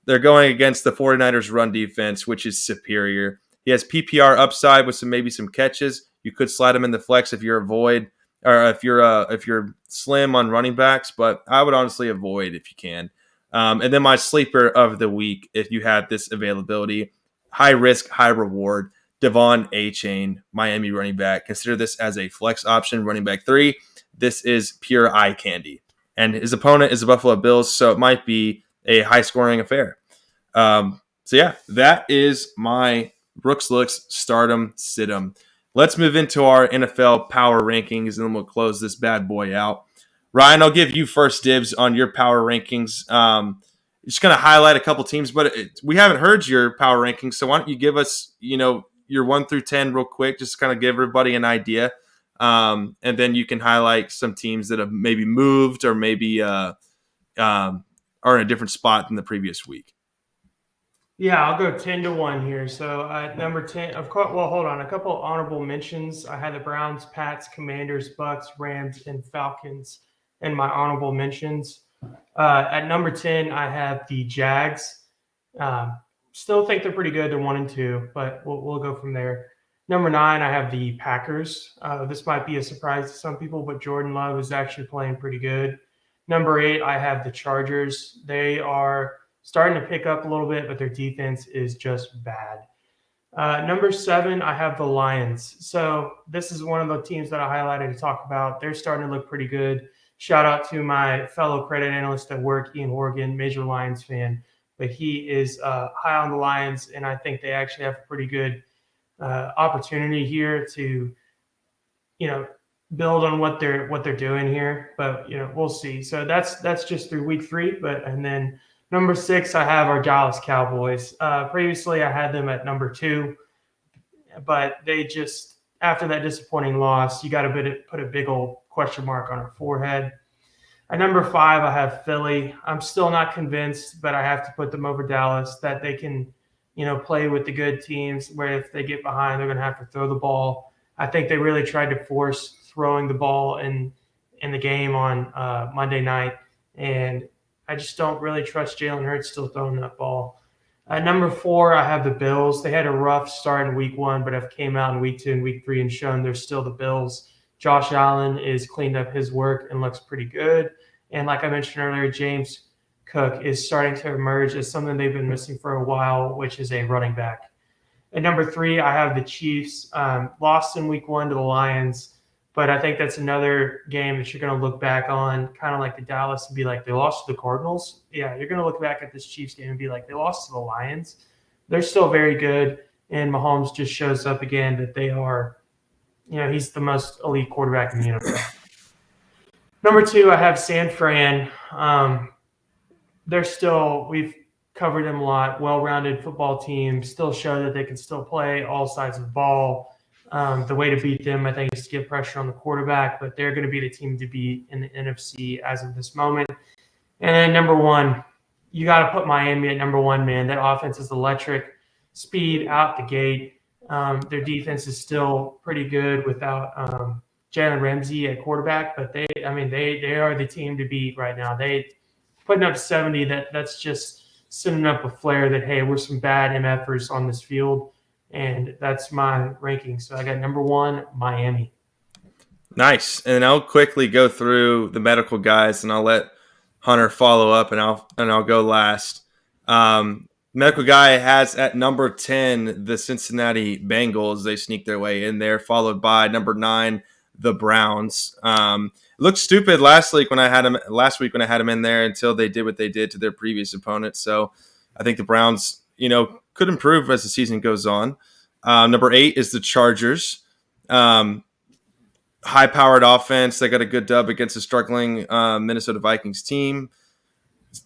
S1: They're going against the 49ers run defense, which is superior. He has PPR upside with maybe some catches. You could slide him in the flex if you're a void or if you're slim on running backs, but I would honestly avoid if you can. And then my sleeper of the week, if you have this availability, high risk, high reward, Devon Achane, Miami running back. Consider this as a flex option, running back 3. This is pure eye candy. And his opponent is the Buffalo Bills, so it might be a high-scoring affair. That is my Brooks Looks Stardom Situm. Let's move into our NFL power rankings, and then we'll close this bad boy out. Ryan, I'll give you first dibs on your power rankings. Just going to highlight a couple teams, but we haven't heard your power rankings, so why don't you give us, your 1 through 10 real quick, just kind of give everybody an idea. And then you can highlight some teams that have maybe moved or maybe are in a different spot than the previous week.
S2: Yeah, I'll go 10-1 here. So at number 10, of course, well, hold on. A couple honorable mentions. I had the Browns, Pats, Commanders, Bucks, Rams, and Falcons in my honorable mentions. At number 10, I have the Jags. Still think they're pretty good. They're 1 and 2, but we'll go from there. Number 9, I have the Packers. This might be a surprise to some people, but Jordan Love is actually playing pretty good. Number 8, I have the Chargers. They are starting to pick up a little bit, but their defense is just bad. Number 7, I have the Lions. So this is one of the teams that I highlighted to talk about. They're starting to look pretty good. Shout out to my fellow credit analyst at work, Ian Horgan, major Lions fan. But he is high on the Lions, and I think they actually have a pretty good opportunity here to, build on what they're doing here. But we'll see. So that's just through week 3. And then number 6, I have our Dallas Cowboys. Previously, I had them at number 2, but they just, after that disappointing loss, you got to put a big old question mark on our forehead. At number 5, I have Philly. I'm still not convinced, but I have to put them over Dallas, that they can, play with the good teams where if they get behind, they're going to have to throw the ball. I think they really tried to force throwing the ball in the game on Monday night, and I just don't really trust Jalen Hurts still throwing that ball. At number 4, I have the Bills. They had a rough start in week 1, but have came out in week 2 and week 3 and shown they're still the Bills. Josh Allen is cleaned up his work and looks pretty good. And like I mentioned earlier, James Cook is starting to emerge as something they've been missing for a while, which is a running back. At number 3, I have the Chiefs. Lost in week 1 to the Lions, but I think that's another game that you're going to look back on, kind of like the Dallas, and be like, they lost to the Cardinals. Yeah, you're going to look back at this Chiefs game and be like, they lost to the Lions. They're still very good, and Mahomes just shows up again that they are, he's the most elite quarterback in the NFL. Number 2, I have San Fran. We've covered them a lot, well-rounded football team, still show that they can still play all sides of the ball. The way to beat them, I think, is to get pressure on the quarterback, but they're going to be the team to beat in the NFC as of this moment. And then number 1, you got to put Miami at number 1, man. That offense is electric. Speed out the gate. Their defense is still pretty good without Jalen Ramsey at quarterback, but they are the team to beat right now. They putting up 70. That's just sending up a flare that, hey, we're some bad MFers on this field, and that's my ranking. So I got number 1, Miami.
S1: Nice. And I'll quickly go through the medical guys, and I'll let Hunter follow up, and I'll go last. Medical guy has at number 10 the Cincinnati Bengals. They sneak their way in there, followed by number 9 the Browns. It looked stupid last week when I had him in there until they did what they did to their previous opponent. So I think the Browns, could improve as the season goes on. Number 8 is the Chargers. High-powered offense. They got a good dub against a struggling Minnesota Vikings team.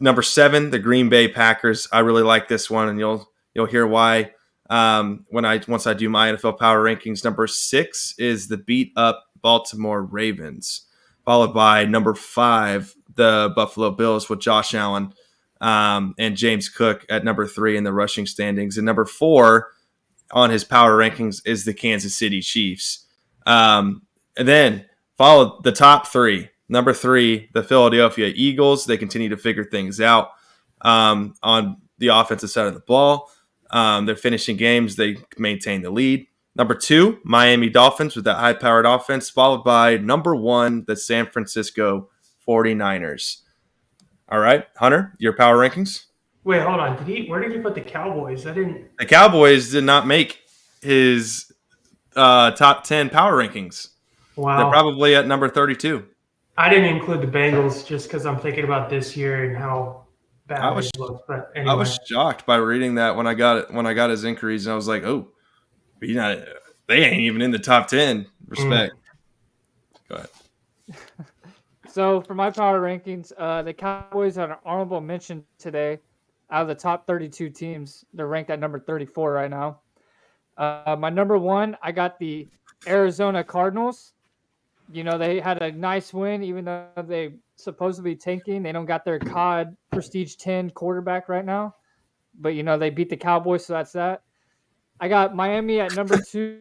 S1: Number 7, the Green Bay Packers. I really like this one, and you'll hear why. Once I do my NFL power rankings. Number 6 is the beat up Baltimore Ravens, followed by number 5, the Buffalo Bills with Josh Allen and James Cook at number 3 in the rushing standings. And number 4 on his power rankings is the Kansas City Chiefs. And then followed the top 3. Number 3, the Philadelphia Eagles. They continue to figure things out on the offensive side of the ball. They're finishing games. They maintain the lead. Number 2, Miami Dolphins with that high-powered offense, followed by number 1, the San Francisco 49ers. All right, Hunter, your power rankings?
S2: Wait, hold on. Where did he put the Cowboys?
S1: The Cowboys did not make his top 10 power rankings.
S2: Wow.
S1: They're probably at number 32.
S2: I didn't include the Bengals just because I'm thinking about this year and how bad
S1: I was-
S2: they look. But anyway.
S1: I was shocked by reading that when I got his inquiries, and I was like, oh, they ain't even in the top 10. Respect. Go ahead.
S3: So for my power rankings, the Cowboys had an honorable mention today. Out of the top 32 teams, they're ranked at number 34 right now. My number 1, I got the Arizona Cardinals. You know, they had a nice win, even though they supposedly tanking. They don't got their COD Prestige 10 quarterback right now. But, you know, they beat the Cowboys, so that's that. I got Miami at number 2.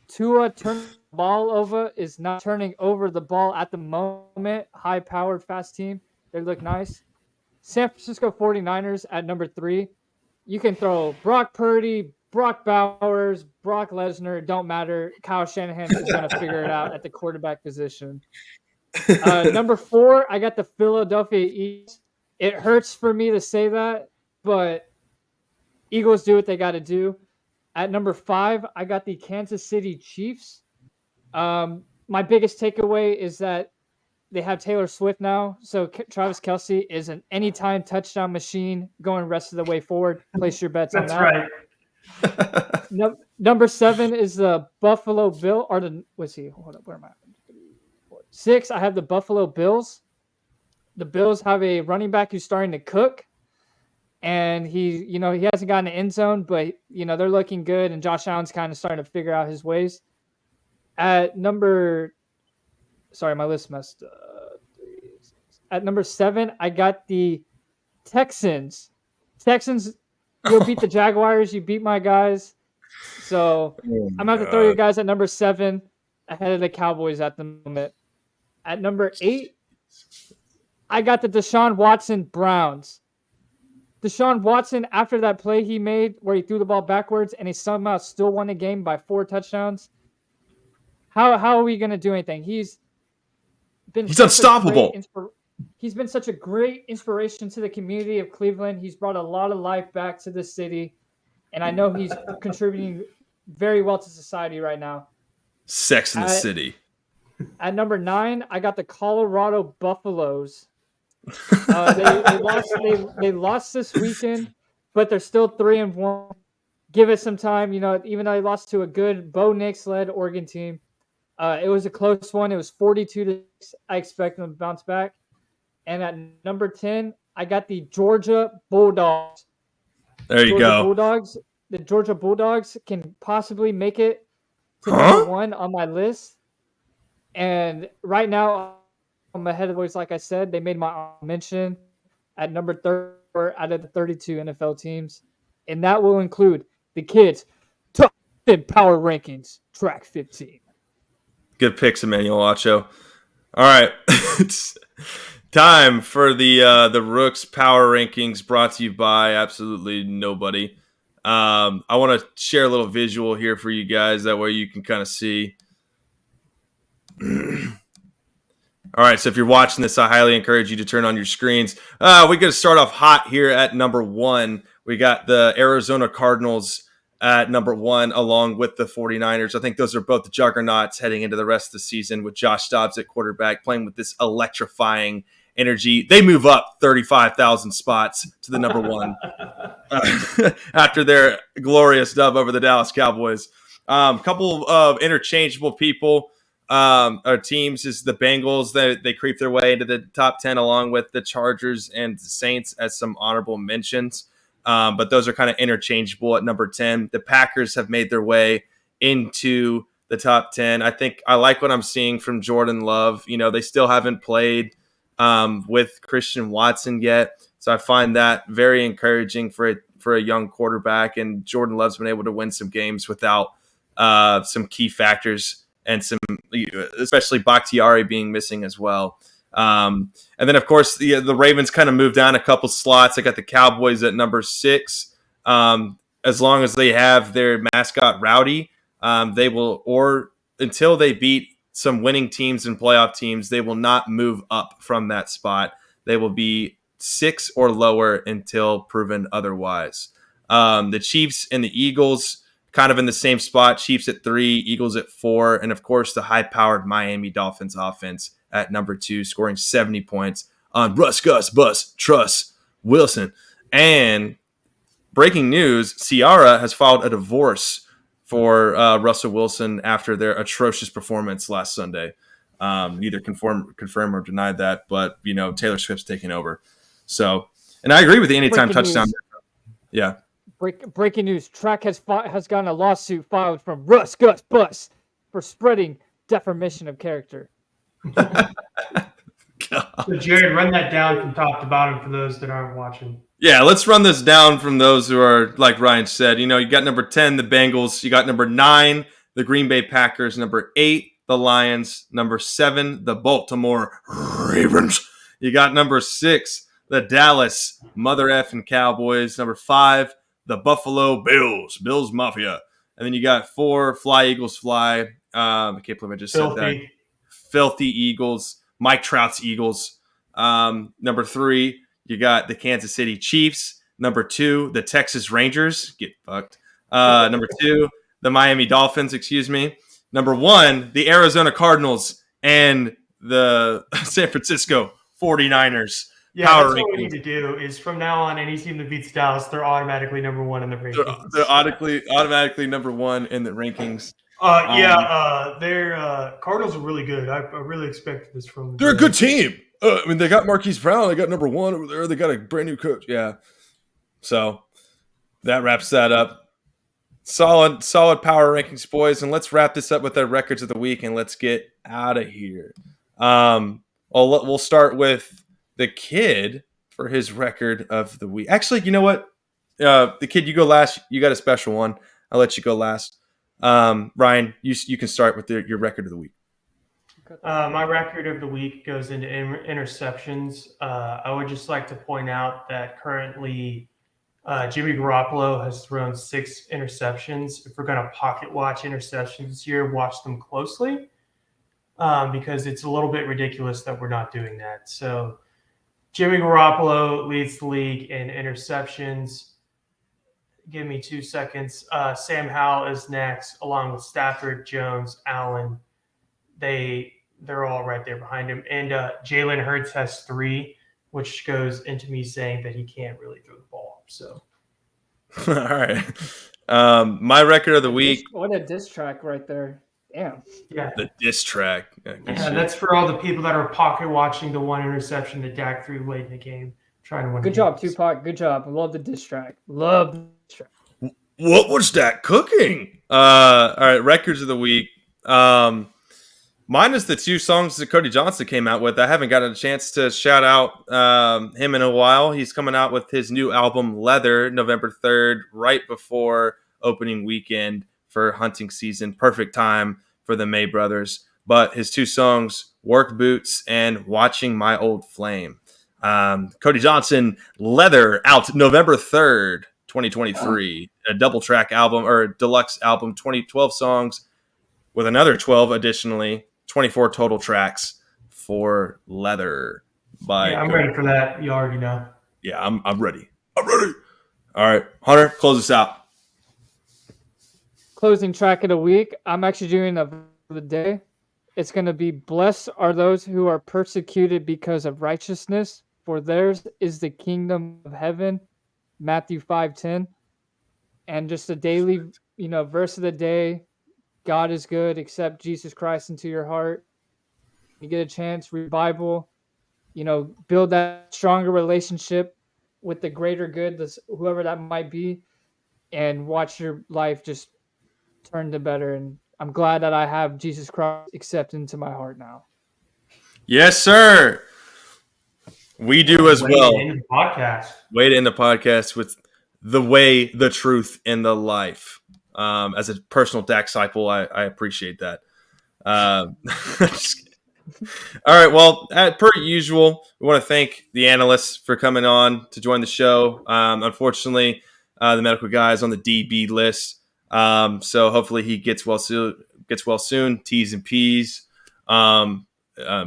S3: Tua turning the ball over is not turning over the ball at the moment. High-powered, fast team. They look nice. San Francisco 49ers at number 3. You can throw Brock Purdy, Brock Bowers, Brock Lesnar. It don't matter. Kyle Shanahan is going to figure it out at the quarterback position. Number 4, I got the Philadelphia Eagles. It hurts for me to say that, but Eagles do what they got to do. At number 5, I got the Kansas City Chiefs. My biggest takeaway is that they have Taylor Swift now, so Travis Kelce is an anytime touchdown machine going rest of the way forward. Place your bets on that.
S2: That's right.
S3: Number 7 is the Buffalo Bill. Or the what's he? Hold up, where am I? 6, I have the Buffalo Bills. The Bills have a running back who's starting to cook, and he hasn't gotten an end zone, but they're looking good, and Josh Allen's kind of starting to figure out his ways. At number my list messed up. At number 7, I got the Texans. Texans, you'll beat the Jaguars. You beat my guys. So I'm going to have to throw you guys at number 7 ahead of the Cowboys at the moment. At number 8, I got the Deshaun Watson Browns. Deshaun Watson, after that play he made where he threw the ball backwards and he somehow still won the game by 4 touchdowns. How are we going to do anything? He's
S1: unstoppable.
S3: He's been such a great inspiration to the community of Cleveland. He's brought a lot of life back to this city, and I know he's contributing very well to society right now.
S1: Sex in the City.
S3: At number 9, I got the Colorado Buffaloes. They lost this weekend, but they're still 3-1. Give it some time, even though they lost to a good Bo Nix-led Oregon team. It was a close one. It was 42-6. I expect them to bounce back. And at number 10, I got the Georgia Bulldogs.
S1: There you go.
S3: The Georgia Bulldogs can possibly make it to number 1 on my list. And right now, I'm ahead of the boys. Like I said, they made my mention at number 3 out of the 32 NFL teams. And that will include the kids' top 10 power rankings, track 15.
S1: Good picks, Emmanuel Acho. All right. It's time for the Rooks power rankings brought to you by absolutely nobody. I want to share a little visual here for you guys. That way you can kind of see. All right, so if you're watching this, I highly encourage you to turn on your screens. We're going to start off hot here at number 1. We got the Arizona Cardinals at number 1, along with the 49ers. I think those are both the juggernauts heading into the rest of the season with Josh Dobbs at quarterback, playing with this electrifying energy. They move up 35,000 spots to the number 1 after their glorious dub over the Dallas Cowboys. Couple of interchangeable people. Our teams is the Bengals. They creep their way into the top 10 along with the Chargers and the Saints as some honorable mentions. but those are kind of interchangeable at number 10. The Packers have made their way into the top 10. I think I like what I'm seeing from Jordan Love. They still haven't played with Christian Watson yet, so I find that very encouraging for a young quarterback. And Jordan Love's been able to win some games without some key factors, and especially Bakhtiari being missing as well. And then, of course, the Ravens kind of moved down a couple slots. I got the Cowboys at number 6. As long as they have their mascot Rowdy, they will, or until they beat some winning teams and playoff teams, they will not move up from that spot. They will be 6 or lower until proven otherwise. The Chiefs and the Eagles kind of in the same spot. Chiefs at 3, Eagles at 4, and of course the high-powered Miami Dolphins offense at number 2, scoring 70 points on Russ, Gus, Bus, Truss, Wilson. And breaking news, Ciara has filed a divorce for Russell Wilson after their atrocious performance last Sunday. Neither confirm or deny that, but Taylor Swift's taking over. So, and I agree with the anytime touchdown. Yeah.
S3: Breaking news: TRAK has gotten a lawsuit filed from Russ, Gus, Bus for spreading defamation of character.
S2: So Jared, run that down from top to bottom for those that aren't watching.
S1: Yeah, let's run this down from those who are, like Ryan said. You got number 10, the Bengals. You got number 9, the Green Bay Packers. Number 8, the Lions. Number 7, the Baltimore Ravens. You got number 6, the Dallas Mother Effing Cowboys. Number 5, the Buffalo Bills Mafia. And then you got 4, Fly Eagles Fly. I can't believe I just said that. Filthy Eagles. Mike Trout's Eagles. Number 3, you got the Kansas City Chiefs. Number 2, the Texas Rangers. Get fucked. Number 2, the Miami Dolphins, excuse me. Number 1, the Arizona Cardinals and the San Francisco 49ers.
S2: Yeah, that's what we need to do is from now on, any team that beats Dallas, they're automatically number 1 in the rankings.
S1: They're automatically number 1 in the rankings.
S2: Their Cardinals are really good. I really expected this from them.
S1: They're a good team. They got Marquise Brown. They got number 1 over there. They got a brand new coach. Yeah. So that wraps that up. Solid power rankings, boys. And let's wrap this up with our records of the week, and let's get out of here. We'll start with the kid for his record of the week. Actually, you know what? The kid, you go last. You got a special one. I'll let you go last. Ryan, you can start with your record of the week.
S2: My record of the week goes into interceptions. I would just like to point out that currently Jimmy Garoppolo has thrown 6 interceptions. If we're going to pocket watch interceptions this year, watch them closely because it's a little bit ridiculous that we're not doing that. So Jimmy Garoppolo leads the league in interceptions. Give me 2 seconds. Sam Howell is next, along with Stafford, Jones, Allen. They're all right there behind him. And Jalen Hurts has 3, which goes into me saying that he can't really throw the ball. So,
S1: all right. My record of the week.
S3: What a diss track right there. Damn.
S2: Yeah.
S1: The diss track.
S2: Yeah, that's for all the people that are pocket watching the 1 interception that Dak threw late in the game, trying to win.
S3: Good job, Tupac. Good job. I love the diss track. Love the diss track.
S1: What was that cooking? All right, records of the week. Minus the 2 songs that Cody Johnson came out with. I haven't gotten a chance to shout out him in a while. He's coming out with his new album, Leather, November 3rd, right before opening weekend for hunting season. Perfect time for the May Brothers. But his 2 songs, Work Boots and Watching My Old Flame. Cody Johnson, Leather, out November 3rd, 2023. A double track album or a deluxe album, 12 songs with another 12 additionally. 24 total tracks for Leather.
S2: I'm ready for that. You already know.
S1: Yeah, I'm ready. I'm ready. All right, Hunter, close us out.
S3: Closing track of the week. I'm actually doing a the day. It's going to be blessed are those who are persecuted because of righteousness, for theirs is the kingdom of heaven. Matthew 5:10. And just a daily, verse of the day. God is good. Accept Jesus Christ into your heart. You get a chance, read Bible, build that stronger relationship with the greater good, whoever that might be, and watch your life just turn to better. And I'm glad that I have Jesus Christ accepted into my heart now.
S1: Yes, sir. We do as well.
S2: In the podcast.
S1: Way to end the podcast with the way, the truth, and the life. As a personal DAC disciple, I appreciate that. All right. Well, per usual, we want to thank the analysts for coming on to join the show. Unfortunately, the medical guy is on the DB list, so hopefully he gets well soon. T's and P's.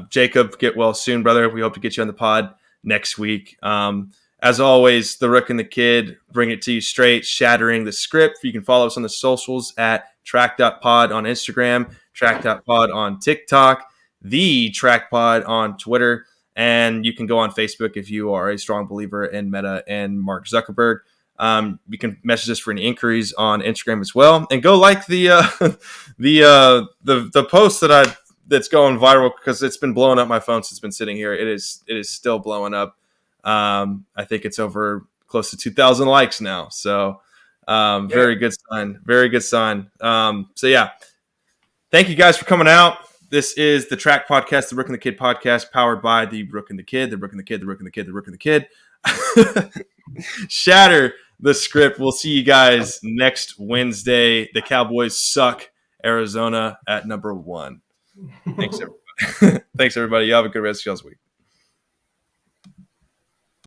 S1: Jacob, get well soon, brother. We hope to get you on the pod next week. As always, the Rook and the Kid bring it to you straight, shattering the script. You can follow us on the socials at TRAK.pod on Instagram, TRAK.pod on TikTok, the TRAK Pod on Twitter, and you can go on Facebook if you are a strong believer in Meta and Mark Zuckerberg. You can message us for any inquiries on Instagram as well, and go like the post that's going viral because it's been blowing up my phone since it's been sitting here. It is still blowing up. I think it's over close to 2,000 likes now. So very good sign. Very good sign. So yeah, thank you guys for coming out. This is the TRAK podcast, the Rook and the Kid podcast, powered by the Rook and the Kid, the Rook and the Kid, the Rook and the Kid, the Rook and the Kid. Shatter the script. We'll see you guys next Wednesday. The Cowboys suck. Arizona at number 1. Thanks, everybody. Thanks, everybody. You have a good rest of y'all's week.